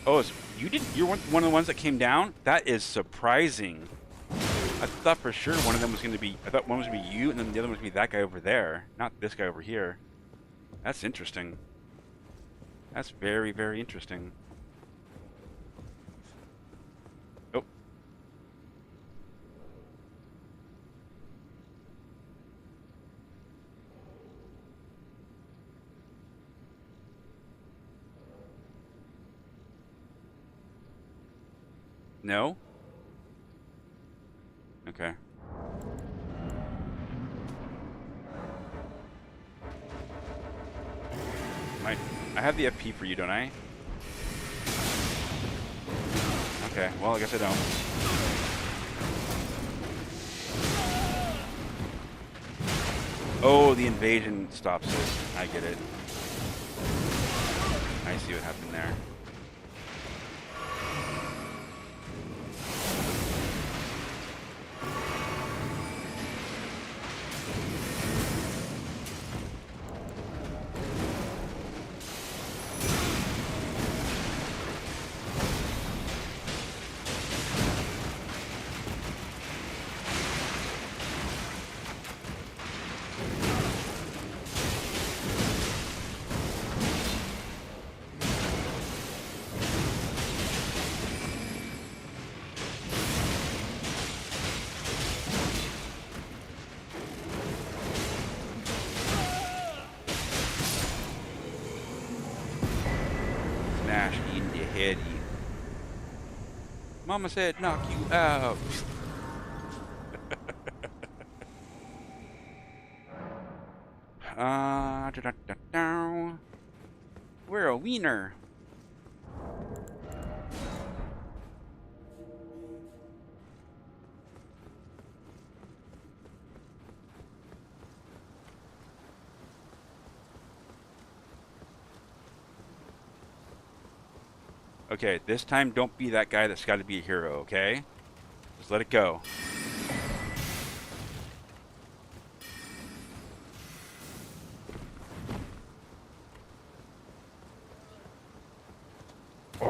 Oh, you're one of the ones that came down? That is surprising. I thought for sure one of them was going to be, I thought one was going to be you and then the other one was going to be that guy over there, not this guy over here. That's interesting. That's very, very interesting. Oh. No? Okay. I have the FP for you, don't I? Okay, well, I guess I don't. Oh, the invasion stops it. I get it. I see what happened there. Smash in the head. Mama said knock you out. We're a wiener. Okay, this time don't be that guy that's got to be a hero, okay? Just let it go.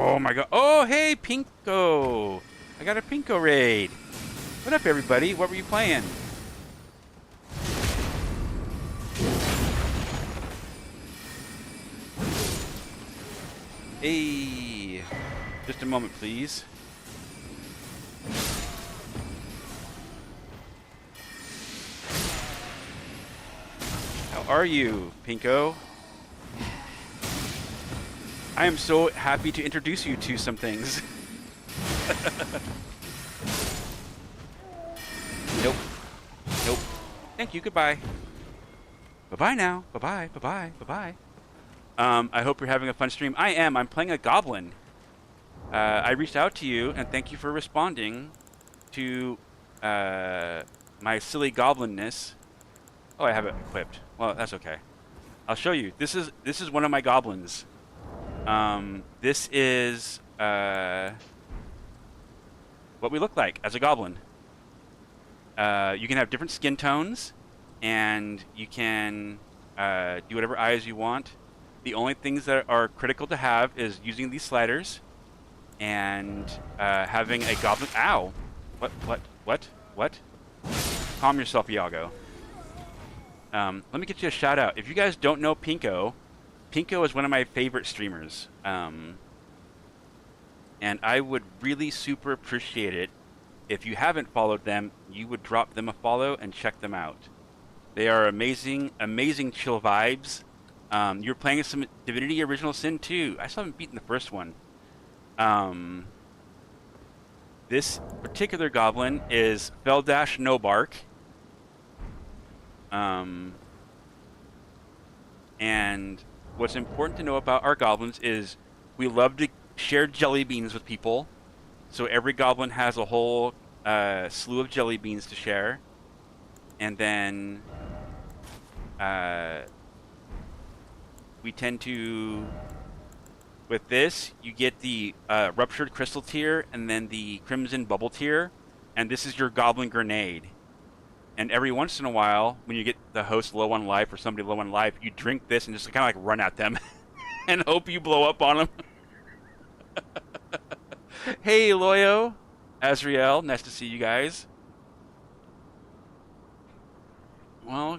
Oh my god. Oh, hey, Pinko. I got a Pinko raid. What up, everybody? What were you playing? Hey. Just a moment, please. How are you, Pinko? I am so happy to introduce you to some things. Nope. Nope. Thank you. Goodbye. Bye-bye now. Bye-bye. Bye-bye. Bye-bye. I hope you're having a fun stream. I am. I'm playing a goblin. I reached out to you, and thank you for responding to my silly goblinness. Oh, I have it equipped. Well, that's okay. I'll show you. This is one of my goblins. This is what we look like as a goblin. You can have different skin tones, and you can do whatever eyes you want. The only things that are critical to have is using these sliders and having a goblin. Ow! What? Calm yourself, Iago. Let me get you a shout out. If you guys don't know Pinko, Pinko is one of my favorite streamers. And I would really super appreciate it if you haven't followed them, you would drop them a follow and check them out. They are amazing, amazing chill vibes. You're playing some Divinity Original Sin 2. I still haven't beaten the first one. This particular goblin is Feldash No Bark. And what's important to know about our goblins is we love to share jelly beans with people. So every goblin has a whole slew of jelly beans to share. And then we tend to, with this, you get the Ruptured Crystal tier and then the Crimson Bubble tier. And this is your Goblin Grenade. And every once in a while, when you get the host low on life or somebody low on life, you drink this and just kind of like run at them and hope you blow up on them. Hey, Loyo, Azriel, nice to see you guys. Well,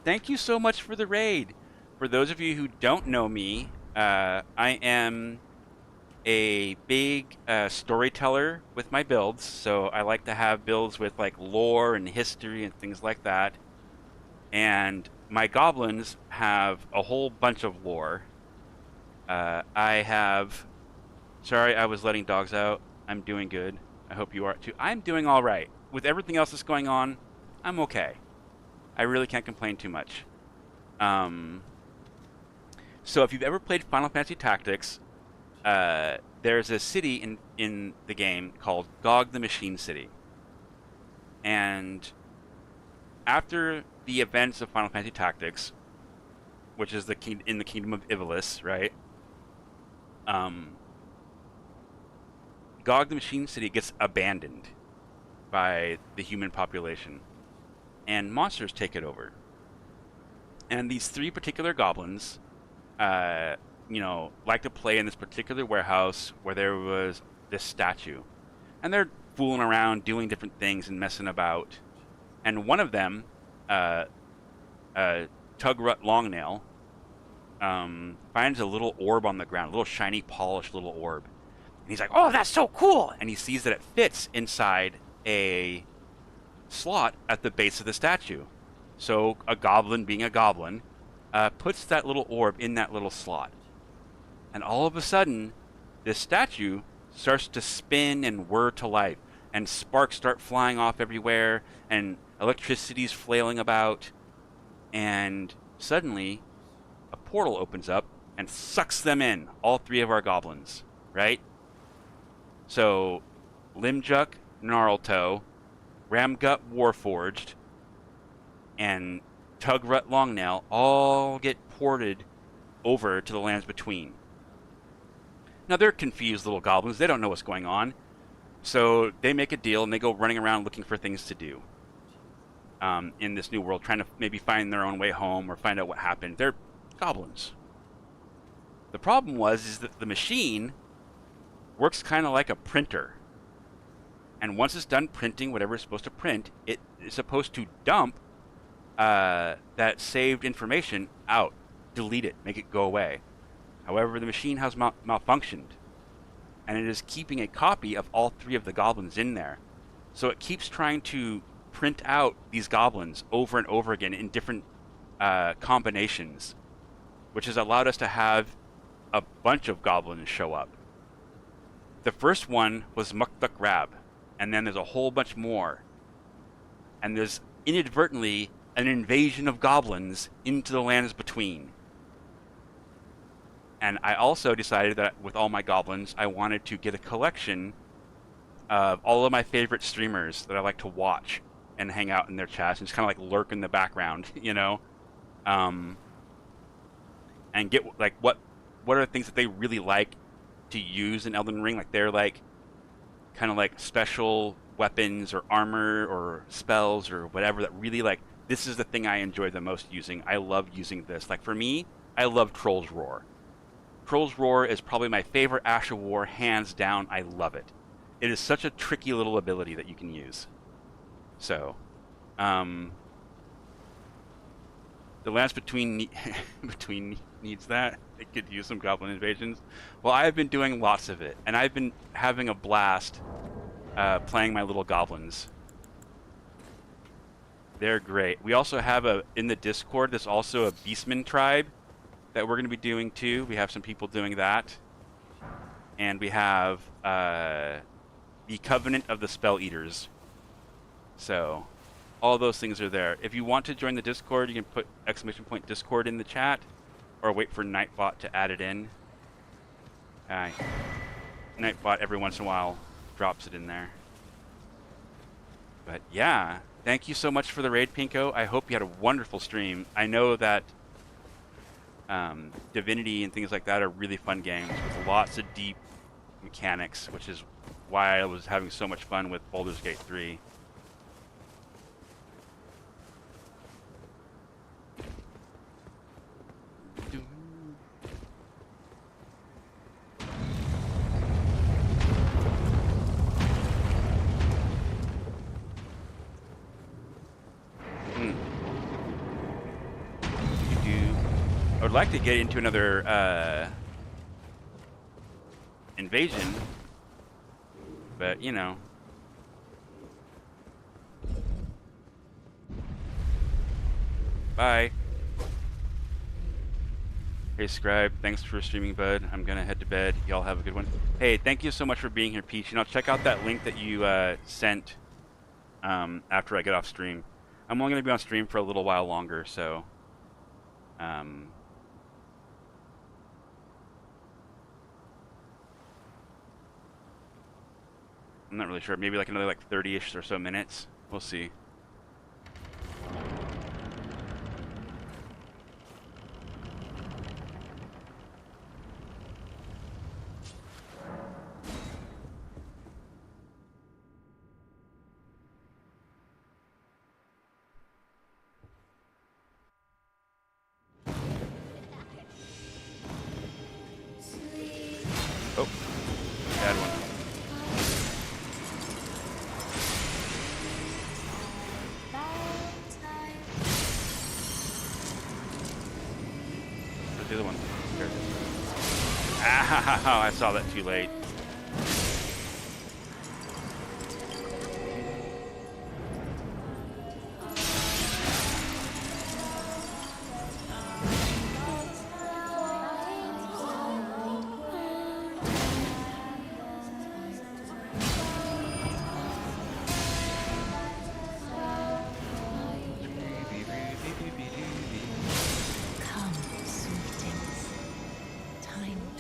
thank you so much for the raid. For those of you who don't know me, I am a big storyteller with my builds, so I like to have builds with like lore and history and things like that. And my goblins have a whole bunch of lore. I have... Sorry, I was letting dogs out. I'm doing good. I hope you are too. I'm doing all right. With everything else that's going on, I'm okay. I really can't complain too much. So if you've ever played Final Fantasy Tactics, there's a city in the game called Gog the Machine City. And after the events of Final Fantasy Tactics, which is in the Kingdom of Ivalice, right? Gog the Machine City gets abandoned by the human population, and monsters take it over. And these three particular goblins, like to play in this particular warehouse where there was this statue. And they're fooling around, doing different things and messing about. And one of them, Tugrut Longnail, finds a little orb on the ground, a little shiny, polished little orb. And he's like, oh, that's so cool! And he sees that it fits inside a slot at the base of the statue. So a goblin, being a goblin, puts that little orb in that little slot. And all of a sudden, this statue starts to spin and whir to life. And sparks start flying off everywhere. And electricity's flailing about. And suddenly, a portal opens up and sucks them in. All three of our goblins. Right? So, Limjuk, Gnarltoe, Ramgut Warforged, and Tugrut Longnail all get ported over to the lands between. Now they're confused little goblins. They don't know what's going on. So they make a deal and they go running around looking for things to do in this new world, trying to maybe find their own way home or find out what happened. They're goblins. The problem is that the machine works kind of like a printer. And once it's done printing whatever it's supposed to print, it is supposed to dump that saved information out, delete it, make it go away. However, the machine has malfunctioned, and it is keeping a copy of all 3 of the goblins in there. So it keeps trying to print out these goblins over and over again in different combinations, which has allowed us to have a bunch of goblins show up. The first one was Mukduk Rab, and then there's a whole bunch more. And there's inadvertently an invasion of goblins into the lands between. And I also decided that with all my goblins, I wanted to get a collection of all of my favorite streamers that I like to watch and hang out in their chats and just kind of like lurk in the background, you know? And get like what are the things that they really like to use in Elden Ring? Like they're like kind of like special weapons or armor or spells or whatever that really like, this is the thing I enjoy the most using. I love using this. Like for me, I love Troll's Roar. Troll's Roar is probably my favorite Ash of War, hands down. I love it. It is such a tricky little ability that you can use. So, the lands between needs that. It could use some goblin invasions. Well, I've been doing lots of it, and I've been having a blast playing my little goblins. They're great. We also have in the Discord, there's also a Beastman tribe that we're going to be doing too. We have some people doing that. And we have the Covenant of the Spell Eaters. So, all those things are there. If you want to join the Discord, you can put !Discord in the chat, or wait for Nightbot to add it in. Nightbot every once in a while drops it in there. But yeah, thank you so much for the raid, Pinko. I hope you had a wonderful stream. I know that Divinity and things like that are really fun games with lots of deep mechanics, which is why I was having so much fun with Baldur's Gate 3. I would like to get into another invasion, but you know. Bye. Hey Scribe, thanks for streaming, bud. I'm gonna head to bed. Y'all have a good one. Hey, thank you so much for being here, Peach. You know, check out that link that you sent after I get off stream. I'm only gonna be on stream for a little while longer, so I'm not really sure. Maybe like another like 30-ish or so minutes. We'll see. Oh, bad one. Where's the other one? Here. Ah, I saw that too late.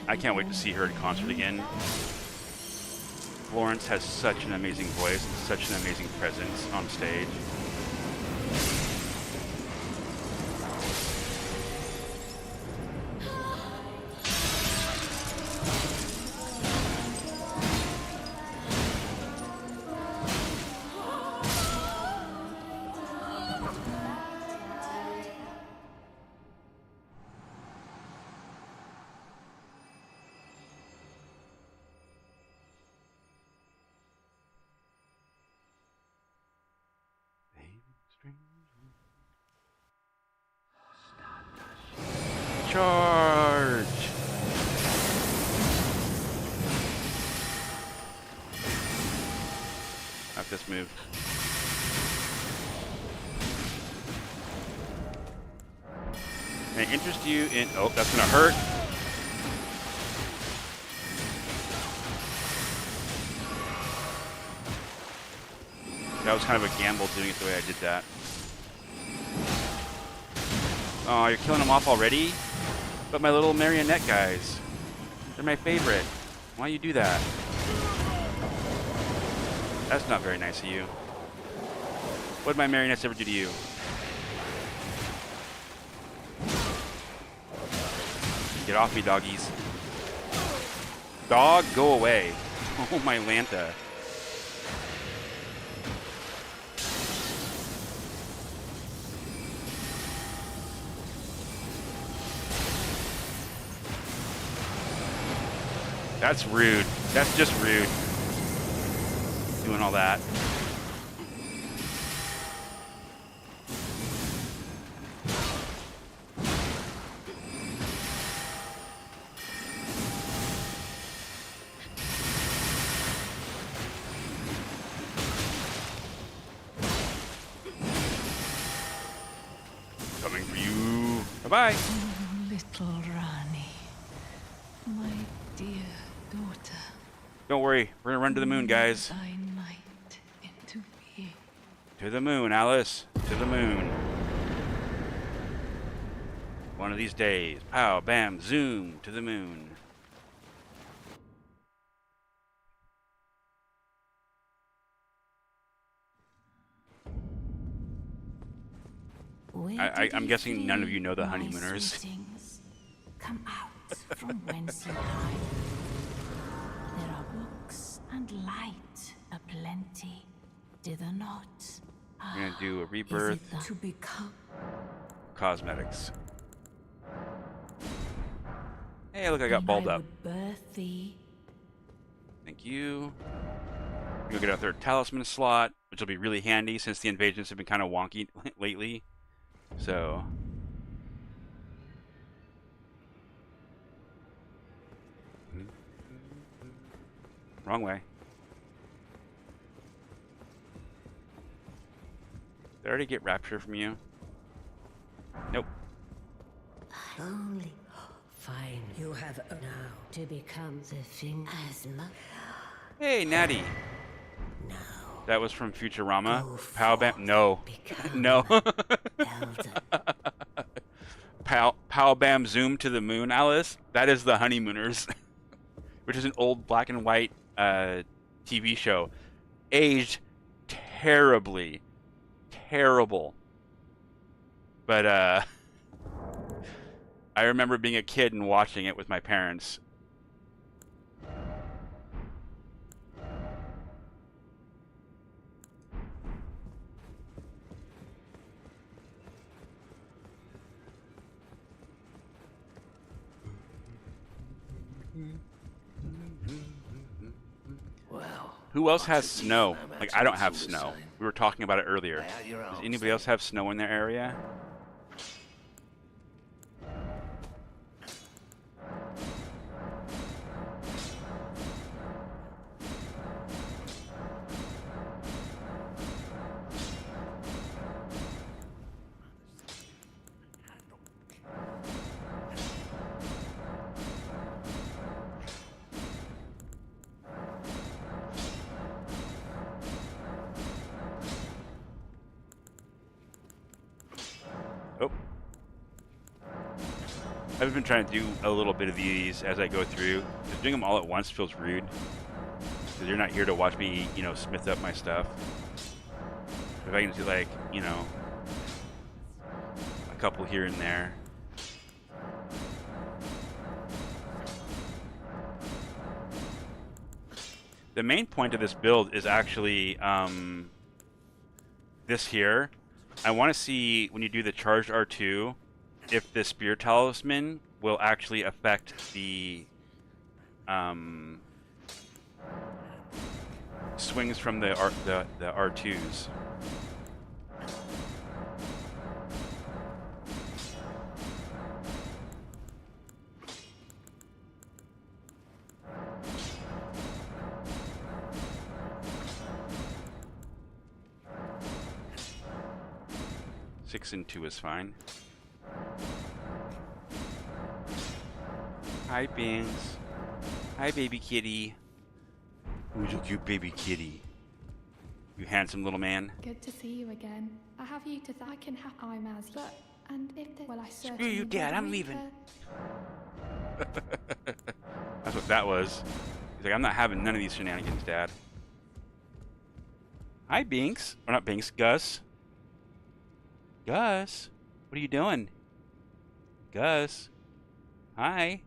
I can't wait to see her in concert again. Florence has such an amazing voice and such an amazing presence on stage. Charge! Not this move. Can I interest you in... Oh, that's gonna hurt. That was kind of a gamble doing it the way I did that. Oh, you're killing them off already? But my little marionette guys. They're my favorite. Why you do that? That's not very nice of you. What did my marionettes ever do to you? Get off me, doggies. Dog, go away. Oh, my Lanta. That's rude. That's just rude. Doing all that. Coming for you. Bye-bye. Little Rani, my dear daughter. Don't worry. We're gonna run to the moon, guys. Thy might into being. To the moon, Alice. To the moon. One of these days. Pow, bam, zoom. To the moon. I'm guessing none of you know the honeymooners. Come out from whence you hide. There are books and light aplenty. Dither not. We're gonna do a Is rebirth. it the to become? Cosmetics. Hey, look, I got balled I up. would birth thee. Thank you. You'll get a third talisman slot, which will be really handy since the invasions have been kind of wonky lately. So. Wrong way. Did I already get rapture from you? Nope. Only fine. You have now to become the thing as much. Hey, Natty. Now. That was from Futurama. Go Pow Bam. forth, No. become No. elder. Pow Bam Zoom to the Moon, Alice. That is the Honeymooners, which is an old black and white TV show. Aged terribly. Terrible. But I remember being a kid and watching it with my parents. Well, Who else has what's a snow? decent Like, I don't have amount of snow. suicide? We were talking about it earlier. Lay out your Does arms anybody then. else have snow in their area? Oh. I've been trying to do a little bit of these as I go through. Just doing them all at once feels rude. Because you're not here to watch me, you know, smith up my stuff. If I can do, like, you know, a couple here and there. The main point of this build is actually this here. I want to see when you do the charged R2 if the spear talisman will actually affect the swings from the R2s. 6 and 2 is fine. Hi, Bings. Hi, baby kitty. Who's a cute baby kitty? You handsome little man. Good to see you again. I have you to thank and I'm as but and if there well I Screw certainly you, Dad. would I'm read leaving. her. That's what that was. He's like, I'm not having none of these shenanigans, Dad. Hi, Binks. Or not Binks, Gus. Gus, what are you doing? Gus. Hi.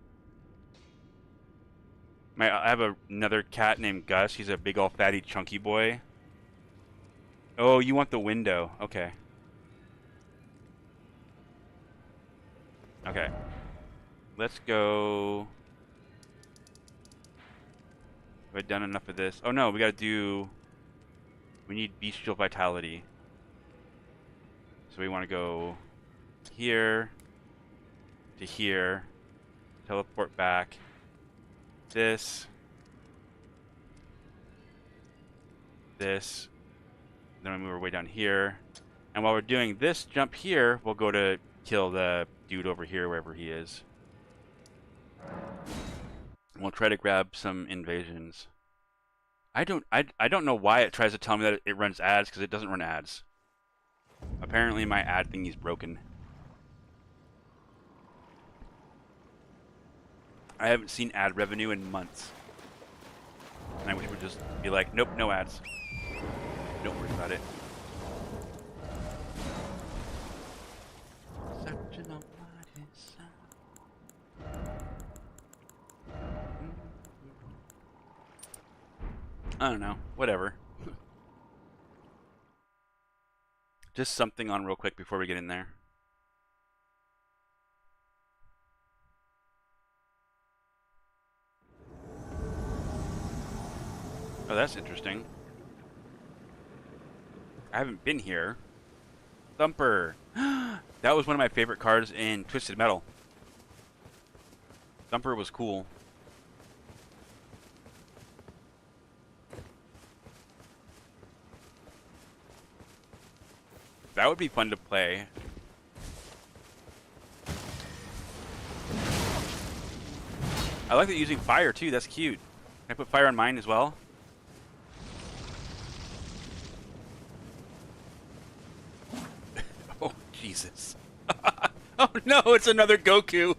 I have another cat named Gus. He's a big old fatty chunky boy. Oh, you want the window. Okay. Okay. Let's go. Have I done enough of this? Oh no, we gotta do... We need bestial vitality. So we want to go here to here. Teleport back. This. This. Then we move our way down here. And while we're doing this jump here, we'll go to kill the dude over here, wherever he is. We'll try to grab some invasions. I don't know why it tries to tell me that it runs ads, because it doesn't run ads. Apparently my ad thingy's broken. I haven't seen ad revenue in months. And I wish it would just be like, nope, no ads. Don't worry about it. Such an almighty sound. I don't know. Whatever. Just something on real quick before we get in there. Oh, that's interesting. I haven't been here. Thumper. That was one of my favorite cards in Twisted Metal. Thumper was cool. That would be fun to play. I like that using fire too. That's cute. Can I put fire on mine as well? Oh, Jesus. Oh no, it's another Goku.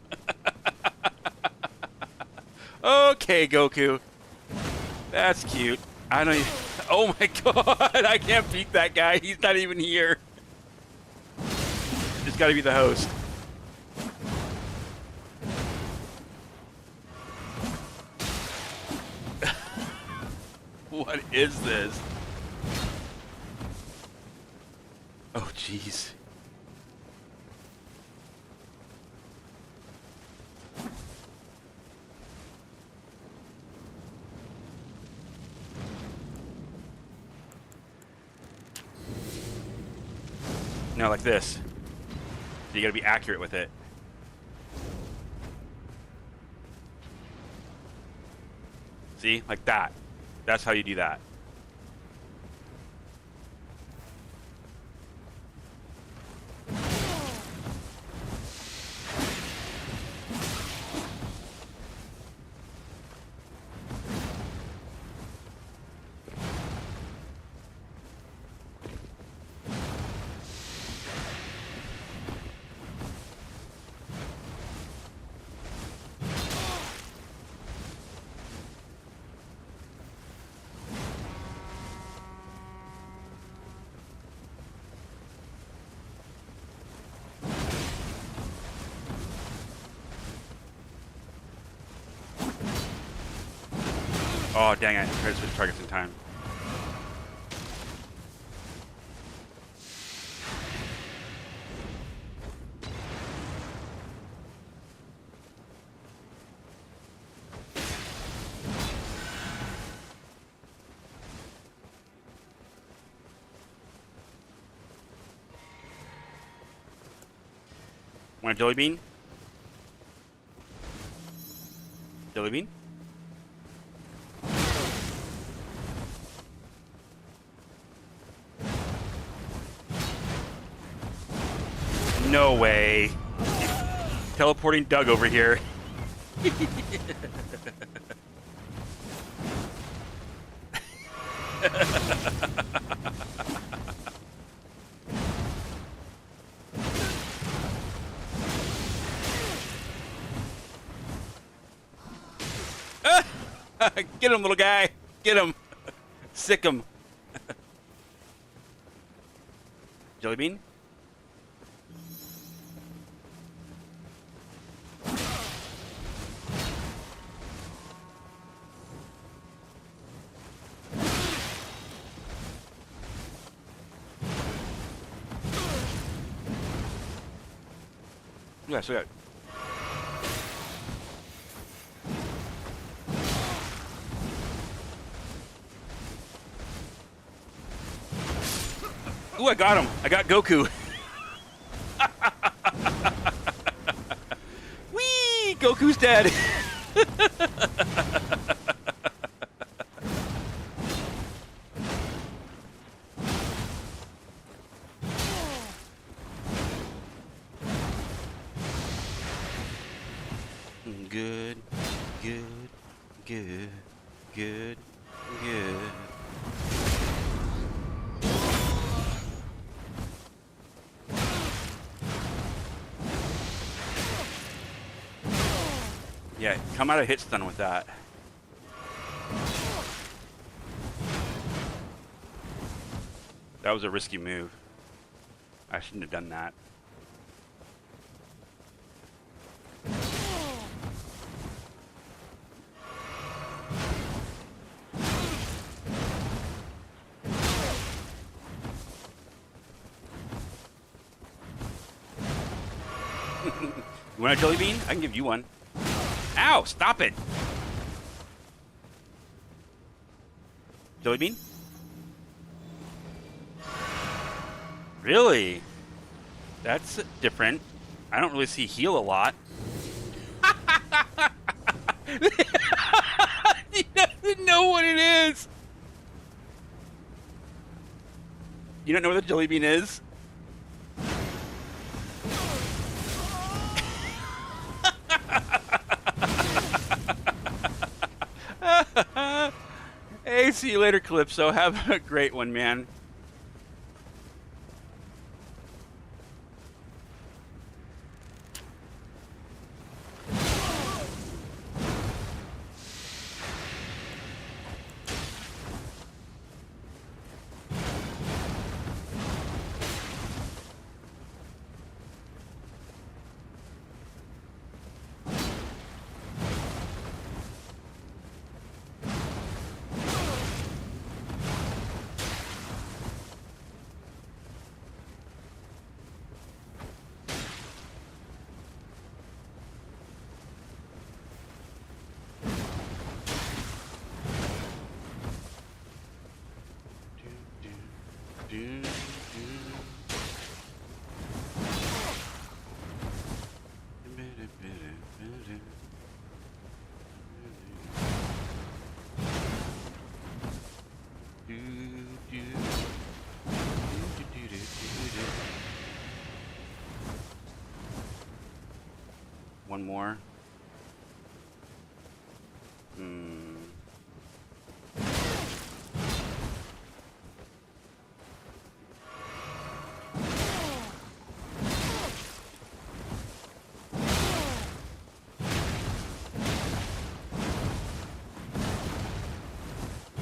Okay, Goku. That's cute. I don't even... Oh my god, I can't beat that guy. He's not even here. It's gotta be the host. What is this? Oh, jeez. No, like this. So you gotta be accurate with it. See? Like that. That's how you do that. Oh, dang it. I tried to switch targets in time. Want a jelly bean? Jelly bean? No way. Teleporting Doug over here. Get him, little guy. Get him. Sick him. Jelly bean? Yeah, so got. Ooh, I got him. I got Goku. Whee! Goku's dead. Good, good, good, good, good. Yeah, come out of hit stun with that. That was a risky move. I shouldn't have done that. You want a jelly bean? I can give you one. Ow! Stop it! Jelly bean? Really? That's different. I don't really see heal a lot. He doesn't know what it is! You don't know what the jelly bean is? Hey, see you later, Calypso. Have a great one, man. One more.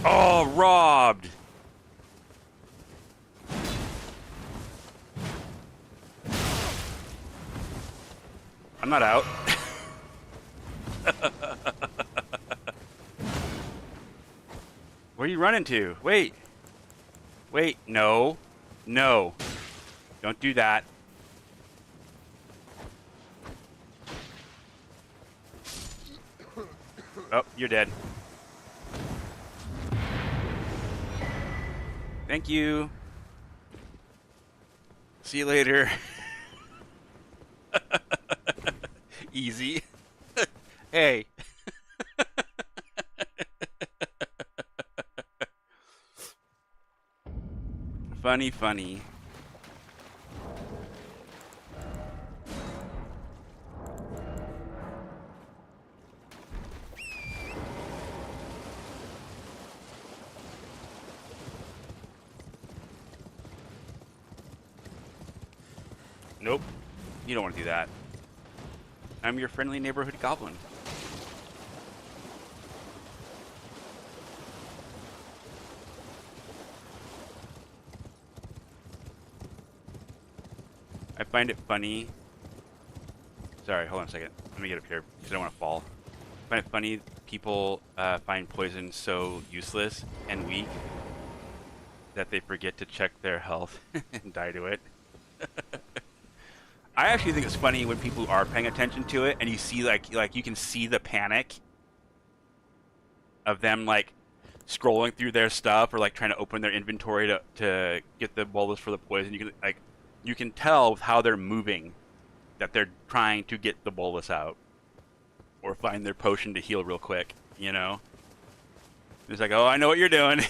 Oh, robbed. I'm not out. Where are you running to? Wait. Wait, no. No. Don't do that. Oh, you're dead. Thank you. See you later. Easy. Hey. Funny, funny. Nope. You don't want to do that. I'm your friendly neighborhood goblin. I find it funny. Sorry, hold on a second. Let me get up here because I don't want to fall. I find it funny people find poison so useless and weak that they forget to check their health and die to it. I actually think it's funny when people are paying attention to it and you see like you can see the panic of them like scrolling through their stuff or like trying to open their inventory to get the bolus for the poison. You can tell with how they're moving that they're trying to get the bolus out or find their potion to heal real quick, you know? It's like, oh, I know what you're doing.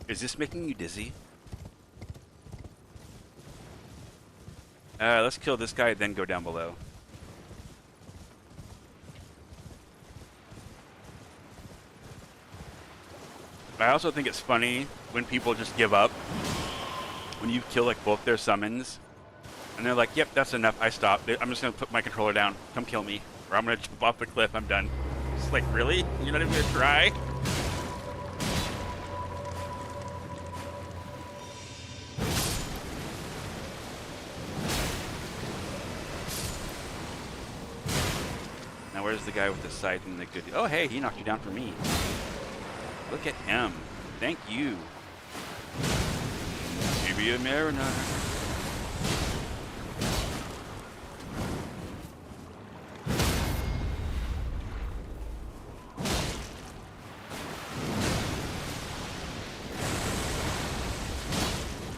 Is this making you dizzy? Let's kill this guy, then go down below. I also think it's funny when people just give up. When you kill like both their summons, and they're like, "Yep, that's enough. I stopped. I'm just gonna put my controller down. Come kill me, or I'm gonna jump off the cliff. I'm done." It's like, really? You're not even gonna try? Now where's the guy with the scythe and the good? Oh, hey, he knocked you down for me. Look at him. Thank you. Maybe a mariner.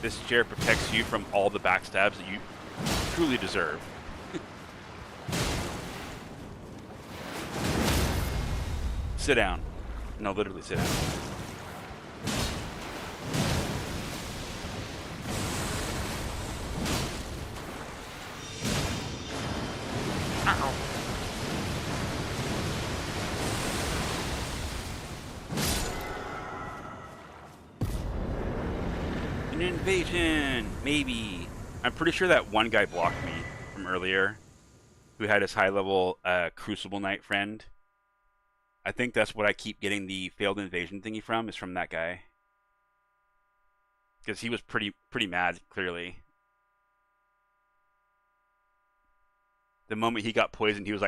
This chair protects you from all the backstabs that you truly deserve. Sit down. No, literally sit down. Ow. An invasion! Maybe. I'm pretty sure that one guy blocked me from earlier who had his high-level Crucible Knight friend. I think that's what I keep getting the failed invasion thingy from, is from that guy. Because he was pretty mad, clearly. The moment he got poisoned, he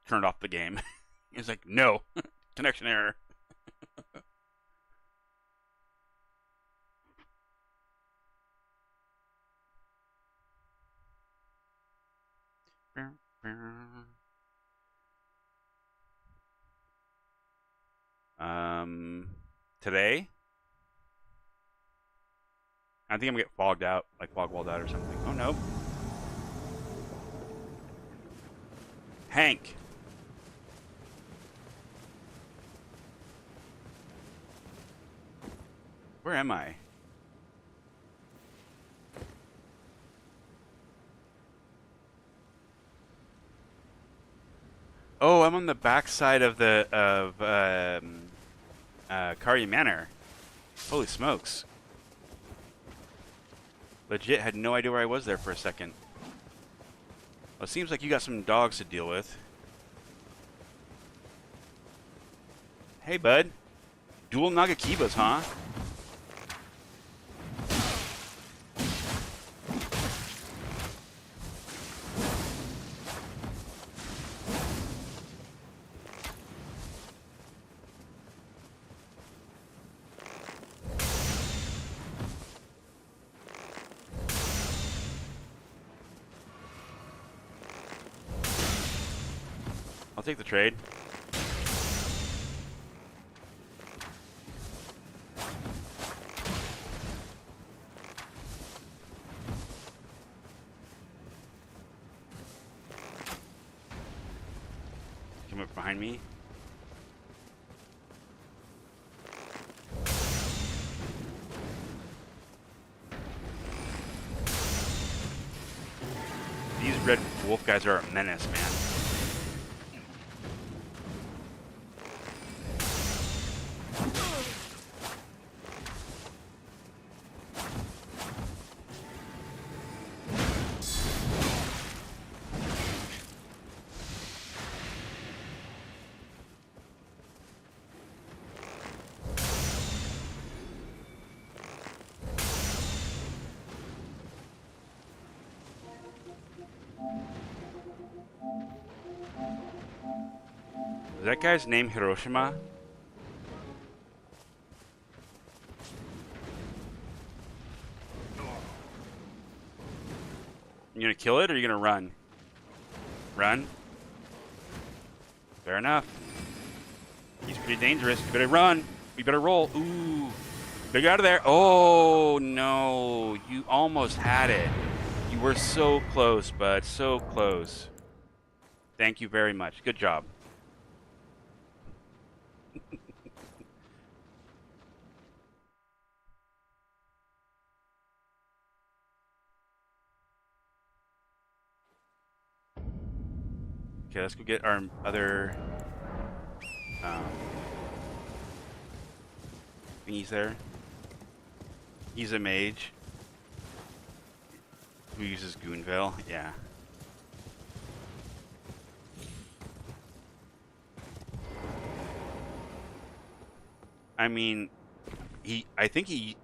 turned off the game. He was like, no, connection error. Today? I think I'm gonna get fogged out, like fog walled out or something. Oh no. Hank. Where am I? Oh, I'm on the backside of Karya Manor. Holy smokes. Legit had no idea where I was there for a second. Well, it seems like you got some dogs to deal with. Hey, bud. Dual Nagakibas, huh? I'll take the trade. come up behind me. These red wolf guys are a menace, man. Is that guy's name Hiroshima? You gonna kill it or you gonna run? Run? Fair enough. He's pretty dangerous. You better run. You better roll. Ooh. Better get out of there. Oh, no. You almost had it. You were so close, bud. So close. Thank you very much. Good job. Okay, let's go get our other thingies there. He's a mage who uses Goonville. Yeah. I mean, I think he,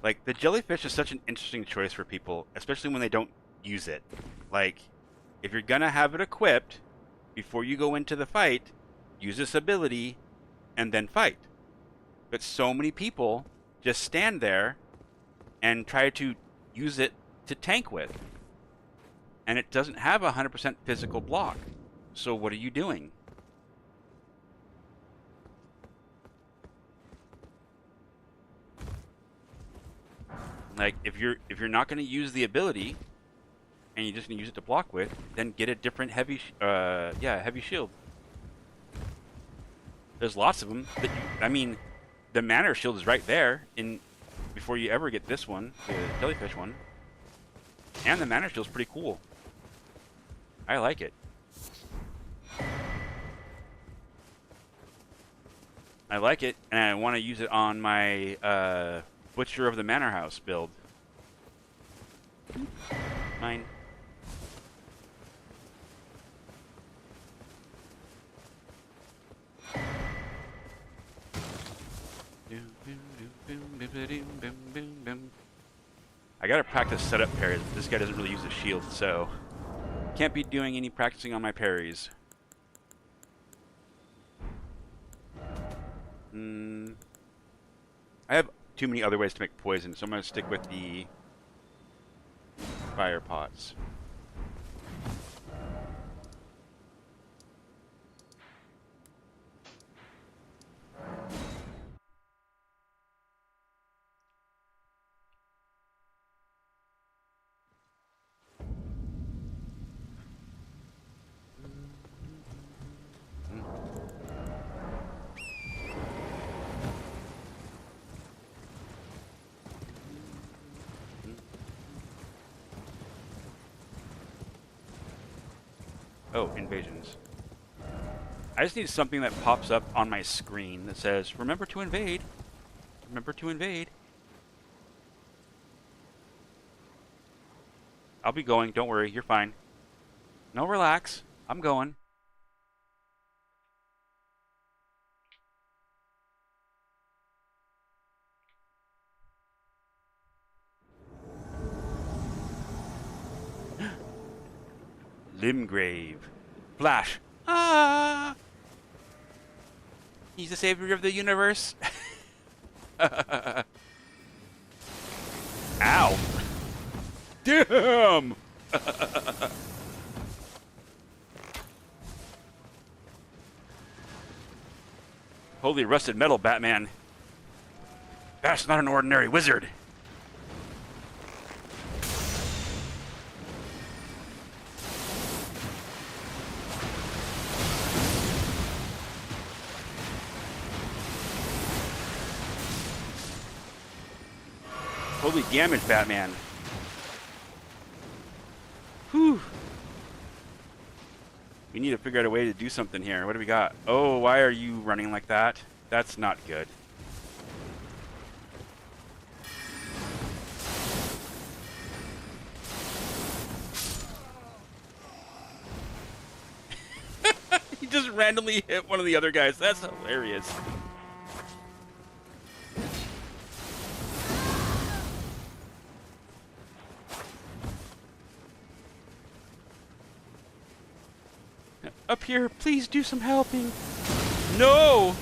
like, the jellyfish is such an interesting choice for people, especially when they don't use it. Like, if you're gonna have it equipped before you go into the fight, use this ability and then fight. But so many people just stand there and try to use it to tank with. And it doesn't have a 100% physical block. So what are you doing? Like, if you're not going to use the ability and you're just going to use it to block with, then get a different heavy shield. There's lots of them. I mean, the Manor shield is right there before you ever get this one, the jellyfish one. And the Manor shield's pretty cool. I like it. I like it, and I want to use it on my Butcher of the Manor House build. Mine. I gotta practice setup parries. This guy doesn't really use a shield, so can't be doing any practicing on my parries. I have too many other ways to make poison, so I'm gonna stick with the fire pots. Oh, invasions. I just need something that pops up on my screen that says, remember to invade. Remember to invade. I'll be going, don't worry, you're fine. No, relax. I'm going. Limgrave. Flash. Ah! He's the savior of the universe. Ow. Damn! Holy rusted metal, Batman. That's not an ordinary wizard. Holy damage, Batman. Whew. We need to figure out a way to do something here. What do we got? Oh, why are you running like that? That's not good. He just randomly hit one of the other guys. That's hilarious. Up here, please do some helping. No!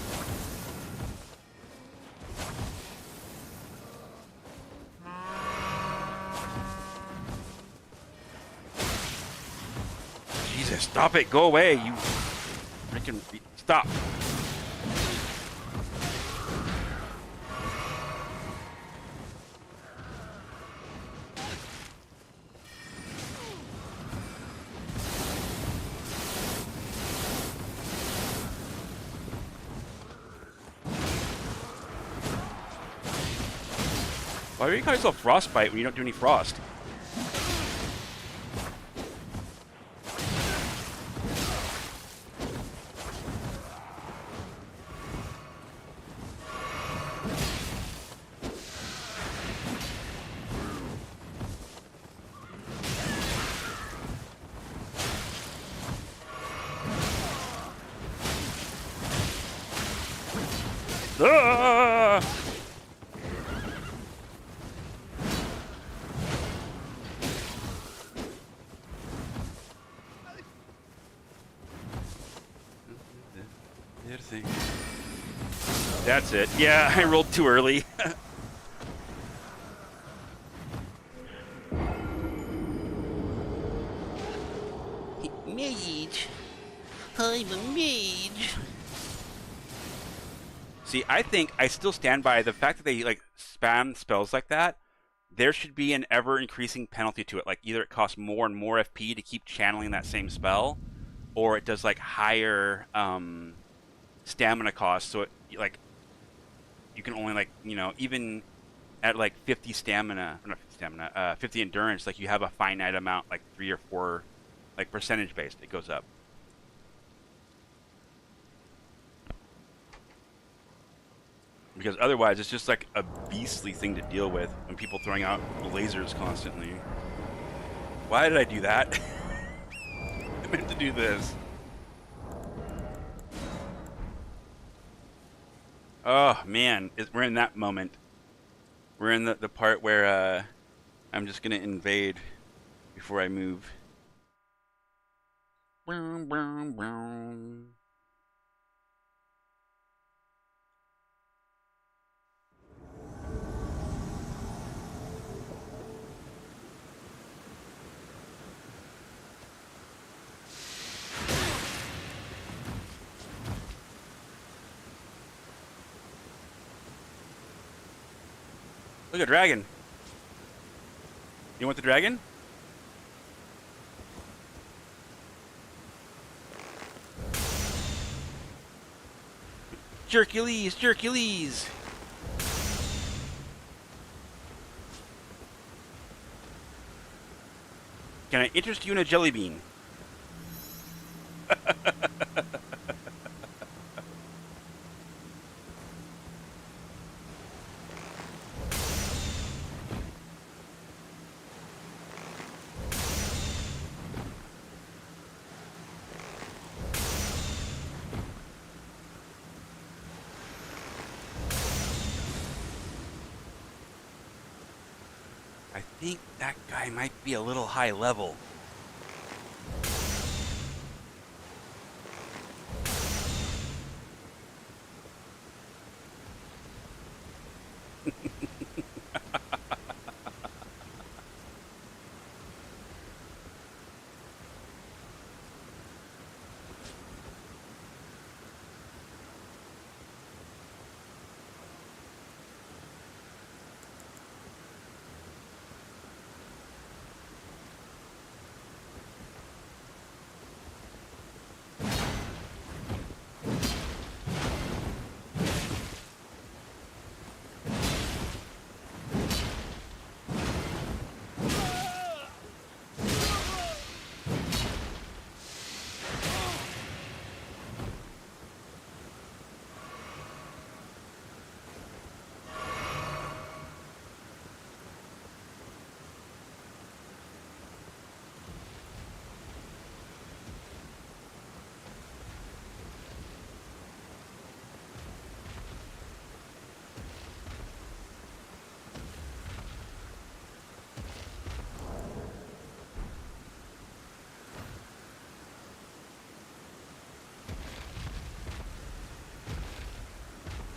Jesus, stop it. Go away. You freaking stop. Why do you call yourself Frostbite when you don't do any frost? Ah! That's it. Yeah, I rolled too early. Mage. I'm a mage. See, I think I still stand by the fact that they like spam spells like that. There should be an ever increasing penalty to it. Like either it costs more and more FP to keep channeling that same spell, or it does like higher stamina costs. So it like you can only like even at like 50 stamina, or not 50 stamina, 50 endurance, like you have a finite amount, like 3 or 4, like percentage based. It goes up. Because otherwise, it's just like a beastly thing to deal with when people throwing out lasers constantly. Why did I do that? I meant to do this. Oh man, we're in that moment. We're in the part where I'm just gonna invade before I move. Brown, brown, brown. Look at dragon. You want the dragon? Jerkules, Jerkules. Can I interest you in a jelly bean? I think that guy might be a little high level.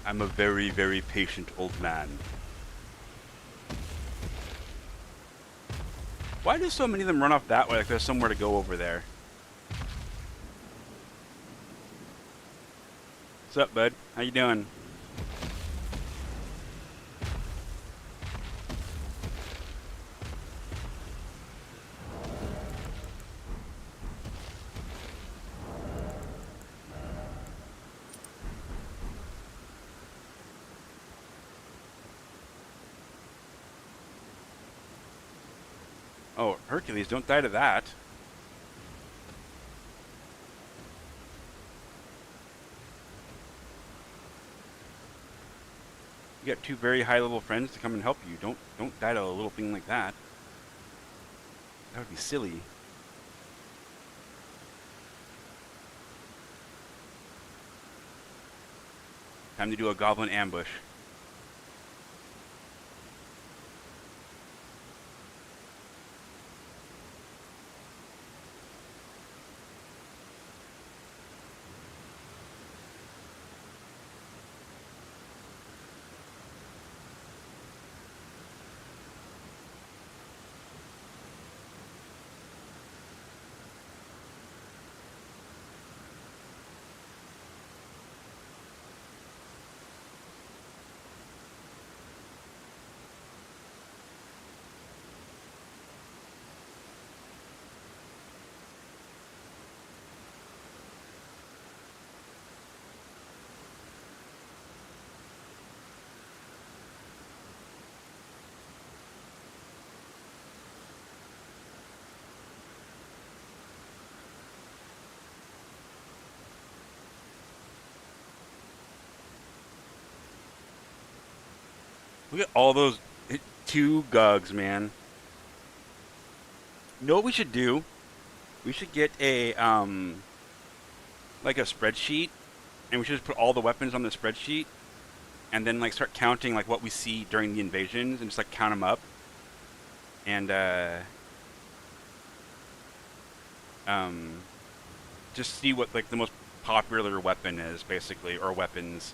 I'm a very, very patient old man. Why do so many of them run off that way? Like there's somewhere to go over there. What's up, bud? How you doing? Oh, Hercules, don't die to that. You got two very high-level friends to come and help you. Don't die to a little thing like that. That would be silly. Time to do a goblin ambush. Look at all those two gugs, man. You know what we should do? We should get a like a spreadsheet, and we should just put all the weapons on the spreadsheet, and then like start counting like what we see during the invasions, and just like count them up, and just see what like the most popular weapon is, basically, or weapons.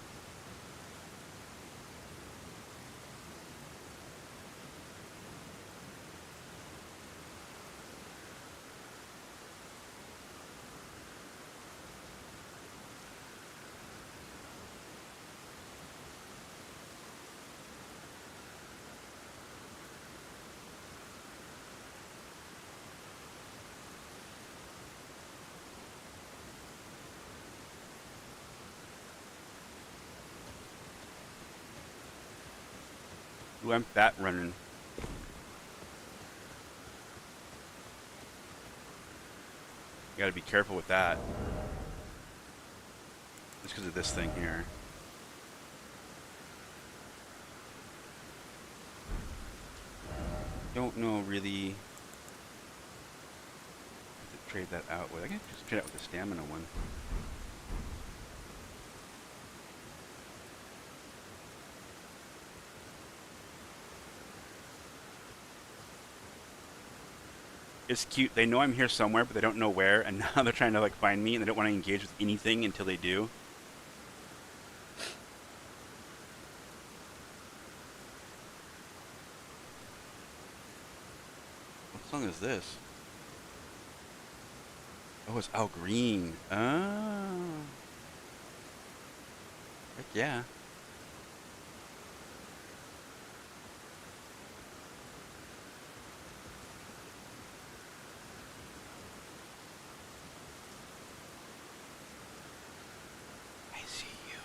Ooh, I'm fat running. You gotta be careful with that. Just because of this thing here. Don't know really what to trade that out with. I can just trade out with the stamina one. It's cute. They know I'm here somewhere, but they don't know where, and now they're trying to like find me, and they don't want to engage with anything until they do. What song is this? Oh, it's Al Green. Oh. Heck yeah. I see you.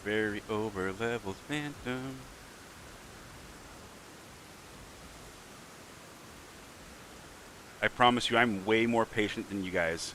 Very over leveled phantom. I promise you, I'm way more patient than you guys.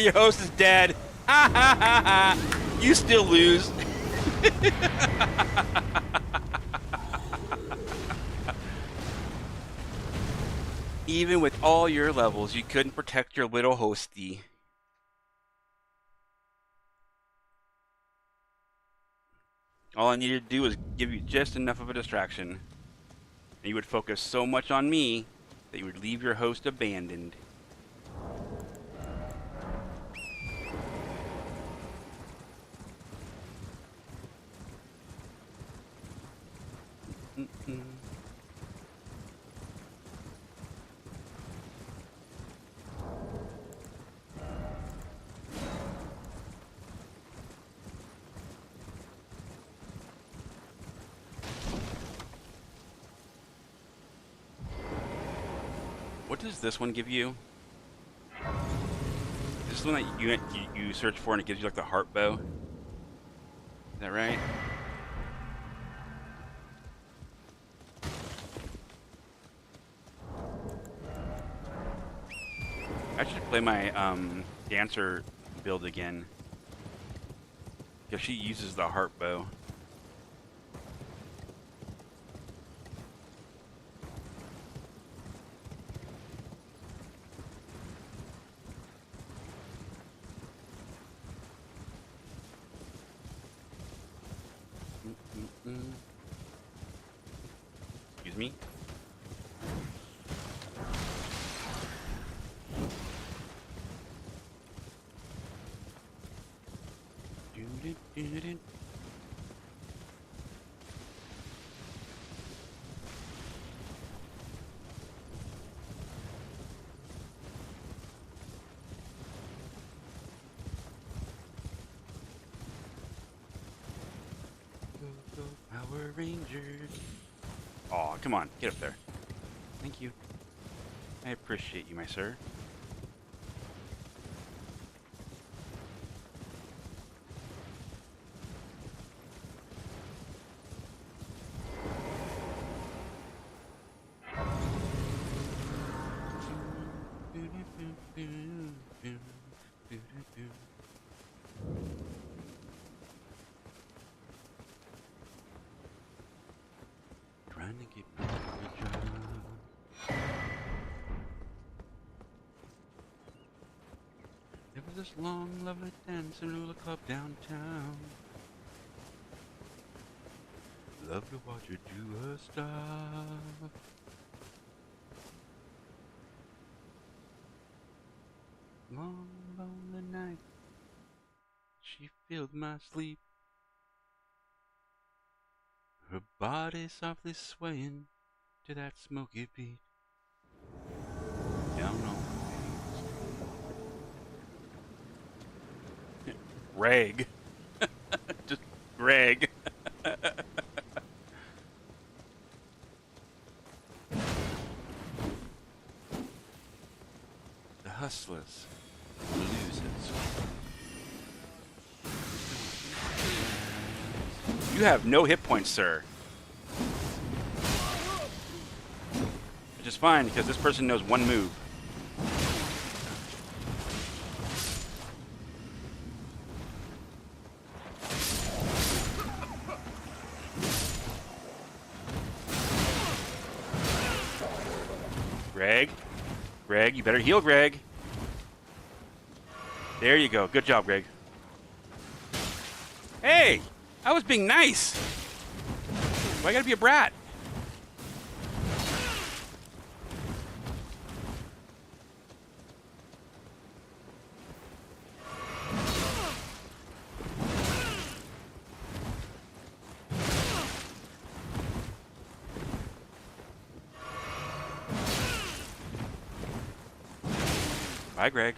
Your host is dead. You still lose. Even with all your levels, you couldn't protect your little hostie. All I needed to do was give you just enough of a distraction. And you would focus so much on me that you would leave your host abandoned. Mm-mm. What does this one give you? This is the one that you search for and it gives you like the heart bow. Is that right? I should play my dancer build again. Because she uses the heart bow. Excuse me. Power Rangers. Aw, come on, get up there. Thank you. I appreciate you, my sir. Trying to get my job. There was this long, lovely dance in a little club downtown. Love to watch her do her stuff. Long, lonely night, she filled my sleep. Her body softly swaying to that smoky beat. Down on the Greg. Just Greg. The hustlers, the losers. You have no hit points, sir. Which is fine because this person knows one move. Greg? Greg, you better heal, Greg. There you go. Good job, Greg. Hey! I was being nice! Why gotta be a brat? Bye, Greg.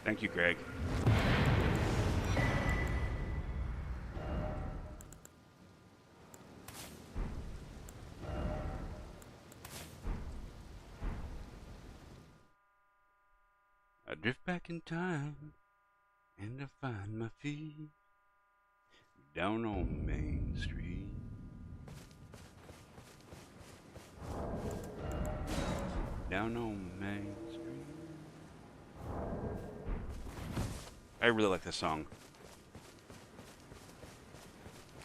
Thank you, Greg. I drift back in time And to find my feet down on Main Street. Down on Main Street. I really like this song.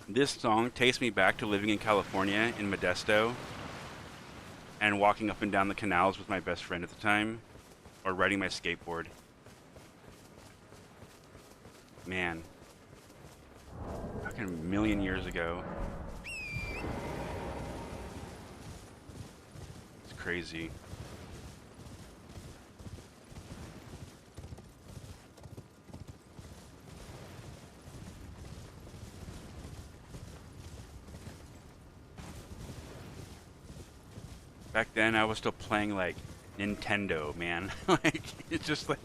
This song takes me back to living in California in Modesto and walking up and down the canals with my best friend at the time, or riding my skateboard. Man. Fucking a million years ago. It's crazy. Back then I was still playing like Nintendo, man. Like it's just like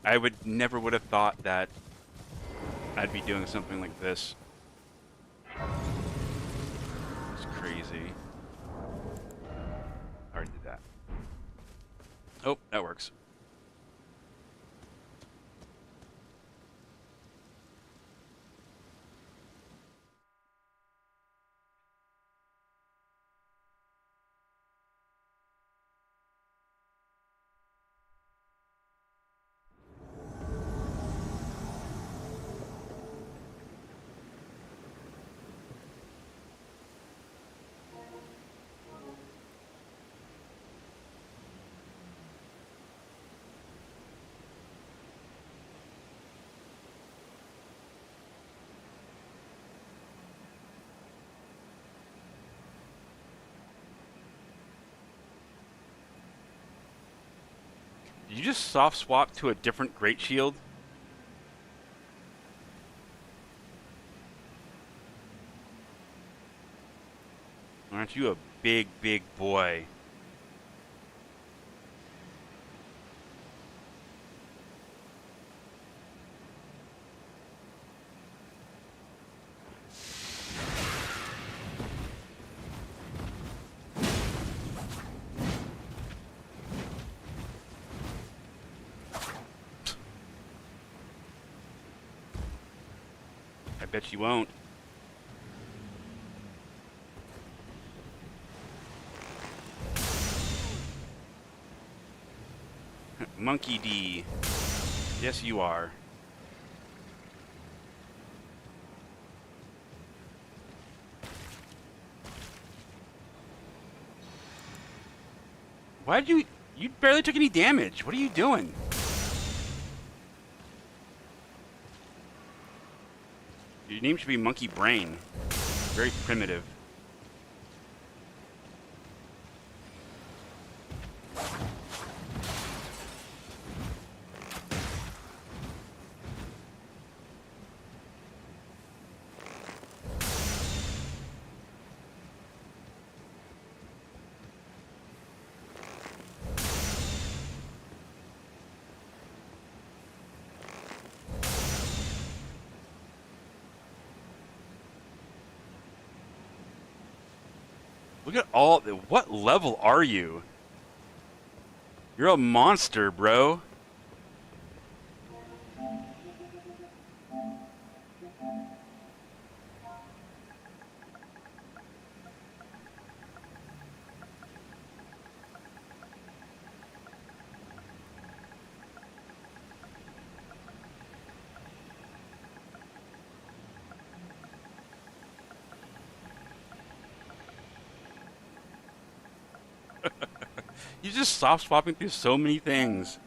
I never would have thought that I'd be doing something like this. It's crazy. I already did that. Oh, that works. Did you just soft swap to a different Great Shield? Aren't you a big, big boy? I bet you won't. Monkey D. Yes, you are. Why did you... You barely took any damage. What are you doing? Your name should be Monkey Brain. Very primitive. Look at all... What level are you? You're a monster, bro. You're just soft swapping through so many things.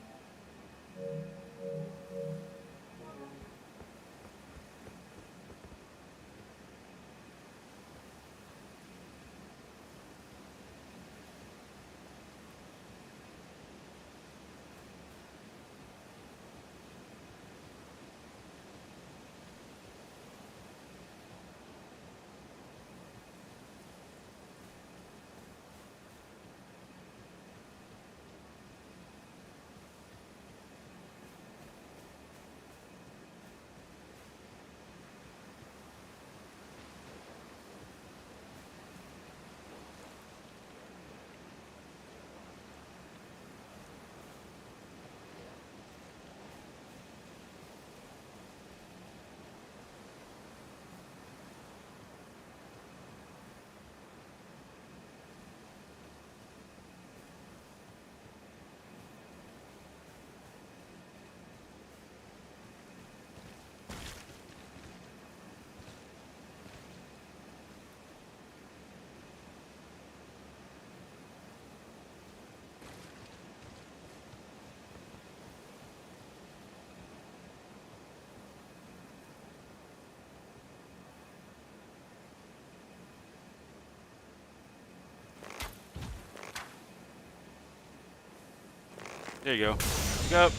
There you go. Pick up.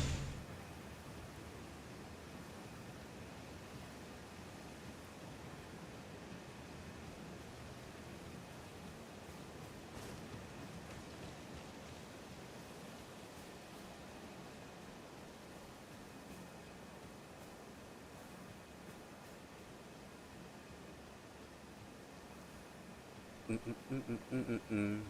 Mm-mm-mm-mm-mm-mm.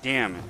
Damn it.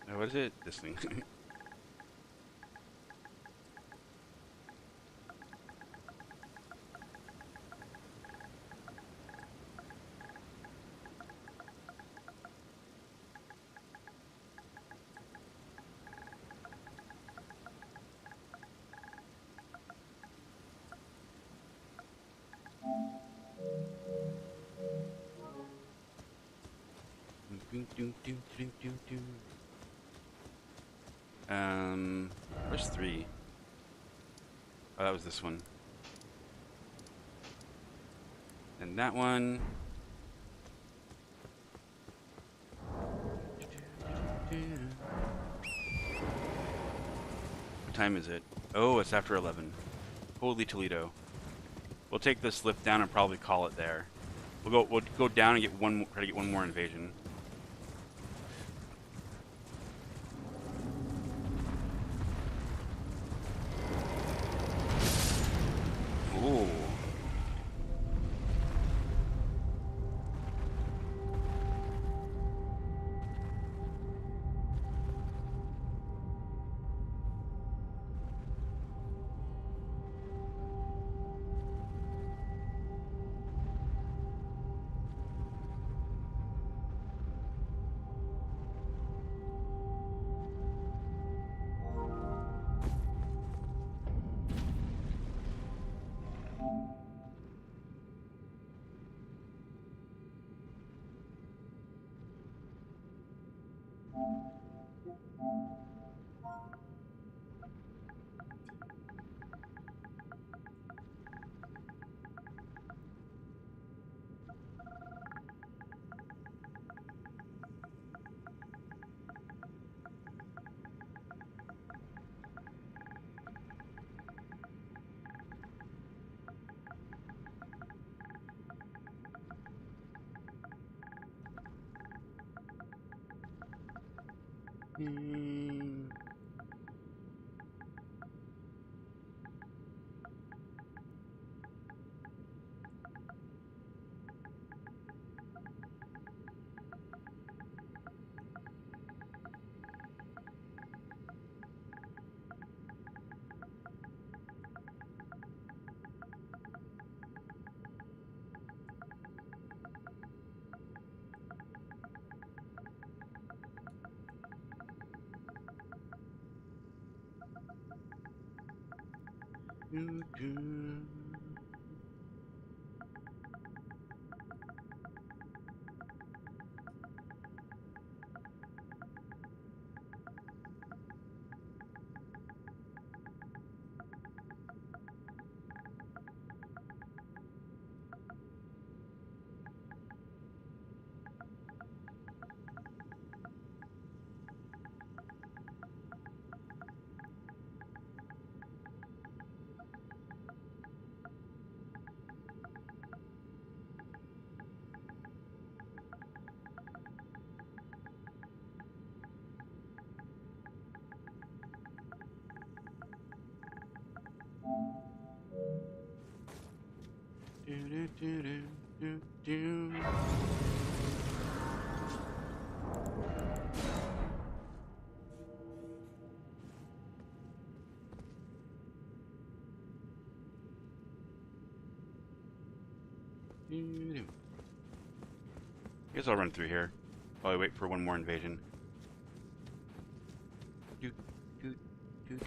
Oh, what is it? This thing. Where's 3? Oh, that was this one. And that one. What time is it? Oh, it's after 11. Holy Toledo. We'll take this lift down and probably call it there. We'll go down and get one more, try to get one more invasion. Ooh. Hmm. Doo, doo. Doo, doo, doo, doo, doo. Doo, doo. Guess I'll run through here while I wait for one more invasion. Doo, doo, doo.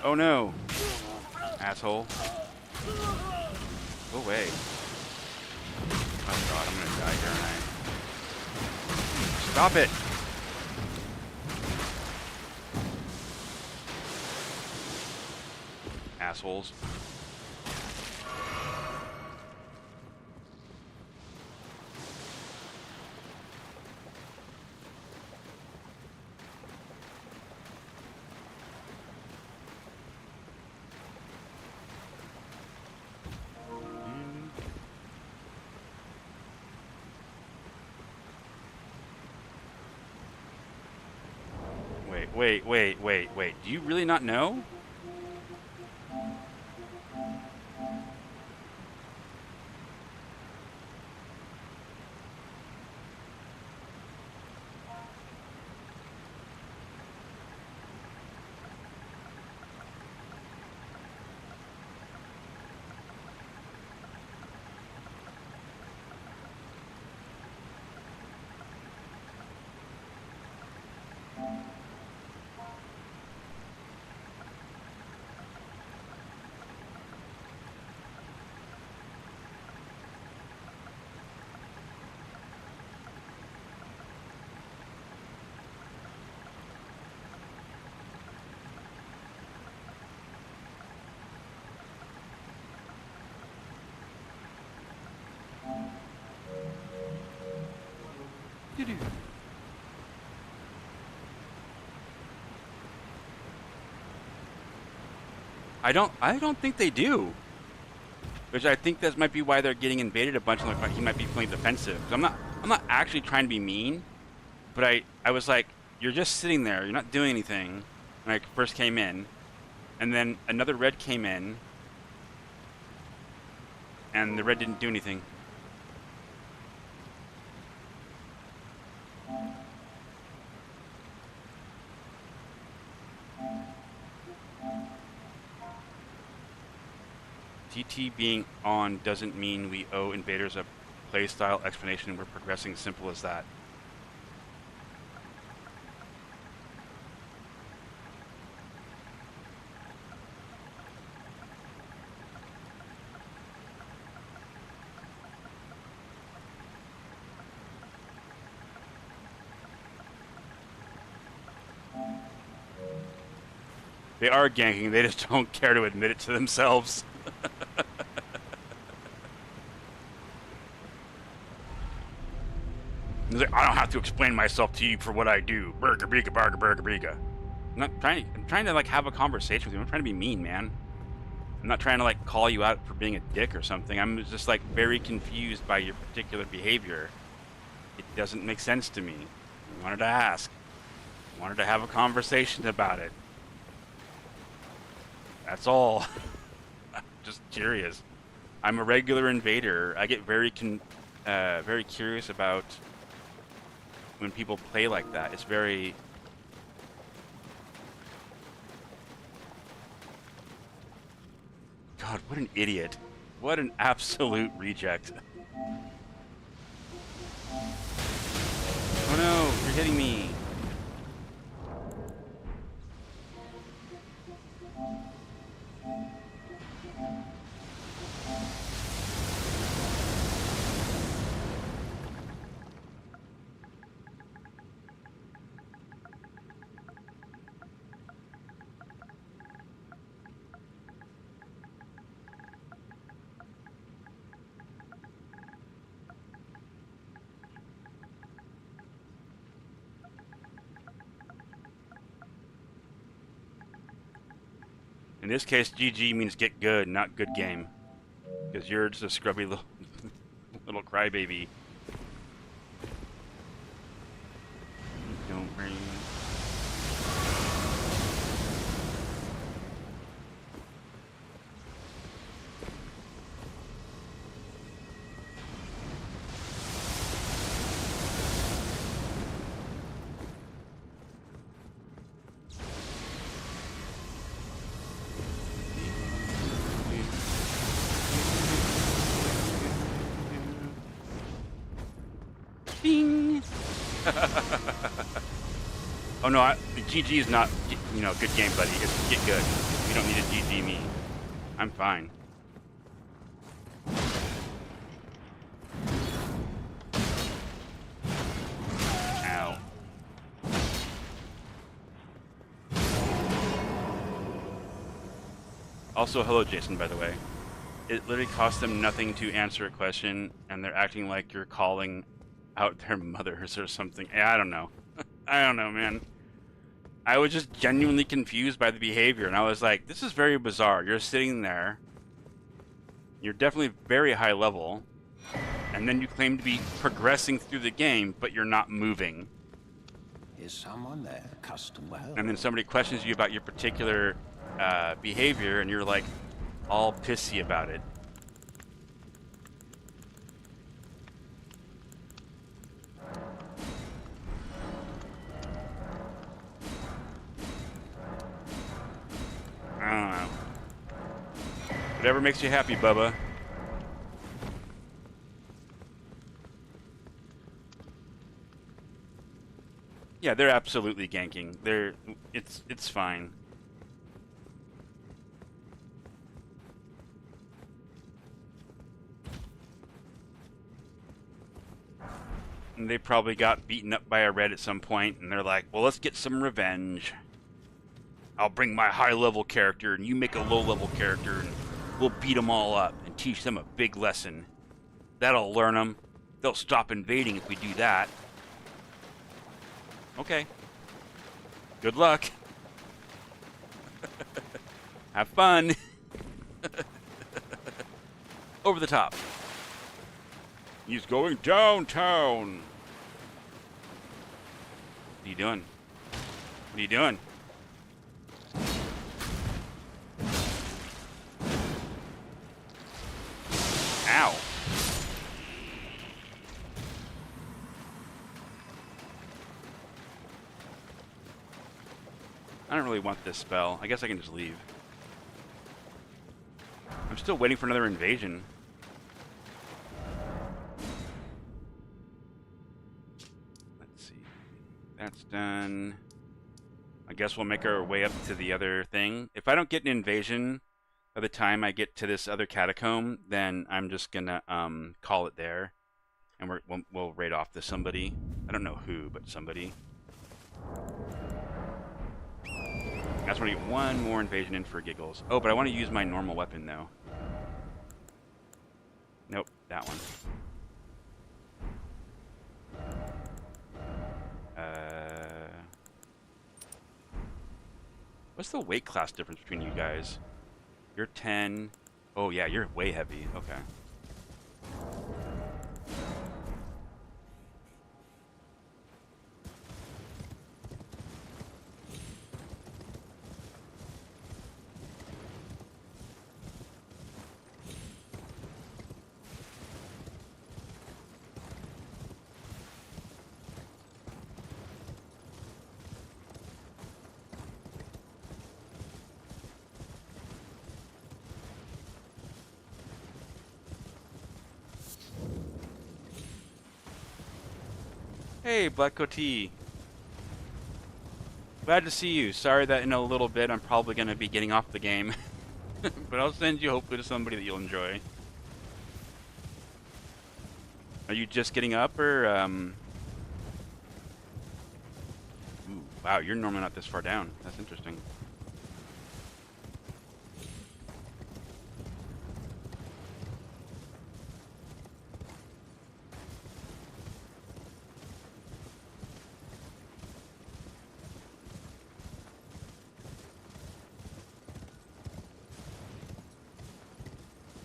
Oh no! Asshole. Go away. Oh god, I'm gonna die here, aren't I? Stop it! Assholes. Wait. Do you really not know? Doo-doo. I don't think they do. Which I think that might be why they're getting invaded a bunch and like he might be feeling defensive. 'Cause I'm not actually trying to be mean, but I was like, you're just sitting there, you're not doing anything when I first came in. And then another red came in and the red didn't do anything. TT being on doesn't mean we owe invaders a playstyle explanation. We're progressing, simple as that. They are ganking, they just don't care to admit it to themselves. He's like, I don't have to explain myself to you for what I do. Burger, biga, burger, burger, biga. I'm trying to like have a conversation with you. I'm trying to be mean, man. I'm not trying to like call you out for being a dick or something. I'm just like very confused by your particular behavior. It doesn't make sense to me. I wanted to ask. I wanted to have a conversation about it. That's all. I'm just curious. I'm a regular invader. I get very curious about when people play like that. It's very... God, what an idiot. What an absolute reject. Oh no, you're hitting me. In this case, GG means get good, not good game. Because you're just a scrubby little, little crybaby. Don't worry. Bing! Oh no, the GG is not, you know, good game, buddy. It's get good. You don't need to GG me. I'm fine. Ow. Also, hello, Jason, by the way. It literally costs them nothing to answer a question, and they're acting like you're calling out their mothers or something. I don't know. I don't know, man. I was just genuinely confused by the behavior, and I was like, this is very bizarre. You're sitting there. You're definitely very high level, and then you claim to be progressing through the game, but you're not moving. Is someone there? Custom well. And then somebody questions you about your particular behavior, and you're like all pissy about it. I don't know. Whatever makes you happy, Bubba. Yeah, they're absolutely ganking. It's fine. And they probably got beaten up by a red at some point, and they're like, well, let's get some revenge. I'll bring my high-level character, and you make a low-level character, and we'll beat them all up and teach them a big lesson. That'll learn them. They'll stop invading if we do that. Okay. Good luck. Have fun. Over the top. He's going downtown. What are you doing? What are you doing? Ow. I don't really want this spell. I guess I can just leave. I'm still waiting for another invasion. Let's see. That's done. I guess we'll make our way up to the other thing. If I don't get an invasion by the time I get to this other catacomb, then I'm just gonna call it there, and we'll raid off to somebody. I don't know who, but somebody. just want to get one more invasion in for giggles. Oh, but I want to use my normal weapon, though. Nope, that one. What's the weight class difference between you guys? You're 10. Oh, yeah, you're way heavy. Okay. Hey, Black Coatee. Glad to see you. Sorry that in a little bit I'm probably going to be getting off the game. But I'll send you hopefully to somebody that you'll enjoy. Are you just getting up or Ooh, wow, you're normally not this far down. That's interesting.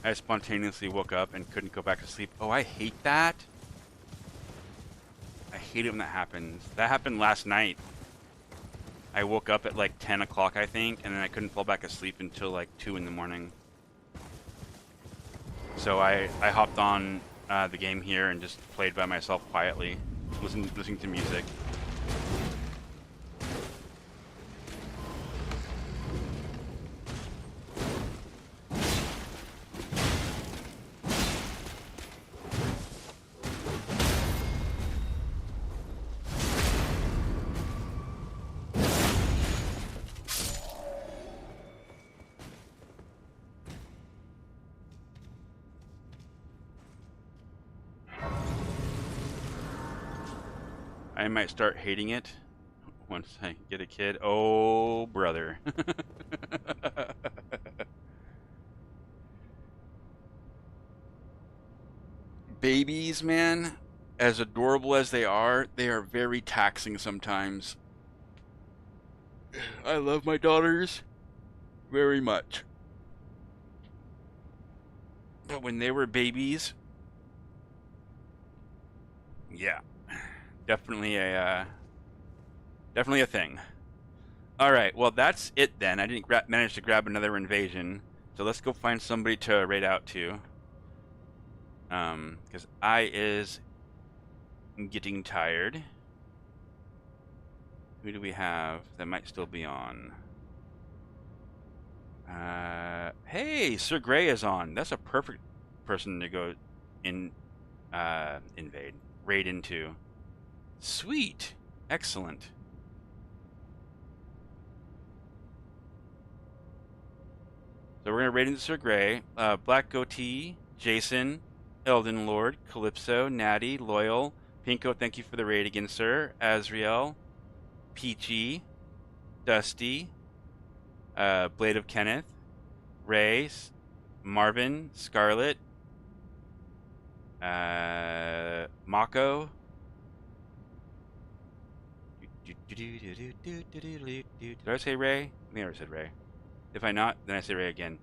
I spontaneously woke up and couldn't go back to sleep. Oh, I hate that. I hate it when that happens. That happened last night. I woke up at like 10 o'clock, I think, and then I couldn't fall back asleep until like 2 in the morning. So I hopped on the game here and just played by myself quietly, listening to music. I might start hating it once I get a kid. Oh, brother. Babies, man, as adorable as they are very taxing sometimes. I love my daughters very much. But when they were babies, yeah. Definitely a thing. All right, well that's it then. I didn't manage to grab another invasion, so let's go find somebody to raid out to. Because I is getting tired. Who do we have that might still be on? Hey, Sir Gray is on. That's a perfect person to go raid into. Sweet. Excellent. So we're going to raid into Sir Gray. Black Goatee, Jason, Elden Lord, Calypso, Natty, Loyal, Pinko, thank you for the raid again, sir. Azriel, Peachy, Dusty, Blade of Kenneth, Ray, Marvin, Scarlet, Mako. Did I say Ray? I think I already said Ray. If I not, then I say Ray again.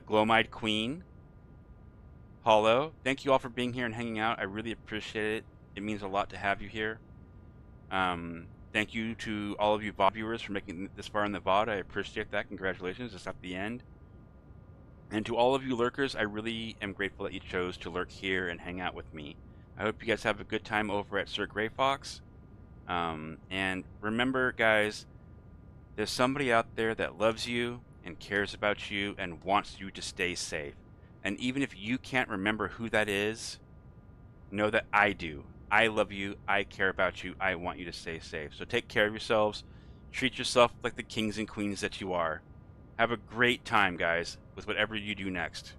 Glowmide Queen, Hollow. Thank you all for being here and hanging out. I really appreciate it. It means a lot to have you here. Thank you to all of you VOD viewers for making it this far in the VOD. I appreciate that. Congratulations. It's at the end. And to all of you lurkers, I really am grateful that you chose to lurk here and hang out with me. I hope you guys have a good time over at Sir Grey Fox. And remember, guys, there's somebody out there that loves you and cares about you and wants you to stay safe. And even if you can't remember who that is, know that I do. I love you. I care about you. I want you to stay safe. So take care of yourselves. Treat yourself like the kings and queens that you are. Have a great time, guys, with whatever you do next.